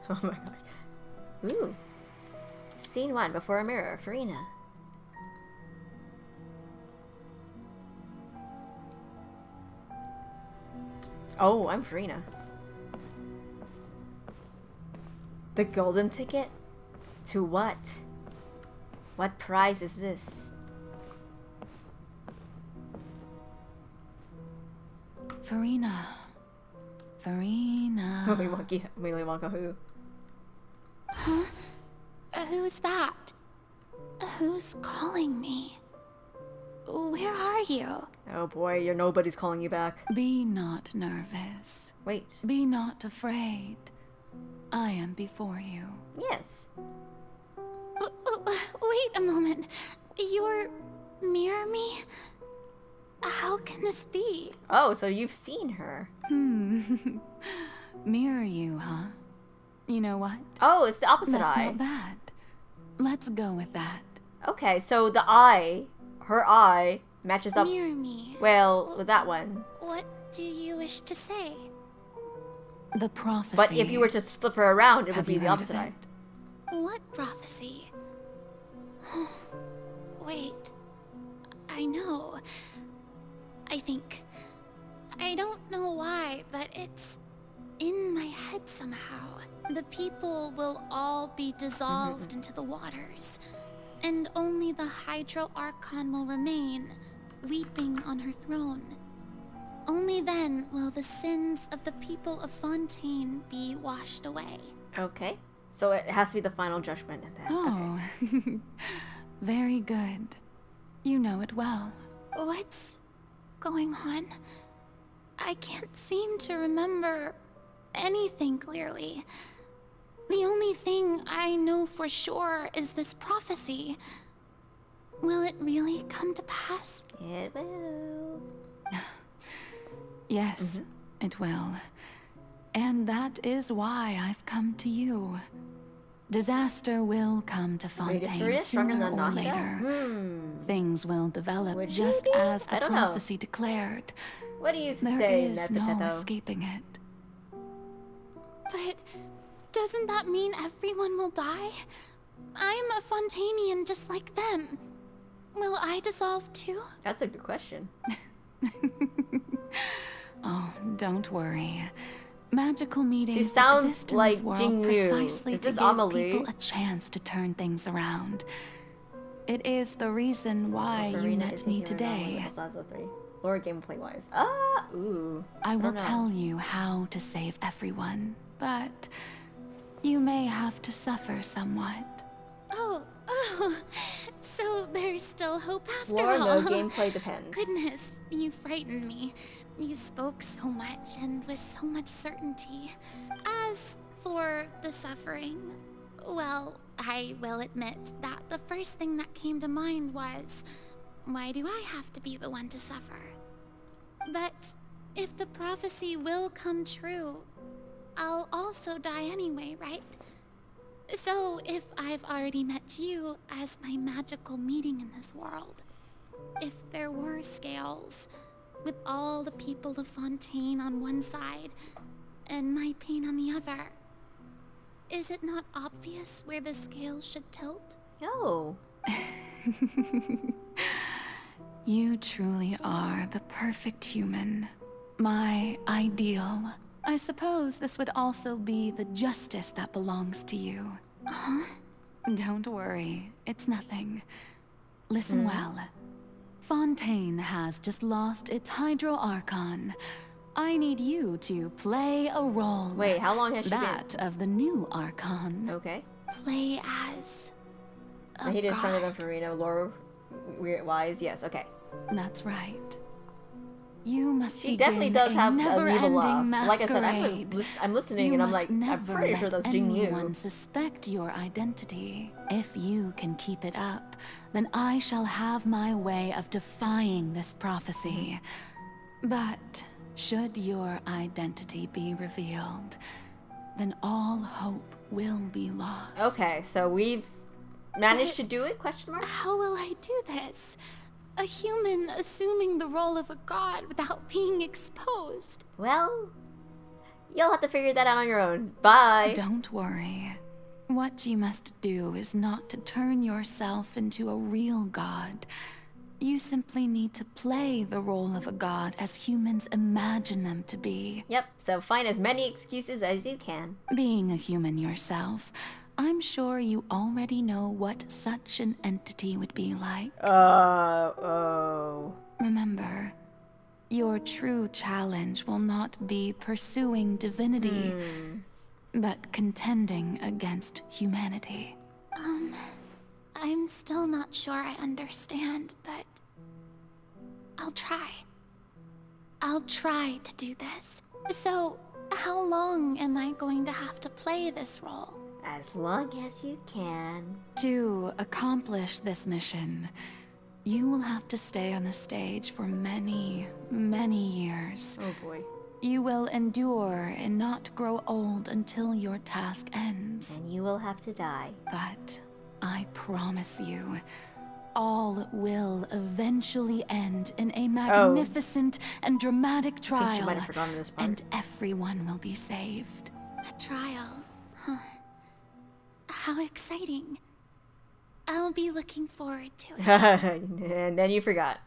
Oh my god. Ooh. Scene 1, before a mirror, Furina. Oh, I'm Furina. The golden ticket? To what? What prize is this? Furina. Furina. Willy Wonka who? Huh? Who's that? Who's calling me? Where are you? Oh boy, nobody's calling you back. Be not nervous. Wait. Be not afraid. I am before you. Yes. Wait a moment. You're mirror me? How can this be? Oh, so you've seen her. Mirror you, huh? You know what? Oh, it's the opposite That's eye. Not bad. Let's go with that. Okay, so the eye, her eye, matches up. Mirror me. Well, with that one. What do you wish to say? The prophecy. But if you were to flip her around, it would be the opposite eye. What prophecy? Wait. I know. I think. I don't know why, but it's in my head somehow. The people will all be dissolved into the waters, and only the Hydro Archon will remain, weeping on her throne. Only then will the sins of the people of Fontaine be washed away. Okay. So it has to be the final judgment at that. Oh. Okay. Very good. You know it well. What's going on? I can't seem to remember anything clearly. The only thing I know for sure is this prophecy. Will it really come to pass? It will. Yes, it will. And that is why I've come to you. Disaster will come to Fontaine sooner or later. Things will develop just as the prophecy declared. What do you there say, is no escaping it. But doesn't that mean everyone will die? I'm a Fontainian just like them. Will I dissolve too? That's a good question. Oh, don't worry. Magical meetings She sounds exist in like this world Jing Liu. precisely Is to this give Amelie? people a chance to turn things around. It is the reason why you met me today. Or gameplay wise. Ooh. I will don't know. tell you how to save everyone, but you may have to suffer somewhat. Oh, so still hope after War, all. no gameplay depends. Goodness, you frightened me. You spoke so much and with so much certainty. As for the suffering, well, I will admit that the first thing that came to mind was, why do I have to be the one to suffer? But if the prophecy will come true, I'll also die anyway, right? So if I've already met you as my magical meeting in this world, if there were scales, with all the people of Fontaine on one side and my pain on the other, is it not obvious where the scales should tilt? No. You truly are the perfect human. My ideal. I suppose this would also be the justice that belongs to you. Huh? Don't worry, it's nothing. Listen well. Fontaine has just lost its Hydro Archon. I need you to play a role. Wait, how long has she been? That of the new Archon. Okay. Play as a He just trying to god. go for Reno, lore wise. Yes, okay. That's right. You must She begin definitely does a have a never-ending love. Like I said, masquerade. I'm listening You and I'm must like, I'm never pretty sure let that's Jing Yu. anyone suspect your identity. If you can keep it up, then I shall have my way of defying this prophecy. But should your identity be revealed, then all hope will be lost. Okay, so we've managed to do it? Question mark? How will I do this? A human assuming the role of a god without being exposed. Well, you'll have to figure that out on your own. Bye. Don't worry. What you must do is not to turn yourself into a real god. You simply need to play the role of a god as humans imagine them to be. Yep, so find as many excuses as you can. Being a human yourself, I'm sure you already know what such an entity would be like. Oh. Remember, your true challenge will not be pursuing divinity, but contending against humanity. I'm still not sure I understand, but I'll try. I'll try to do this. So, how long am I going to have to play this role? As long as you can. To accomplish this mission, you will have to stay on the stage for many, many years. Oh boy. You will endure and not grow old until your task ends. And you will have to die. But I promise you, all will eventually end in a magnificent and dramatic I think she trial, might have forgotten this part. and everyone will be saved. A trial, huh? How exciting. I'll be looking forward to it. And then you forgot.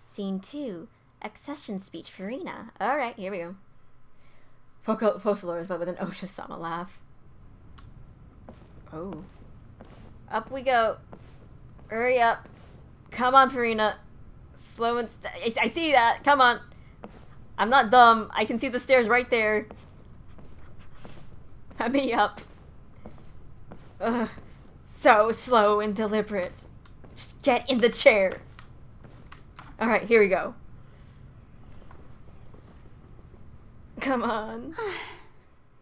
Scene 2. Accession speech for Rena. Alright, here we go. Focalors, but with an Osha-sama laugh. Oh. Up we go. Hurry up. Come on, Farina. Slow and I see that. Come on. I'm not dumb. I can see the stairs right there. Let me up. Ugh. So slow and deliberate. Just get in the chair. Alright, here we go. Come on.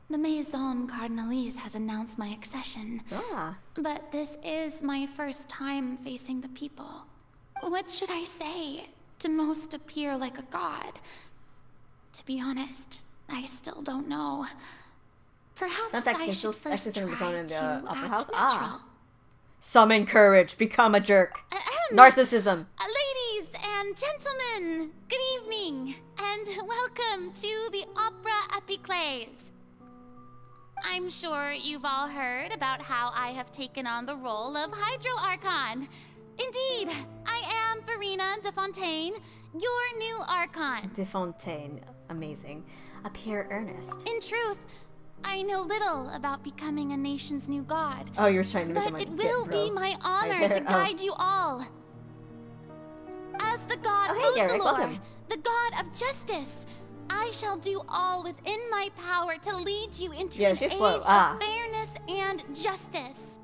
The Maison Cardinalise has announced my accession. But this is my first time facing the people. What should I say to most appear like a god? To be honest, I still don't know. Perhaps I should first try to act natural. Summon courage. Become a jerk. Narcissism. Ladies and gentlemen, good evening, and welcome to the Opera Epiclese. I'm sure you've all heard about how I have taken on the role of Hydro Archon. Indeed, I am Farina de Fontaine, your new Archon. De Fontaine. Amazing. Appear earnest. In truth, I know little about becoming a nation's new god. Oh, you're trying to make But him it will be my honor to guide you all. As the god Focalor, the god of justice, I shall do all within my power to lead you into an age of fairness and justice.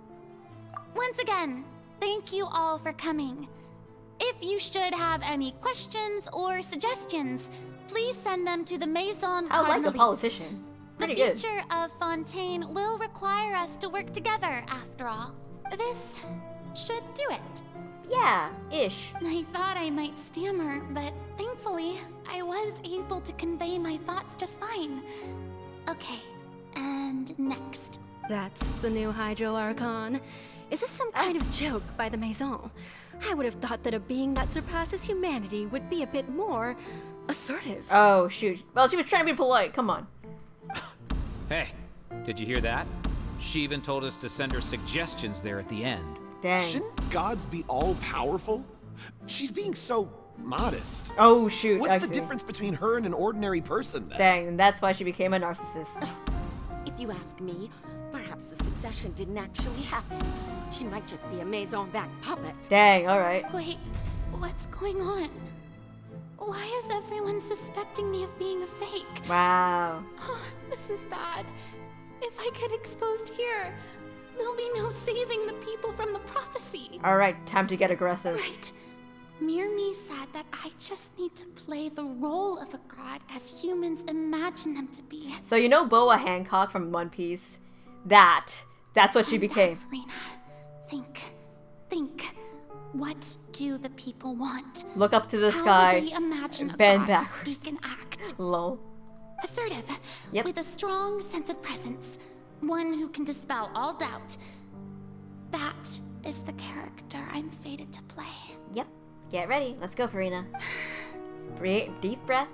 Once again, thank you all for coming. If you should have any questions or suggestions, please send them to the Maison I like a Cardinalise. politician. Pretty The good. future of Fontaine will require us to work together, after all. This should do it. Yeah, ish. I thought I might stammer, but thankfully, I was able to convey my thoughts just fine. Okay, and next. That's the new Hydro Archon. Is this some kind of joke by the Maison? I would have thought that a being that surpasses humanity would be a bit more assertive. Oh, shoot. Well, she was trying to be polite. Come on. Hey, did you hear that? She even told us to send her suggestions there at the end. Dang. Shouldn't gods be all-powerful? She's being so modest. Oh, shoot. What's I the see. difference between her and an ordinary person, then? Dang, and that's why she became a narcissist. If you ask me, perhaps the succession didn't actually happen. She might just be a maison-back puppet. Dang, alright. Wait, what's going on? Why is everyone suspecting me of being a fake? Wow. This is bad. If I get exposed here, there'll be no saving the people from the prophecy. Alright, time to get aggressive. Right. Mirmi said that I just need to play the role of a god as humans imagine them to be. So you know Boa Hancock from One Piece? That's what she became. Think. What do the people want? Look up to the How sky. would they imagine a Bend god back. to speak and act? Lol. Assertive. Yep. With a strong sense of presence. One who can dispel all doubt. That is the character I'm fated to play. Yep. Get ready. Let's go, Farina. Deep breath.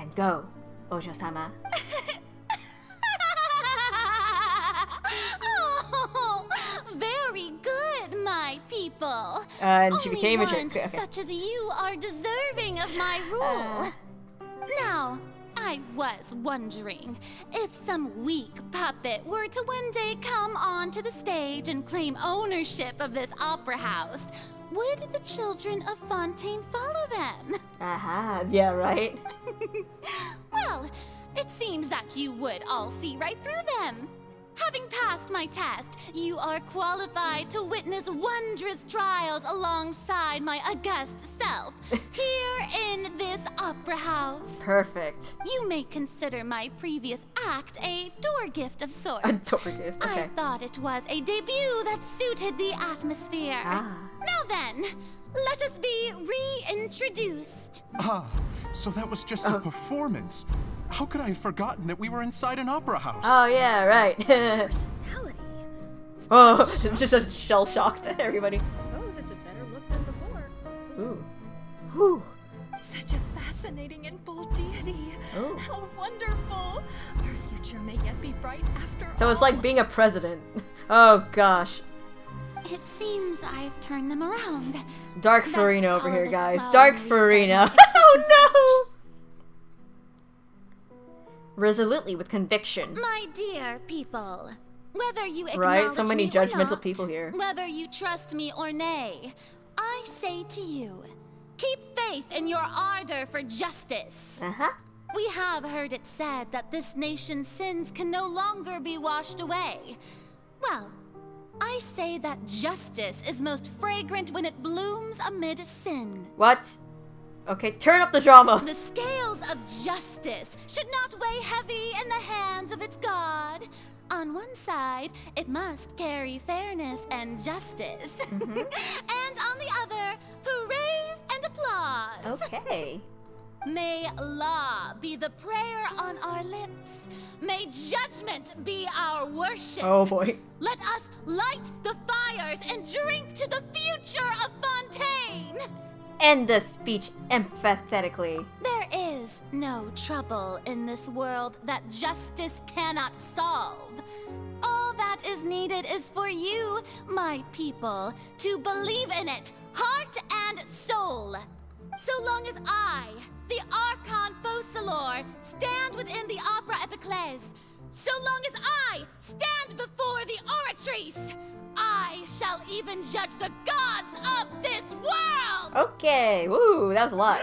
And go, Ojo-sama. Oh, very good, my people. And she Only became a ones chick. Okay. such as you are deserving of my rule. Now, I was wondering if some weak puppet were to one day come onto the stage and claim ownership of this opera house, would the children of Fontaine follow them? Aha, yeah, right? Well, it seems that you would all see right through them. Having passed my test, you are qualified to witness wondrous trials alongside my august self, here in this opera house. Perfect. You may consider my previous act a door gift of sorts. A door gift, okay. I thought it was a debut that suited the atmosphere. Now then, let us be reintroduced. Ah, so that was just a performance. How could I have forgotten that we were inside an opera house? Oh, yeah, right. Personality. Oh, just a shell-shocked everybody. Suppose it's a better look than before. Ooh. Whew. Such a fascinating and bold deity. Oh. How wonderful. Our future may yet be bright after So all. it's like being a president. Oh, gosh. It seems I've turned them around. Dark Let's Farina over follow here, this guys. flow Dark and restart Farina. my Oh, no! Resolutely, with conviction. My dear people, whether you Right? acknowledge So many me or judgmental not, people here. whether you trust me or nay, I say to you, keep faith in your ardor for justice. We have heard it said that this nation's sins can no longer be washed away. Well, I say that justice is most fragrant when it blooms amid sin. What? Okay, turn up the drama. The scales of justice should not weigh heavy in the hands of its god. On one side, it must carry fairness and justice. And on the other, praise and applause. Okay. May law be the prayer on our lips. May judgment be our worship. Oh, boy. Let us light the fires and drink to the future of Fontaine. End the speech emphatically. There is no trouble in this world that justice cannot solve. All that is needed is for you, my people, to believe in it, heart and soul. So long as I, the Archon Focalor, stand within the Opera Epiclese, so long as I stand before the Oratrice, I shall even judge the gods of this world! Okay, woo, that was a lot.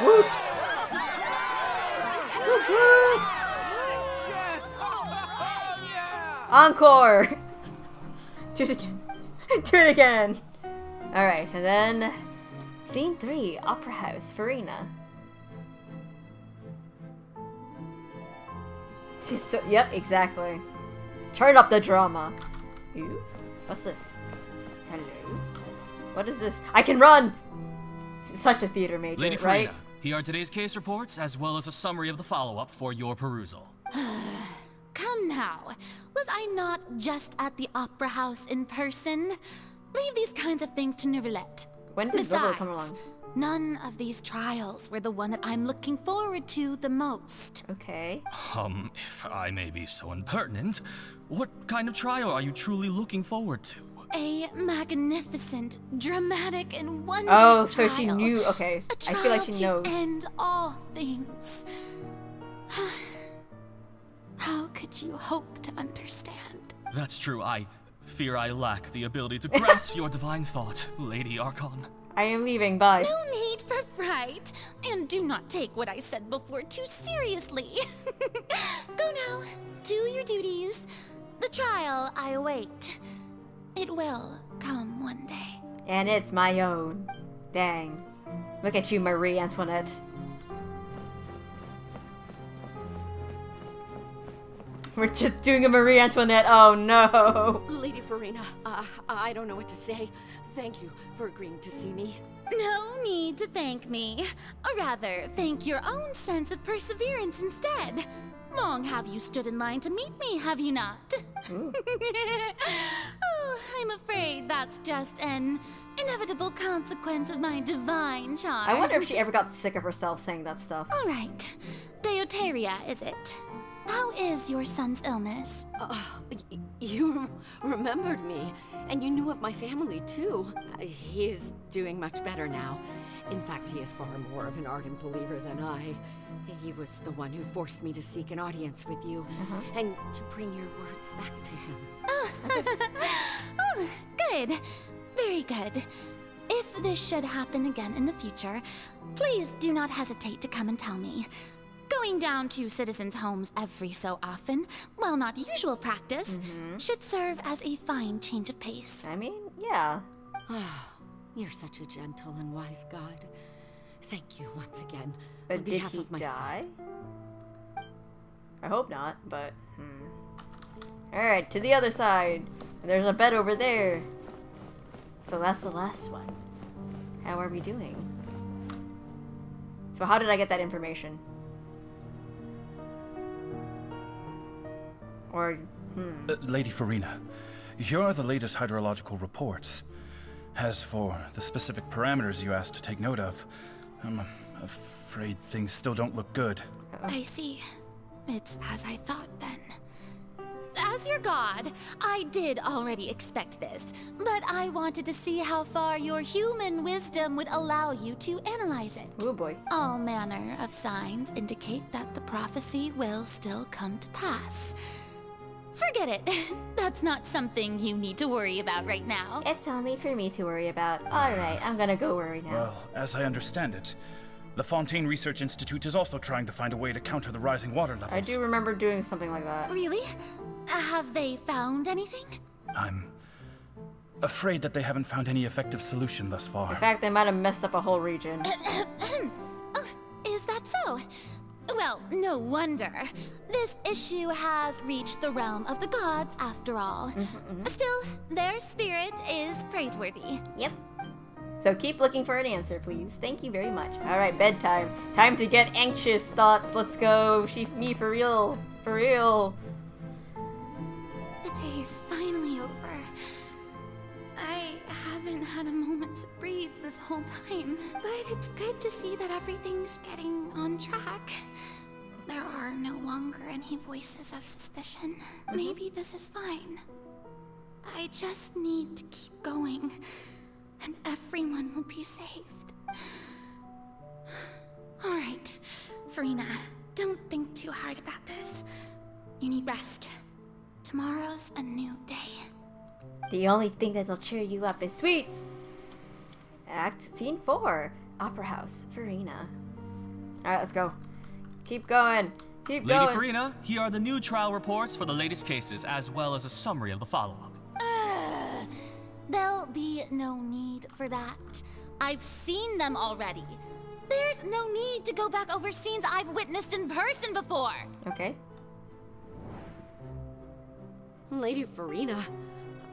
Whoops. Whoop, whoop. Encore! Do it again. Do it again. Alright, and then... Scene 3, Opera House, Farina. She's so... Yep, exactly. Turn up the drama. Ew. What's this? Hello? What is this? I can run! She's such a theater major, Lady right? Farina, here are today's case reports, as well as a summary of the follow-up for your perusal. Come now. Was I not just at the Opera House in person? Leave these kinds of things to Neuvillette. When did Zobo Besides, come along? none of these trials were the one that I'm looking forward to the most. Okay. If I may be so impertinent, what kind of trial are you truly looking forward to? A magnificent, dramatic, and wondrous Oh, so trial. she knew. Okay. A I feel like she trial knows. to end all things. How could you hope to understand? That's true. I fear I lack the ability to grasp your divine thought, Lady Archon. I am leaving. Bye. No need for fright, and do not take what I said before too seriously. Go now, do your duties. The trial I await. It will come one day. And it's my own. Dang. Look at you, Marie Antoinette. We're just doing a Marie Antoinette. Oh no. Lady Farina, I don't know what to say. Thank you for agreeing to see me. No need to thank me. Or rather, thank your own sense of perseverance instead. Long have you stood in line to meet me, have you not? Oh, I'm afraid that's just an inevitable consequence of my divine charm. I wonder if she ever got sick of herself saying that stuff. All right. Deuteria, is it? How is your son's illness? You remembered me, and you knew of my family too. He is doing much better now. In fact, he is far more of an ardent believer than I. He was the one who forced me to seek an audience with you, and to bring your words back to him. Oh, good. Very good. If this should happen again in the future, please do not hesitate to come and tell me. Going down to citizens' homes every so often, while not usual practice, should serve as a fine change of pace. I mean, yeah. You're such a gentle and wise God. Thank you once again. But on did behalf he of my die? son. I hope not, but Alright, to the other side. There's a bed over there. So that's the last one. How are we doing? So how did I get that information? Or, Lady Farina, here are the latest hydrological reports. As for the specific parameters you asked to take note of, I'm afraid things still don't look good. I see. It's as I thought then. As your god, I did already expect this, but I wanted to see how far your human wisdom would allow you to analyze it. Oh boy. All manner of signs indicate that the prophecy will still come to pass. Forget it. That's not something you need to worry about right now. It's only for me to worry about. Alright, I'm gonna go worry now. Well, as I understand it, the Fontaine Research Institute is also trying to find a way to counter the rising water levels. I do remember doing something like that. Really? Have they found anything? I'm afraid that they haven't found any effective solution thus far. In fact, they might have messed up a whole region. Oh, is that so? Well, no wonder. This issue has reached the realm of the gods, after all. Still, their spirit is praiseworthy. Yep. So keep looking for an answer, please. Thank you very much. Alright, bedtime. Time to get anxious thoughts. Let's go. Me for real. For real. The day is finally over. I haven't had a moment to breathe this whole time, but it's good to see that everything's getting on track. There are no longer any voices of suspicion. Maybe this is fine. I just need to keep going, and everyone will be saved. Alright, Farina, don't think too hard about this. You need rest. Tomorrow's a new day. The only thing that'll cheer you up is sweets! Scene 4. Opera House, Farina. Alright, let's go. Keep going. Keep going. Lady Farina, here are the new trial reports for the latest cases, as well as a summary of the follow-up. There'll be no need for that. I've seen them already. There's no need to go back over scenes I've witnessed in person before. Okay. Lady Farina,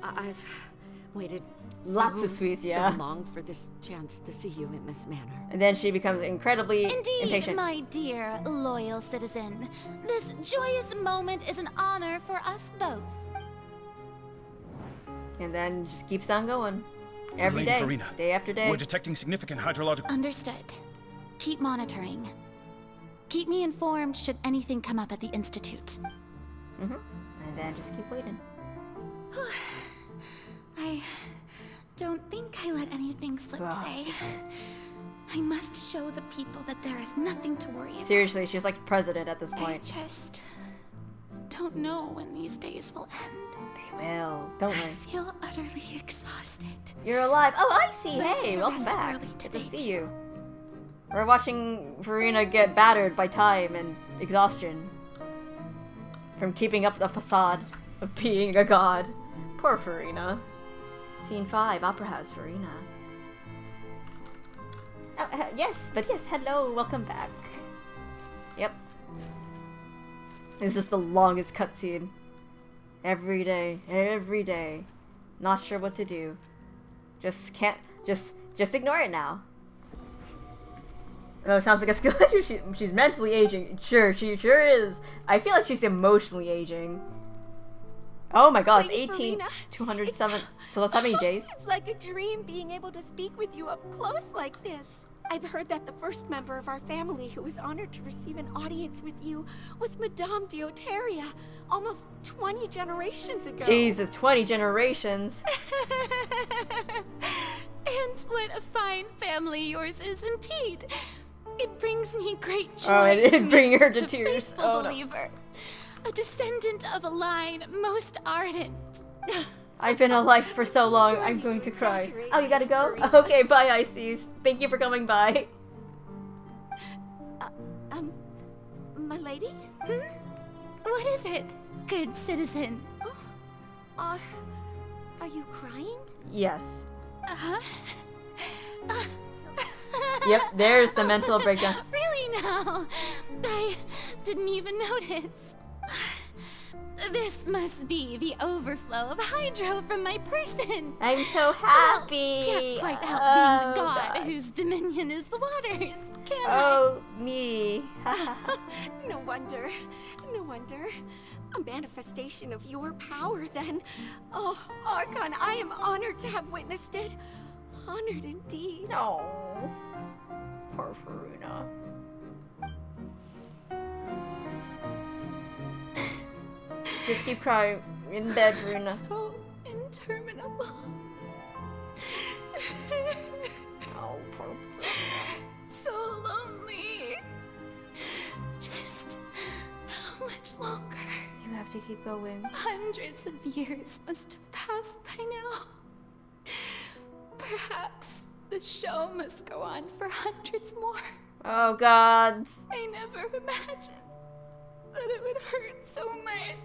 I've waited Lots of sweets, yeah. so long for this chance to see you in this manner. And then she becomes incredibly Indeed, impatient. my dear, loyal citizen. This joyous moment is an honor for us both. And then just keeps on going. Every Lady day, Farina, day after day. We're detecting significant hydrological... Understood. Keep monitoring. Keep me informed should anything come up at the Institute. Mm-hmm. And then just keep waiting. I don't think I let anything slip today. I must show the people that there is nothing to worry about. Seriously, she's like president at this point. I just don't know when these days will end. They will. Don't worry. I feel utterly exhausted. You're alive. Oh, I see. Best Hey, to welcome rest back. early Good to today, see you. We're watching Farina get battered by time and exhaustion from keeping up the facade of being a god. Poor Farina. Scene 5, Opera House, Farina. Oh, yes, hello, welcome back. Yep. This is the longest cutscene. Every day. Not sure what to do. Just ignore it now. Oh, it sounds like a skill. She's mentally aging. Sure, she sure is. I feel like she's emotionally aging. Oh my god, it's 18, 207. So that's how many days? It's like a dream being able to speak with you up close like this. I've heard that the first member of our family who was honored to receive an audience with you was Madame Deoteria, almost 20 generations ago. Jesus, 20 generations. And what a fine family yours is indeed. It brings me great joy. Oh, it to bring meet her such to a tears. faithful Oh, no. believer. A descendant of a line most ardent. I've been alive for so long, I'm going to cry. Oh, you gotta go? Okay, bye, Ices. Thank you for coming by. My lady? What is it, good citizen? Are you crying? Yes. Uh-huh. Yep, there's the mental breakdown. Really now? I didn't even notice. This must be the overflow of hydro from my person. I'm so happy. Can't quite help being the god whose dominion is the waters, can Oh, me. No wonder. A manifestation of your power, then. Oh, Archon, I am honored to have witnessed it. Honored indeed. No. Poor Farina. Just keep crying in bed, Farina. So interminable. Oh, poor Farina. So lonely. Just how much longer? You have to keep going. Hundreds of years must have passed by now. Perhaps the show must go on for hundreds more. Oh, God. I never imagined that it would hurt so much.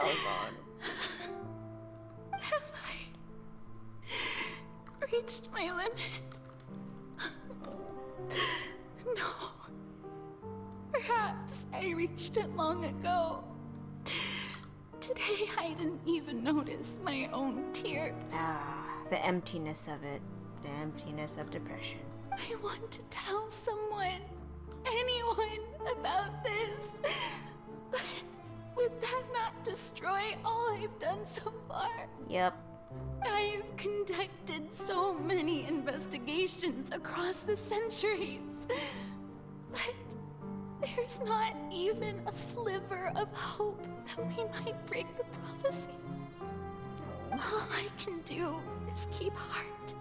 Oh, God. Have I reached my limit? No. Perhaps I reached it long ago. Today I didn't even notice my own tears. The emptiness of it. The emptiness of depression. I want to tell someone, anyone, about this. But would that not destroy all I've done so far? Yep. I've conducted so many investigations across the centuries. But there's not even a sliver of hope that we might break the prophecy. All I can do is keep heart.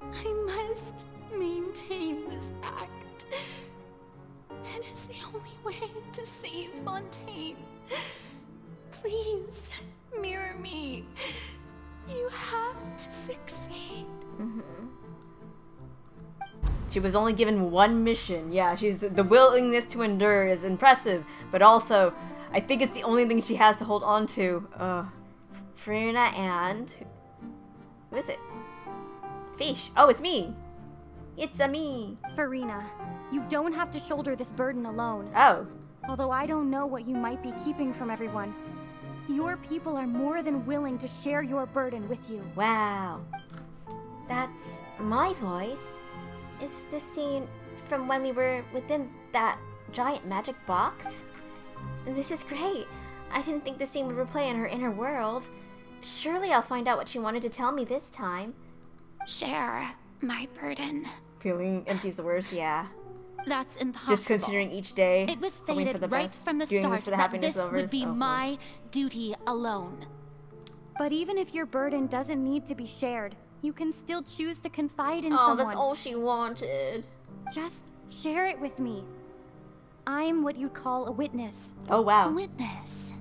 I must maintain this act. It is the only way to save Fontaine. Please, mirror me. You have to succeed. She was only given one mission. Yeah, the willingness to endure is impressive, but also, I think it's the only thing she has to hold on to. Farina and... Who is it? Fish. Oh, it's me. It's a me. Farina, you don't have to shoulder this burden alone. Oh. Although I don't know what you might be keeping from everyone. Your people are more than willing to share your burden with you. Wow. That's my voice. Is this scene from when we were within that giant magic box? This is great. I didn't think the scene would replay in her inner world. Surely I'll find out what she wanted to tell me this time. Share my burden. Feeling empty's the worst, yeah. That's impossible. Just considering each day. It was hoping for fated the right best, from the doing start this for the that happiness this of would others. be Oh, my duty alone. But even if your burden doesn't need to be shared, you can still choose to confide in oh, someone. that's all she wanted. Just share it with me. I'm what you'd call a witness. Oh, wow. A witness.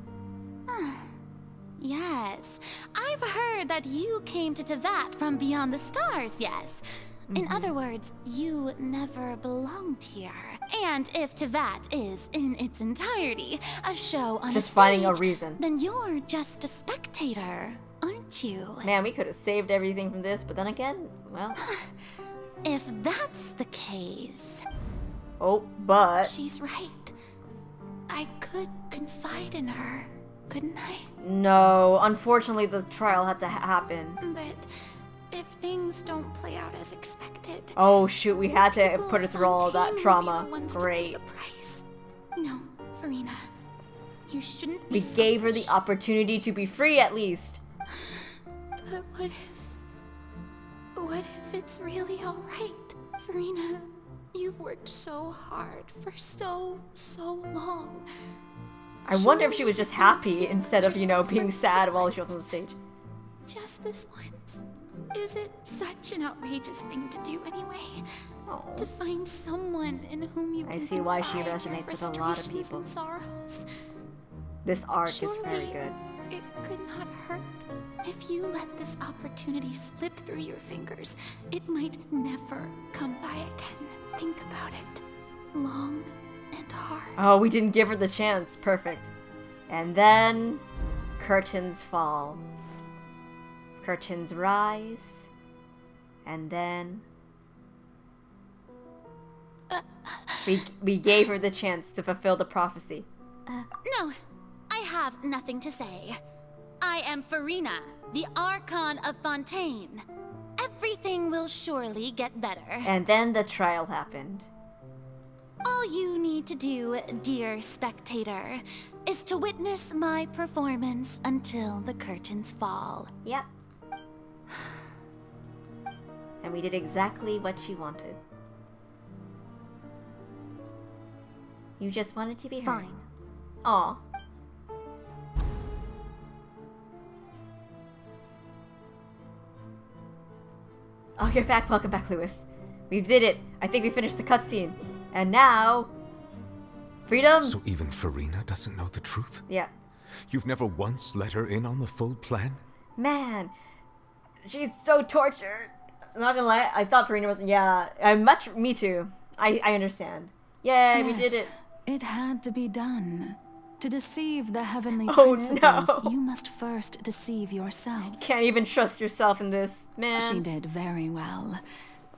Yes, I've heard that you came to Tevat from beyond the stars, yes. In other words, you never belonged here. And if Tevat is, in its entirety, a show on Just a finding a stage, reason. then you're just a spectator, aren't you? Man, we could have saved everything from this, but then again, well. If that's the case... Oh, but... She's right. I could confide in her, couldn't I? No, unfortunately the trial had to happen. But if things don't play out as expected... Oh shoot, we had to put her through all that trauma. Great. No, Farina. You shouldn't be We gave her the opportunity to be free at least. But what if it's really alright, Farina? You've worked so hard for so long. I wonder if she was just happy instead of, you know, being sad while she was on the stage. Just this once. Is it such an outrageous thing to do anyway? Oh. To find someone in whom you can I see why she confide your resonates with a lot of frustrations people. and sorrows. This arc is Surely very good. It could not hurt. If you let this opportunity slip through your fingers, it might never come by again. Think about it. Long and hard. Oh, we didn't give her the chance. Perfect. And then curtains fall. Curtains rise. And then we gave her the chance to fulfill the prophecy. No, I have nothing to say. I am Farina, the Archon of Fontaine. Everything will surely get better. And then the trial happened. All you need to do, dear spectator, is to witness my performance until the curtains fall. Yep. And we did exactly what she wanted. You just wanted to be heard. Fine. Aw. Welcome back, Lewis. We did it. I think we finished the cutscene. And now... freedom! So even Farina doesn't know the truth? Yeah. You've never once let her in on the full plan? Man, she's so tortured. I'm not gonna lie, I thought Farina was... yeah, me too. I understand. Yay, we did it. It had to be done. To deceive the heavenly Oh, principles, no. you must first deceive yourself. Can't even trust yourself in this, man. She did very well.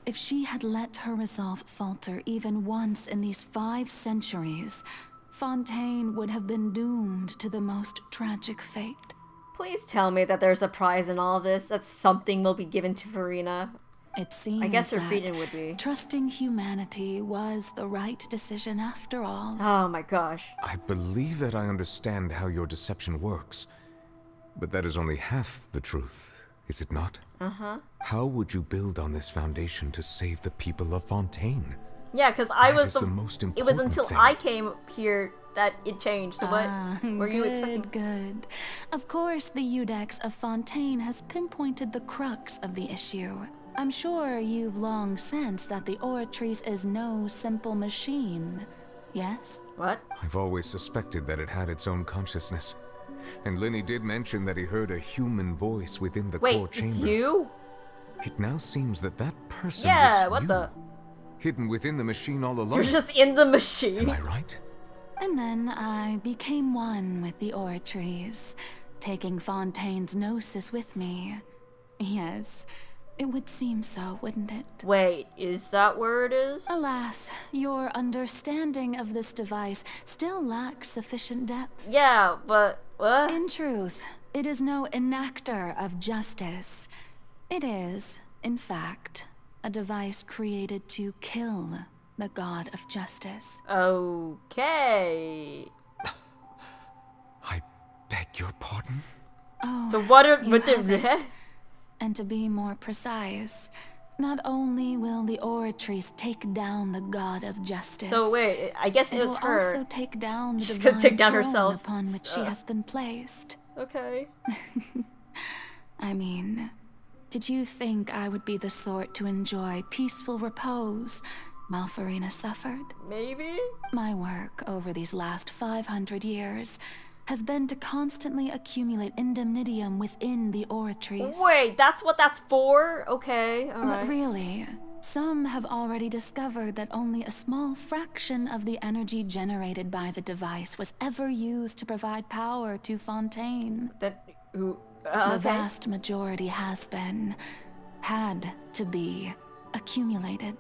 If she had let her resolve falter even once in these 5 centuries, Fontaine would have been doomed to the most tragic fate. Please tell me that there's a prize in all this, that something will be given to Farina. It seems I guess her that freedom would be. trusting humanity was the right decision after all. Oh my gosh. I believe that I understand how your deception works. But that is only half the truth, is it not? Uh-huh. How would you build on this foundation to save the people of Fontaine? Yeah, because I That was is the most it was important until thing. I came here that it changed. So what were you expecting? Good. Of course, the Iudex of Fontaine has pinpointed the crux of the issue. I'm sure you've long sensed that the Oratrice is no simple machine. Yes? What? I've always suspected that it had its own consciousness. And Lenny did mention that he heard a human voice within the core Wait, chamber. it's you? It now seems that that person Yeah, was what you, the? hidden within the machine all along. You're just in the machine. Am I right? And then I became one with the Oratrice, taking Fontaine's gnosis with me. Yes, it would seem so, wouldn't it? Wait, is that where it is? Alas, your understanding of this device still lacks sufficient depth. Yeah, but what? In truth, it is no enactor of justice. It is, in fact, a device created to kill the god of justice. Okay. I beg your pardon? Oh, so what are, and to be more precise, not only will the Oratrice take down the god of justice. So wait, I guess it was will her. also take down the She's divine gonna take down throne herself. upon which she has been placed. Okay. I mean, did you think I would be the sort to enjoy peaceful repose while Farina suffered? Maybe? My work over these last 500 years has been to constantly accumulate indemnitium within the Oratrice. Wait, that's what that's for? Okay, alright. But really, some have already discovered that only a small fraction of the energy generated by the device was ever used to provide power to Fontaine. The vast majority had to be, accumulated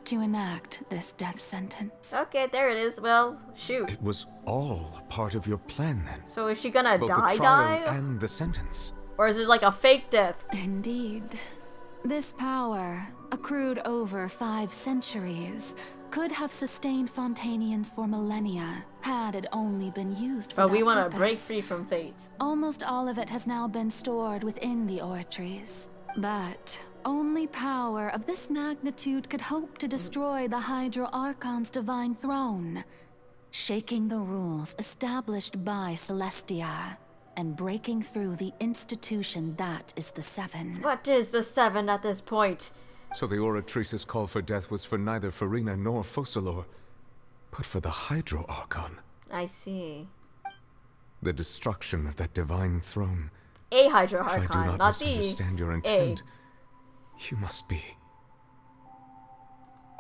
to enact this death sentence. Okay, there it is. Well, shoot. It was all part of your plan then. So is she gonna Both die? the trial and the sentence. Or is it like a fake death? Indeed. This power, accrued over 5 centuries, could have sustained Fontainians for millennia, had it only been used for But we want to break free from fate. Almost all of it has now been stored within the Oratrice. But only power of this magnitude could hope to destroy the Hydro Archon's divine throne, shaking the rules established by Celestia, and breaking through the institution that is the Seven. What is the Seven at this point? So the Oratrice's call for death was for neither Farina nor Focalor, but for the Hydro Archon. I see. The destruction of that divine throne. A Hydro If I do Archon, not not the misunderstand your intent, you must be...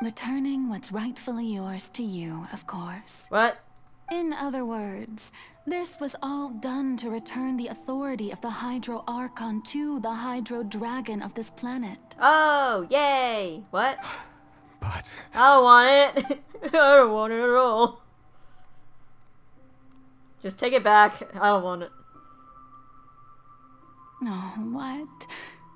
Returning what's rightfully yours to you, of course. What? In other words, this was all done to return the authority of the Hydro Archon to the Hydro Dragon of this planet. Oh, yay! What? But... I don't want it. I don't want it at all. Just take it back. I don't want it. Oh, what?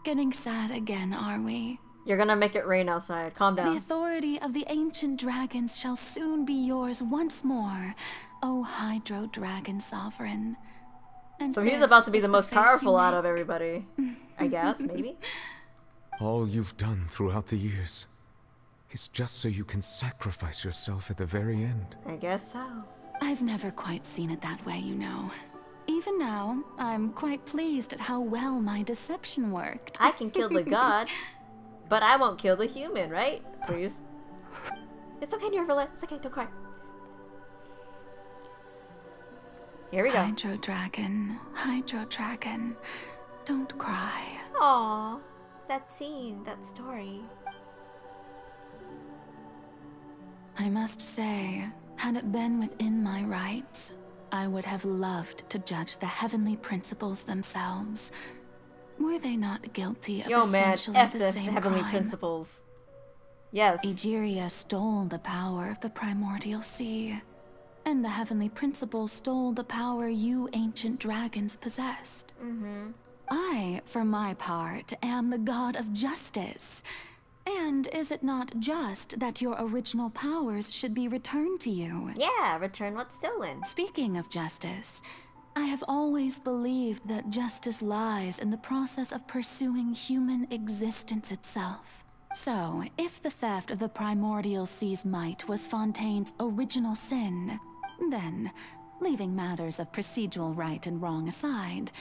Getting sad again, are we? You're gonna make it rain outside. Calm down. The authority of the ancient dragons shall soon be yours once more, O Hydro Dragon Sovereign. And so he's about to be the most powerful out of everybody. I guess, maybe? All you've done throughout the years is just so you can sacrifice yourself at the very end. I guess so. I've never quite seen it that way, you know. Even now, I'm quite pleased at how well my deception worked. I can kill the god, but I won't kill the human, right? Please. It's okay, Nervala. It's okay, don't cry. Here we go. Hydro Dragon, don't cry. Aww, that scene, that story. I must say, had it been within my rights, I would have loved to judge the heavenly principles themselves. Were they not guilty of essentially F the same heavenly crime? principles. Yes. Egeria stole the power of the primordial sea, and the heavenly principles stole the power you ancient dragons possessed. Mm-hmm. I, for my part, am the god of justice. And is it not just that your original powers should be returned to you? Yeah, return what's stolen. Speaking of justice, I have always believed that justice lies in the process of pursuing human existence itself. So, if the theft of the primordial sea's might was Fontaine's original sin, then, leaving matters of procedural right and wrong aside,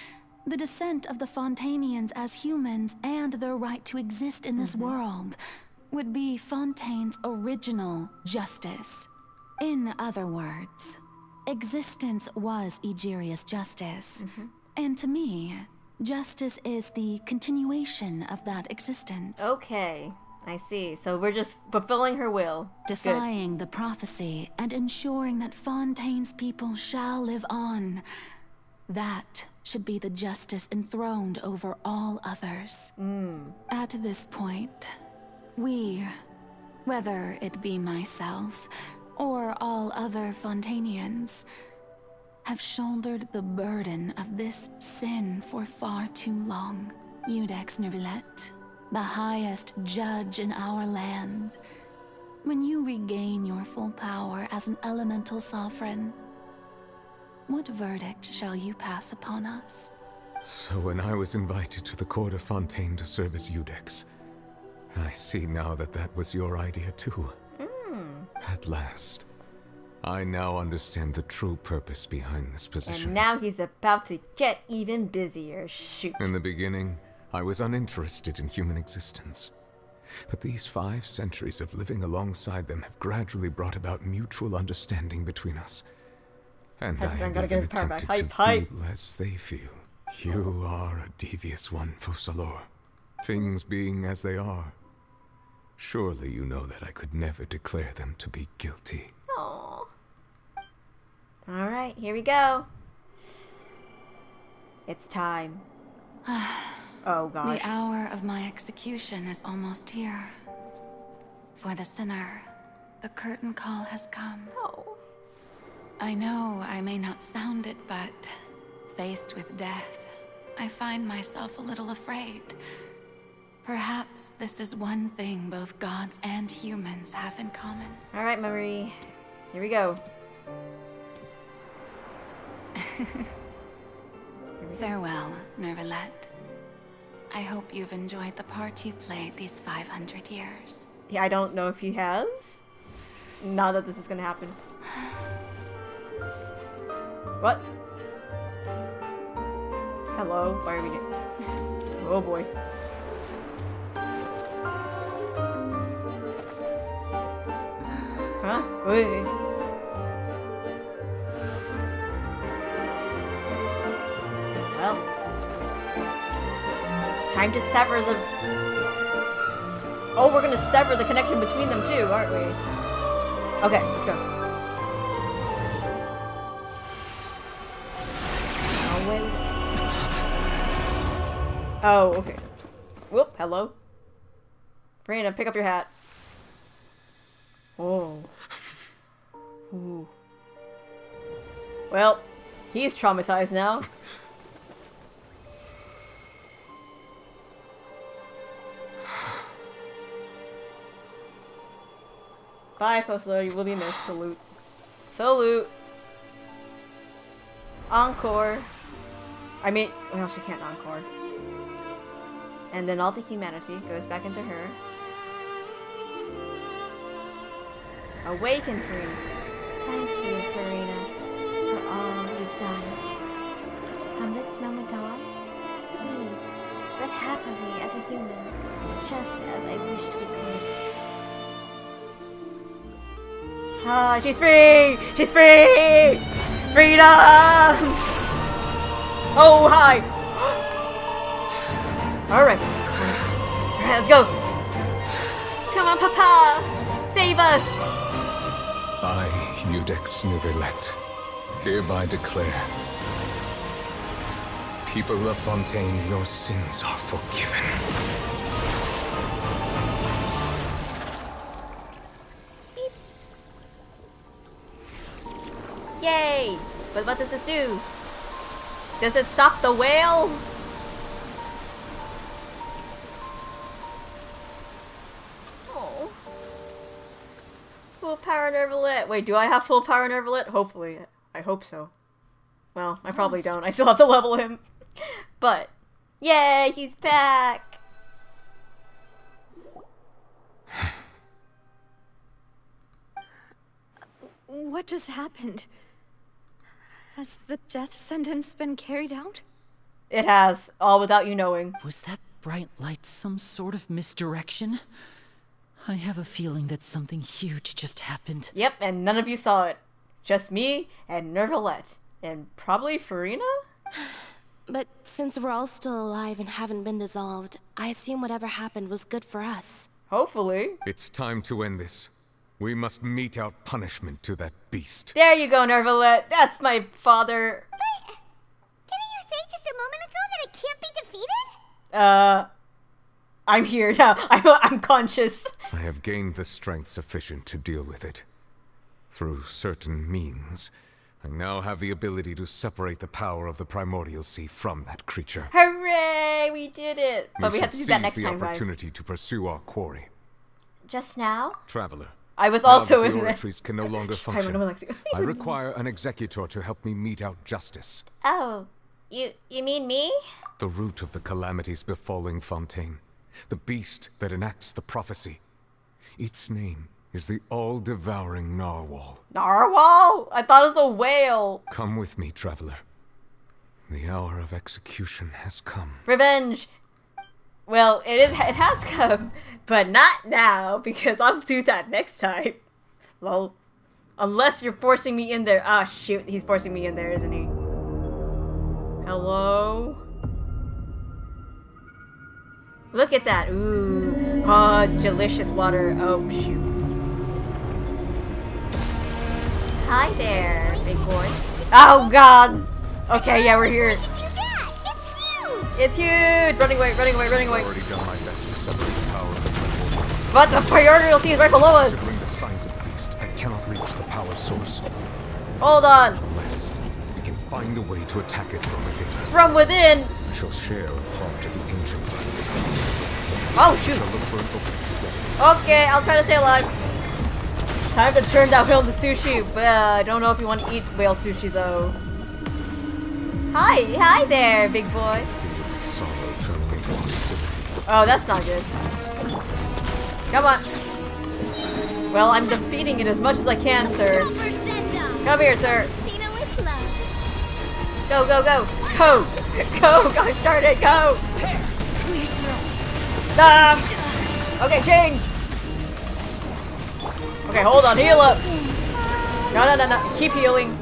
the descent of the Fontainians as humans and their right to exist in this world would be Fontaine's original justice. In other words, existence was Egeria's justice, and to me, justice is the continuation of that existence. Okay, I see. So we're just fulfilling her will. Defying the prophecy and ensuring that Fontaine's people shall live on. That should be the justice enthroned over all others. At this point, we, whether it be myself or all other Fontanians, have shouldered the burden of this sin for far too long. Iudex Neuvillette, the highest judge in our land, when you regain your full power as an elemental sovereign, what verdict shall you pass upon us? So when I was invited to the court of Fontaine to serve as Iudex, I see now that that was your idea too. At last. I now understand the true purpose behind this position. And now he's about to get even busier. Shoot. In the beginning, I was uninterested in human existence. But these 5 centuries of living alongside them have gradually brought about mutual understanding between us. And I have even attempted to feel as they feel. You are a devious one, Focalors. Things being as they are, surely you know that I could never declare them to be guilty. Aww. Alright, here we go. It's time. Oh gosh. The hour of my execution is almost here. For the sinner, the curtain call has come. Oh. I know I may not sound it, but faced with death, I find myself a little afraid. Perhaps this is one thing both gods and humans have in common. Alright, Marie. Here we go. Farewell, Neuvillette. I hope you've enjoyed the part you played these 500 years. Yeah, I don't know if he has. Now that this is gonna happen. What? Hello? Why are we doing? Oh boy. Huh? Wait. Well. Time to sever the... Oh, we're gonna sever the connection between them too, aren't we? Okay, let's go. Oh, wait. Oh, okay. Whoop, hello. Brandon, pick up your hat. Oh. Ooh. Well, he's traumatized now. Bye, Focalors. You will be missed. Salute. Salute. Encore. I mean, well, she can't encore. And then all the humanity goes back into her. Awaken, Farina. Thank you, Farina, for all you've done. From this moment on, please, live happily as a human, just as I wished we could. Ah, she's free! She's free! Freedom! Oh, hi! Alright. Alright, let's go! Come on, Papa! Save us! I, Iudex Neuvillette, hereby declare, people of Fontaine, your sins are forgiven. Yay! But what does this do? Does it stop the whale? Oh. Full power Neuvillette. Wait, do I have full power Neuvillette? Hopefully. I hope so. Well, I probably don't. I still have to level him. But, yay! He's back! What just happened? Has the death sentence been carried out? It has, all without you knowing. Was that bright light some sort of misdirection? I have a feeling that something huge just happened. Yep, and none of you saw it. Just me and Neuvillette. And probably Farina? But since we're all still alive and haven't been dissolved, I assume whatever happened was good for us. Hopefully. It's time to end this. We must mete out punishment to that beast. There you go, Neuvillette. That's my father. Didn't you say just I'm here now. I'm conscious. I have gained the strength sufficient to deal with it. Through certain means, I now have the ability to separate the power of the primordial sea from that creature. Hooray! We did it! But we have to do that next time, the guys. opportunity to pursue our quarry. Just now? Traveler. I was also now that in the there. oratories can no longer function. I require an executor to help me mete out justice. Oh, you mean me? The root of the calamities befalling Fontaine. The beast that enacts the prophecy. Its name is the all-devouring narwhal. Narwhal? I thought it was a whale. Come with me, traveler. The hour of execution has come. Revenge. Well, it has come, but not now, because I'll do that next time. Lol. Unless you're forcing me in there. Ah, shoot. He's forcing me in there, isn't he? Hello? Look at that. Ooh. Oh, delicious water. Oh, shoot. Hi there, big boy. Oh, gods. Okay, yeah, we're here. It's huge! Running away, running away, running away. I've already done my best to separate the power of the primordials. But the primordial sea is right below us! Considering the size of the beast, I cannot reach the power source. Hold on! Unless I can find a way to attack it from within. From within? I shall share a part of the ancient land. Oh, shoot! I shall look for an opening together. Okay, I'll try to stay alive. Time to turn that whale into sushi, but I don't know if you want to eat whale sushi, though. Hi there, big boy. Sorrow turning into hostility. Oh, that's not good. Come on. Well, I'm defeating it as much as I can, sir. Come here, sir. Go, go, go. Go. Go. Go, start it. Go. Please, no. Okay, change. Okay, hold on. Heal up. No. Keep healing.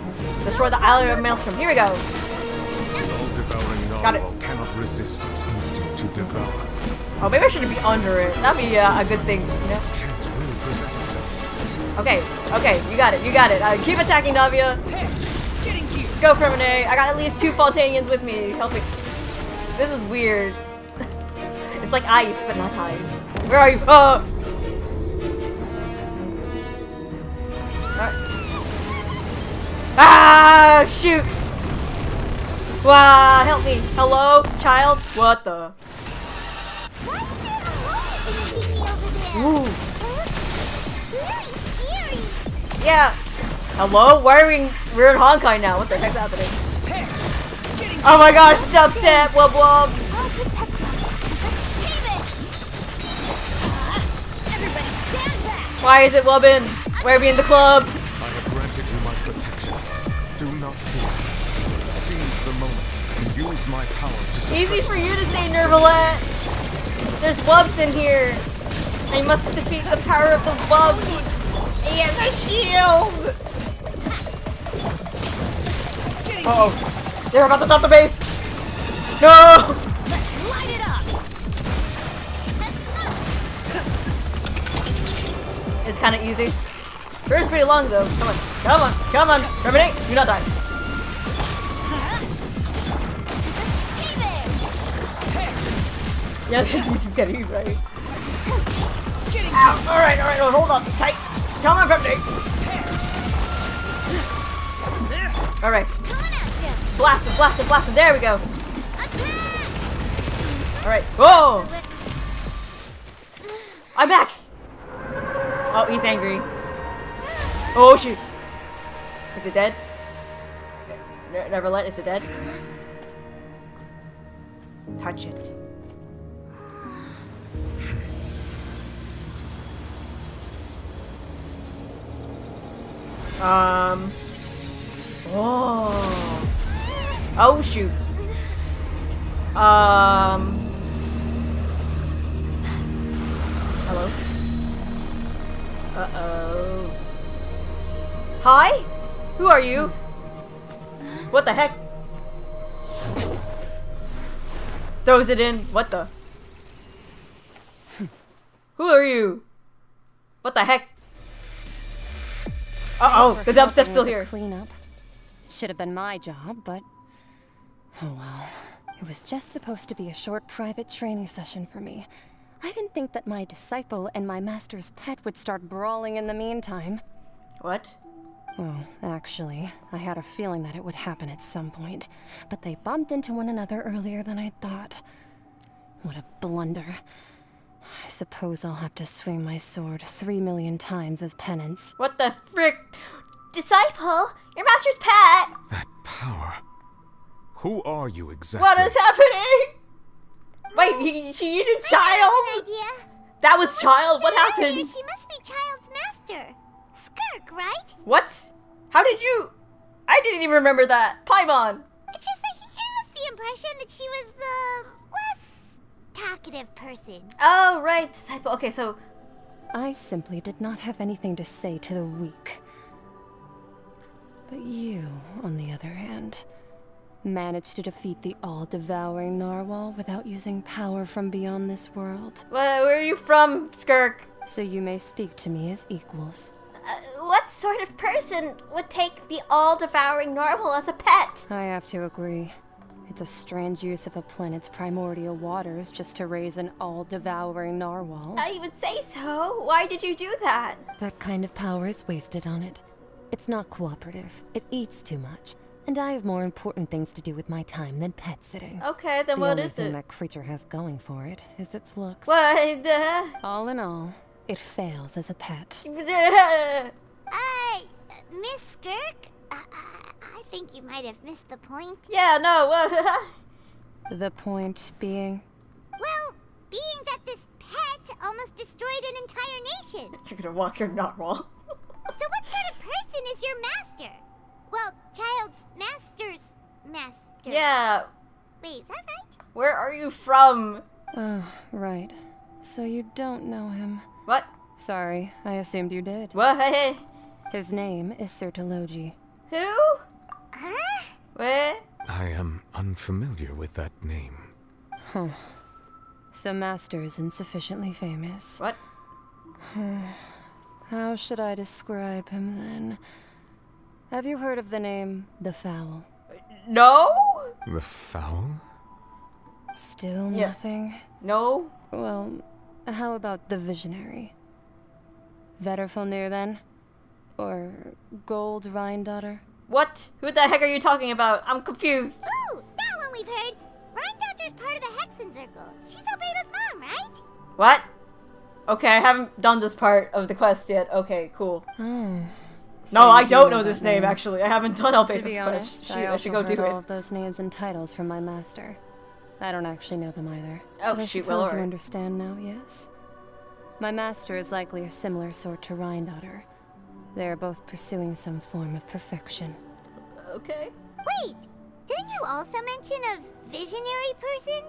Destroy the island of Maelstrom. Here we go. Got it. Cannot resist its instinct to devour. Oh, maybe I shouldn't be under it. That'd be a good thing, you know? Chance will present itself. Okay, you got it. Keep attacking, Navia. Go, Cremine. I got at least 2 Fontanians with me. Help me. This is weird. It's like ice, but not ice. Where are you? Oh! Ah, shoot! Wow, help me. Hello, child? What the? Ooh. Yeah. Hello? Why are we're in Honkai now? What the heck's happening? Oh my gosh, dubstep, wub wub. Why is it wubbin? Why are we in the club? I have granted you my protection. Do not fear. Seize the moment and use my power to suppress. Easy for you to say, Nervalette. There's wubs in here. I must defeat the power of the wubs. He has a shield. Uh-oh. They're about to top the base. No. Let's light it up. It's kind of easy. First pretty long though. Come on. Terminate. Do not die. Yeah, this is getting right. Ow. Alright, hold on. Tight. Come on, Terminate. Alright. Blast him. There we go. Alright. Whoa! I'm back! Oh, he's angry. Oh, shoot. Is it dead? Neverlet, is it dead? Touch it. Oh, shoot. Hello? Uh-oh. Hi? Who are you? What the heck? Throws it in. What the? Who are you? What the heck? Uh-oh, the dubstep's still here. Cleanup. Should have been my job, but oh well. It was just supposed to be a short private training session for me. I didn't think that my disciple and my master's pet would start brawling in the meantime. What? Well, actually, I had a feeling that it would happen at some point, but they bumped into one another earlier than I thought. What a blunder. I suppose I'll have to swing my sword 3 million times as penance. What the frick? Disciple? Your master's pet? That power. Who are you exactly? What is happening? Wait, she eated Child? Idea. That was Child? What happened? She must be Child's master. Skirk, right? What? How did you... I didn't even remember that. Paimon. It's just that he gave us the impression that she was the less talkative person. Oh, right. Disciple. Okay, so... I simply did not have anything to say to the weak. But you, on the other hand, managed to defeat the all-devouring narwhal without using power from beyond this world. Where are you from, Skirk? So you may speak to me as equals. What sort of person would take the all-devouring narwhal as a pet? I have to agree. It's a strange use of a planet's primordial waters just to raise an all-devouring narwhal. I would say so. Why did you do that? That kind of power is wasted on it. It's not cooperative. It eats too much. And I have more important things to do with my time than pet sitting. Okay, then what is The only thing it? that creature has going for it is its looks. What? All in all, it fails as a pet. Miss Skirk? I think you might have missed the point. Yeah, no, The point being? Well, being that this pet almost destroyed an entire nation. You're gonna walk your narwhal. So what sort of person is your master? Well, Child's master's master. Yeah. Wait, is that right? Where are you from? Oh, right. So you don't know him. What? Sorry, I assumed you did. What? His name is Sertologi. Who? Where? I am unfamiliar with that name. Huh. So Master is insufficiently famous. What? How should I describe him then? Have you heard of the name The Fowl? No? The Fowl? Still Yeah. nothing? No? Well, how about the Visionary? Vetterfulnir then? Or Gold Rhindaughter? What? Who the heck are you talking about? I'm confused. Ooh, that one we've heard. Rhindaughter's part of the Hexen Circle. She's Albedo's mom, right? What? Okay, I haven't done this part of the quest yet. Okay, cool. Oh. No, I don't know this name, actually. I haven't done Albedo's To be quest. honest, Shoot, I also should go heard do all it. of those names and titles from my master. I don't actually know them either. Oh, but I shoot, well, suppose you alright. understand now, yes? My master is likely a similar sort to Rhindaughter. They are both pursuing some form of perfection. Okay. Wait, didn't you also mention a visionary person?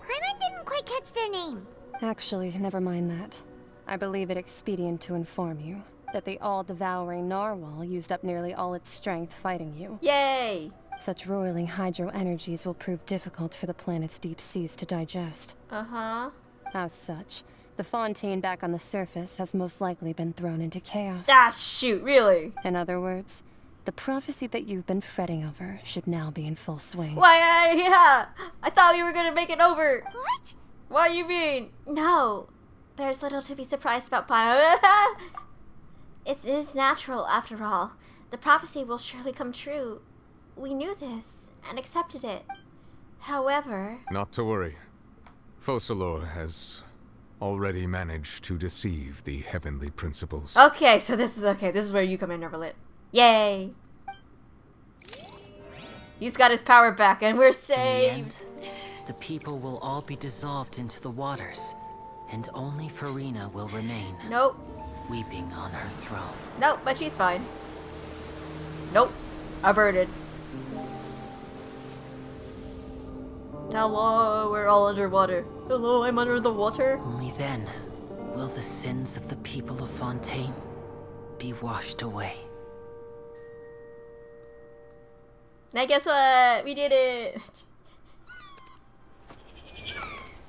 Paimon didn't quite catch their name. Actually, never mind that. I believe it expedient to inform you that the all-devouring narwhal used up nearly all its strength fighting you. Yay! Such roiling hydro energies will prove difficult for the planet's deep seas to digest. Uh-huh. As such, the Fontaine back on the surface has most likely been thrown into chaos. Ah, shoot, really? In other words, the prophecy that you've been fretting over should now be in full swing. Why, yeah! I thought you were gonna make it over! What? What do you mean? No, there's little to be surprised about Paimon. It is natural, after all. The prophecy will surely come true. We knew this and accepted it. However... Not to worry. Focalor has already managed to deceive the heavenly principles. Okay, so this is okay. This is where you come in, Neverlit. Yay! He's got his power back and we're saved! The people will all be dissolved into the waters, and only Farina will remain. Nope. Weeping on her throne. Nope, but she's fine. Nope. Averted. Hello, we're all underwater. Hello, I'm under the water. Only then will the sins of the people of Fontaine be washed away. Now guess what? We did it!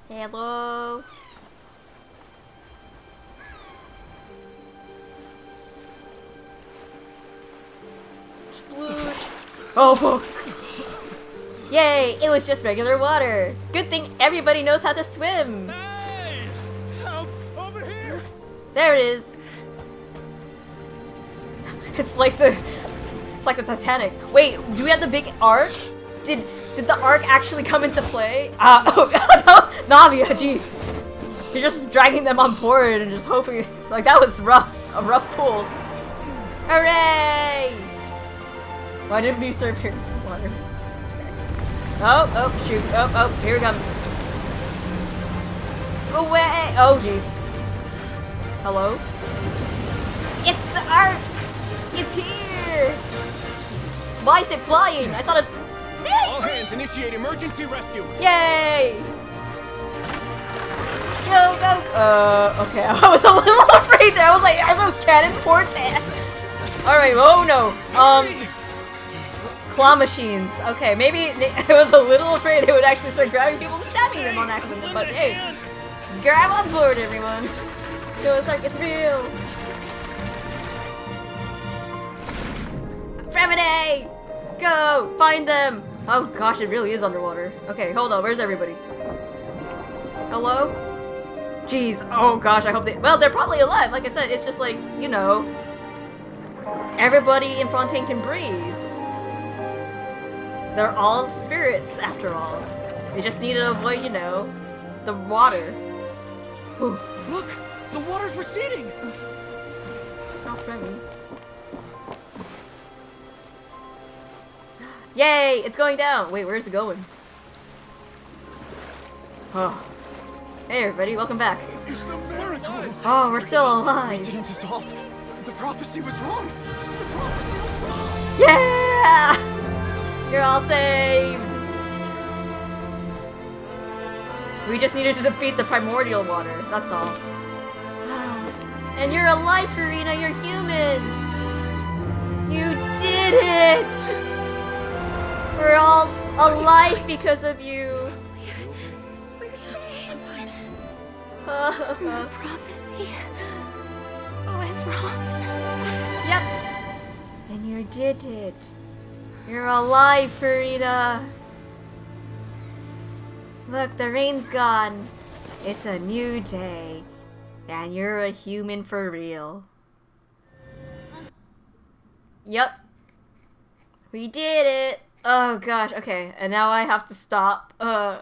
Hello. Sploosh. Oh fuck. Yay! It was just regular water. Good thing everybody knows how to swim. Hey! Help! Over here! There it is. It's like the Titanic. Wait, do we have the big arc? Did the arc actually come into play? Oh god, no, Navia, jeez. You're just dragging them on board and just hoping, like that was rough, a rough pull. Hooray! Why didn't we serve here water? Oh, shoot, oh, here it comes. Away! Oh, jeez. Hello? It's the arc! It's here! Why is it flying? I thought it... All hands, initiate emergency rescue! Yay! Go, go! Okay, I was a little afraid there. I was like, are those cannons portent? Alright, oh no. Claw machines. Okay, maybe I was a little afraid it would actually start grabbing people and stabbing them on accident, but hey. Grab on board, everyone. Yo, it's like, it's real. Remedy! Go! Find them! Oh gosh, it really is underwater. Okay, hold on, where's everybody? Hello? Jeez, oh gosh, I hope they- well, they're probably alive, like I said, it's just like, you know, everybody in Fontaine can breathe. They're all spirits, after all. They just need to avoid, you know, the water. Whew. Look! The water's receding! Not friendly. Yay! It's going down! Wait, where's it going? Oh. Hey everybody, welcome back. It's a miracle! Oh, we're still alive! We didn't dissolve. The prophecy was wrong! The prophecy was wrong! Yeah! You're all saved! We just needed to defeat the primordial water, that's all. And you're alive, Farina, you're human! You did it! We're all alive because of you! We're saved! The prophecy was wrong. Yep! And you did it! You're alive, Farina! Look, the rain's gone. It's a new day. And you're a human for real. Yep. We did it! Oh gosh, okay. And now I have to stop. I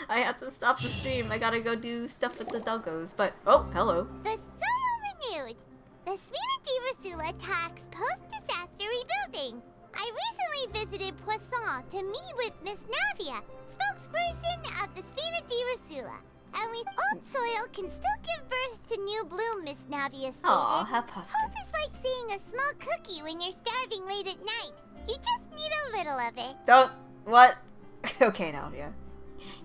have to stop the stream. I gotta go do stuff with the doggos. But, oh, hello. The soil renewed. The Spina di Rosula talks post-disaster rebuilding. I recently visited Poisson to meet with Miss Navia, spokesperson of the Spina di Rosula. And with old soil can still give birth to new bloom, Miss Navia stated. Aw, how positive. Hope is like seeing a small cookie when you're starving late at night. You just need a little of it. Don't, what? Okay, Navia.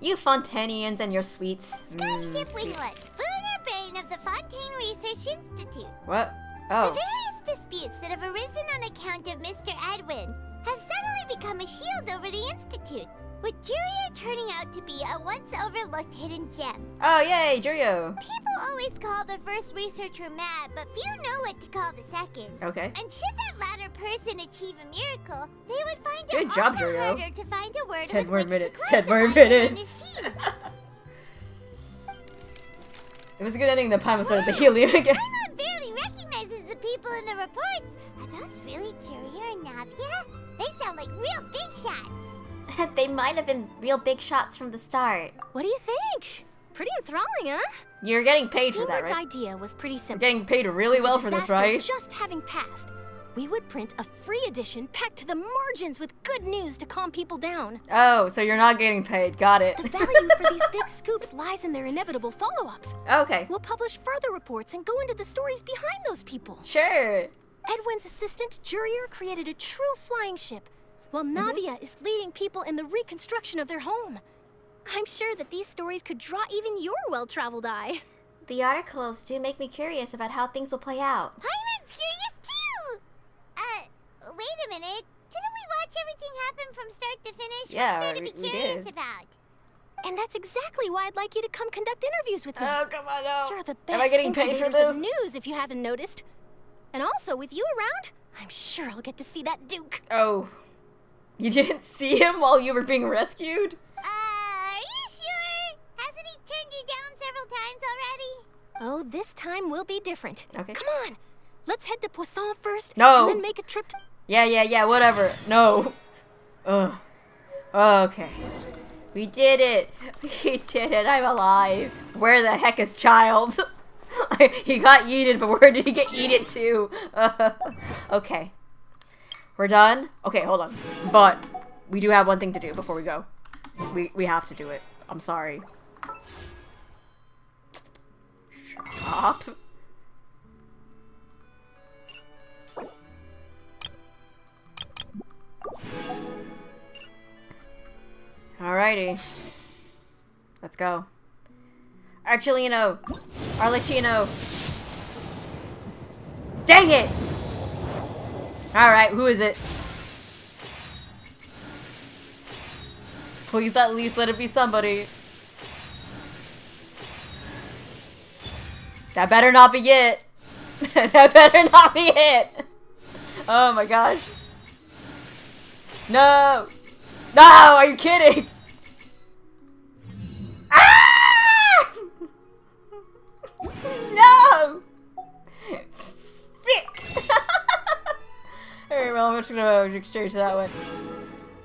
You Fontanians and your sweets. Skyship Winglet, Lunar Brain of the Fontaine Research Institute. What? Oh. The various disputes that have arisen on account of Mr. Edwin have suddenly become a shield over the Institute, with Jurio turning out to be a once-overlooked hidden gem. Oh, yay, Jurio. People always call the first researcher mad, but few know what to call the second. Okay. And should that latter person achieve a miracle, they would find it Good job, all the Jurio. harder to find a word 10 with more which minutes. to 10 more classify him and minutes. his team. It was a good ending the time I started the helium again. Paimon barely recognizes the people in the reports. Are those really Jurio and Navia? They sound like real big shots. They might have been real big shots from the start. What do you think? Pretty enthralling, huh? You're getting paid for that, Steambird's right? idea was pretty You're simple. getting paid really well for this, Disaster right? just having passed, we would print a free edition packed to the margins with good news to calm people down. Oh, so you're not getting paid. Got it. The value for these big scoops lies in their inevitable follow-ups. Okay. We'll publish further reports and go into the stories behind those people. Sure. Edwin's assistant, Jurier, created a true flying ship, while Navia is leading people in the reconstruction of their home. I'm sure that these stories could draw even your well-traveled eye. The articles do make me curious about how things will play out. Paimon's curious too! Wait a minute. Didn't we watch everything happen from start to finish? Yeah, What's there to be we curious did. about? And that's exactly why I'd like you to come conduct interviews with me. Oh, come on, no. You're the best Am I getting paid for incubators of this? news, if you haven't noticed. And also, with you around, I'm sure I'll get to see that Duke. Oh. You didn't see him while you were being rescued? Are you sure? Hasn't he turned you down several times already? Oh, this time will be different. Okay. Come on. Let's head to Poisson first. No. And then make a trip to... Yeah, whatever. No. Ugh. Okay. We did it. We did it. I'm alive. Where the heck is Child? He got yeeted, but where did he get yeeted to? Okay. We're done? Okay, hold on. But we do have one thing to do before we go. We have to do it. I'm sorry. Stop. Alrighty. Let's go. Archulino! Arlecchino! Dang it! Alright, who is it? Please at least let it be somebody. That better not be it! That better not be it! Oh my gosh. No! No! Are you kidding? Ah! No! Frick! Alright, well, I'm just gonna exchange that one.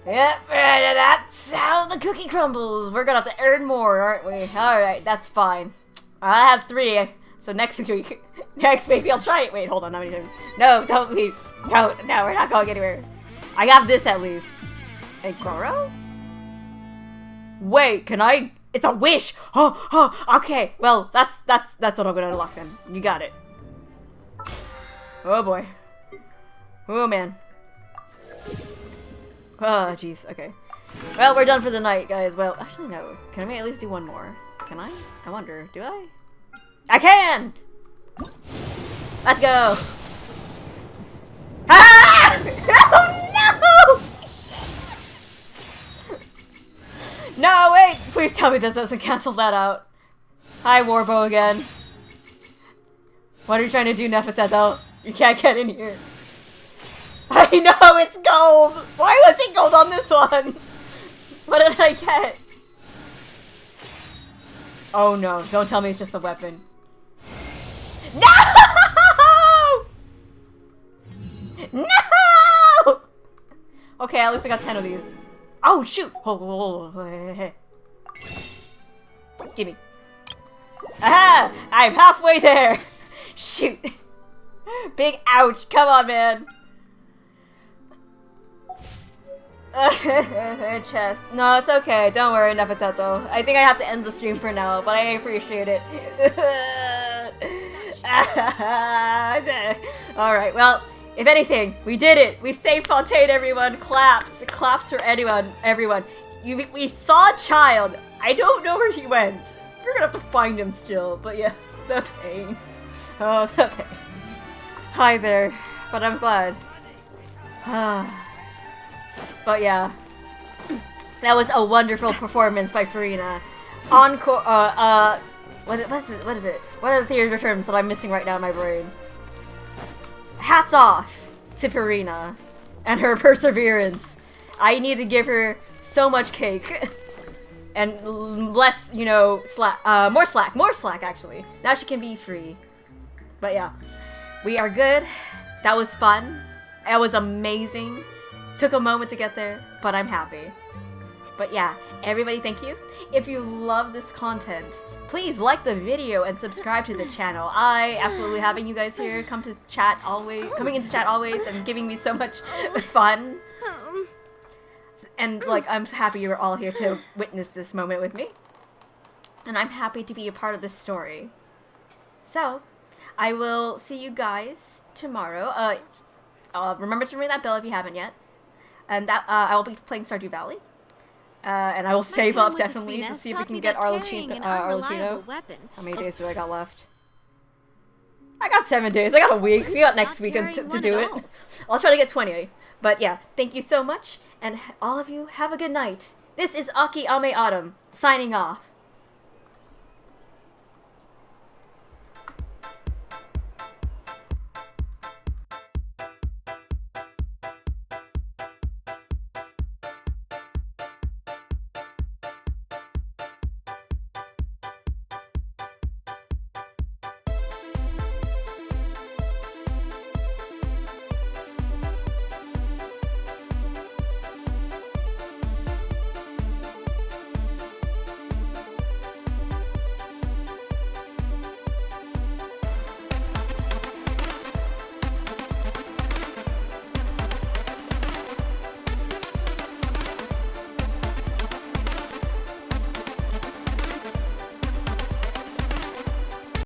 Yep, that's how the cookie crumbles. We're gonna have to earn more, aren't we? Alright, that's fine. I have 3, so next week, maybe I'll try it. Wait, hold on, how many times? No, don't leave. Don't, no, we're not going anywhere. I have this at least. A Goro? Wait, can I? It's a wish! Oh, okay, well, that's what I'm gonna unlock then. You got it. Oh boy. Oh man. Oh jeez, okay. Well, we're done for the night, guys. Well, actually no. Can I at least do one more? Can I? I wonder, do I? I can! Let's go! Ah! Oh no! No, wait! Please tell me this doesn't cancel that out. Hi, Warbo again. What are you trying to do, Nefertito? You can't get in here. I know, it's gold! Why was it gold on this one? What did I get? Oh no, don't tell me it's just a weapon. No! No! Okay, at least I got 10 of these. Oh shoot! Gimme. Aha! I'm halfway there! Shoot! Big ouch! Come on, man! Chest. No, it's okay. Don't worry, Nefertito. I think I have to end the stream for now, but I appreciate it. Alright, well, if anything, we did it! We saved Fontaine, everyone! Claps! Claps for everyone. We saw a child. I don't know where he went. We're gonna have to find him still, but yeah, the pain. Oh, the pain. Hi there, but I'm glad. But yeah, that was a wonderful performance by Furina. Encore, what is it? What are the theater terms that I'm missing right now in my brain? Hats off to Furina and her perseverance. I need to give her so much cake. And less, you know, more slack actually. Now she can be free. But yeah, we are good. That was fun. It was amazing. Took a moment to get there, but I'm happy. But yeah, everybody, thank you. If you love this content, please like the video and subscribe to the channel. I absolutely having you guys here coming into chat always and giving me so much fun. And like, I'm happy you're all here to witness this moment with me. And I'm happy to be a part of this story. So, I will see you guys tomorrow. Remember to ring that bell if you haven't yet. And that I will be playing Stardew Valley. And I will save up definitely to see if we can get Arlecchino. How many days do I got left? I got 7 days. I got a week. We got next week to do it. I'll try to get 20. But yeah, thank you so much. And all of you, have a good night. This is AkiAme Autumn, signing off.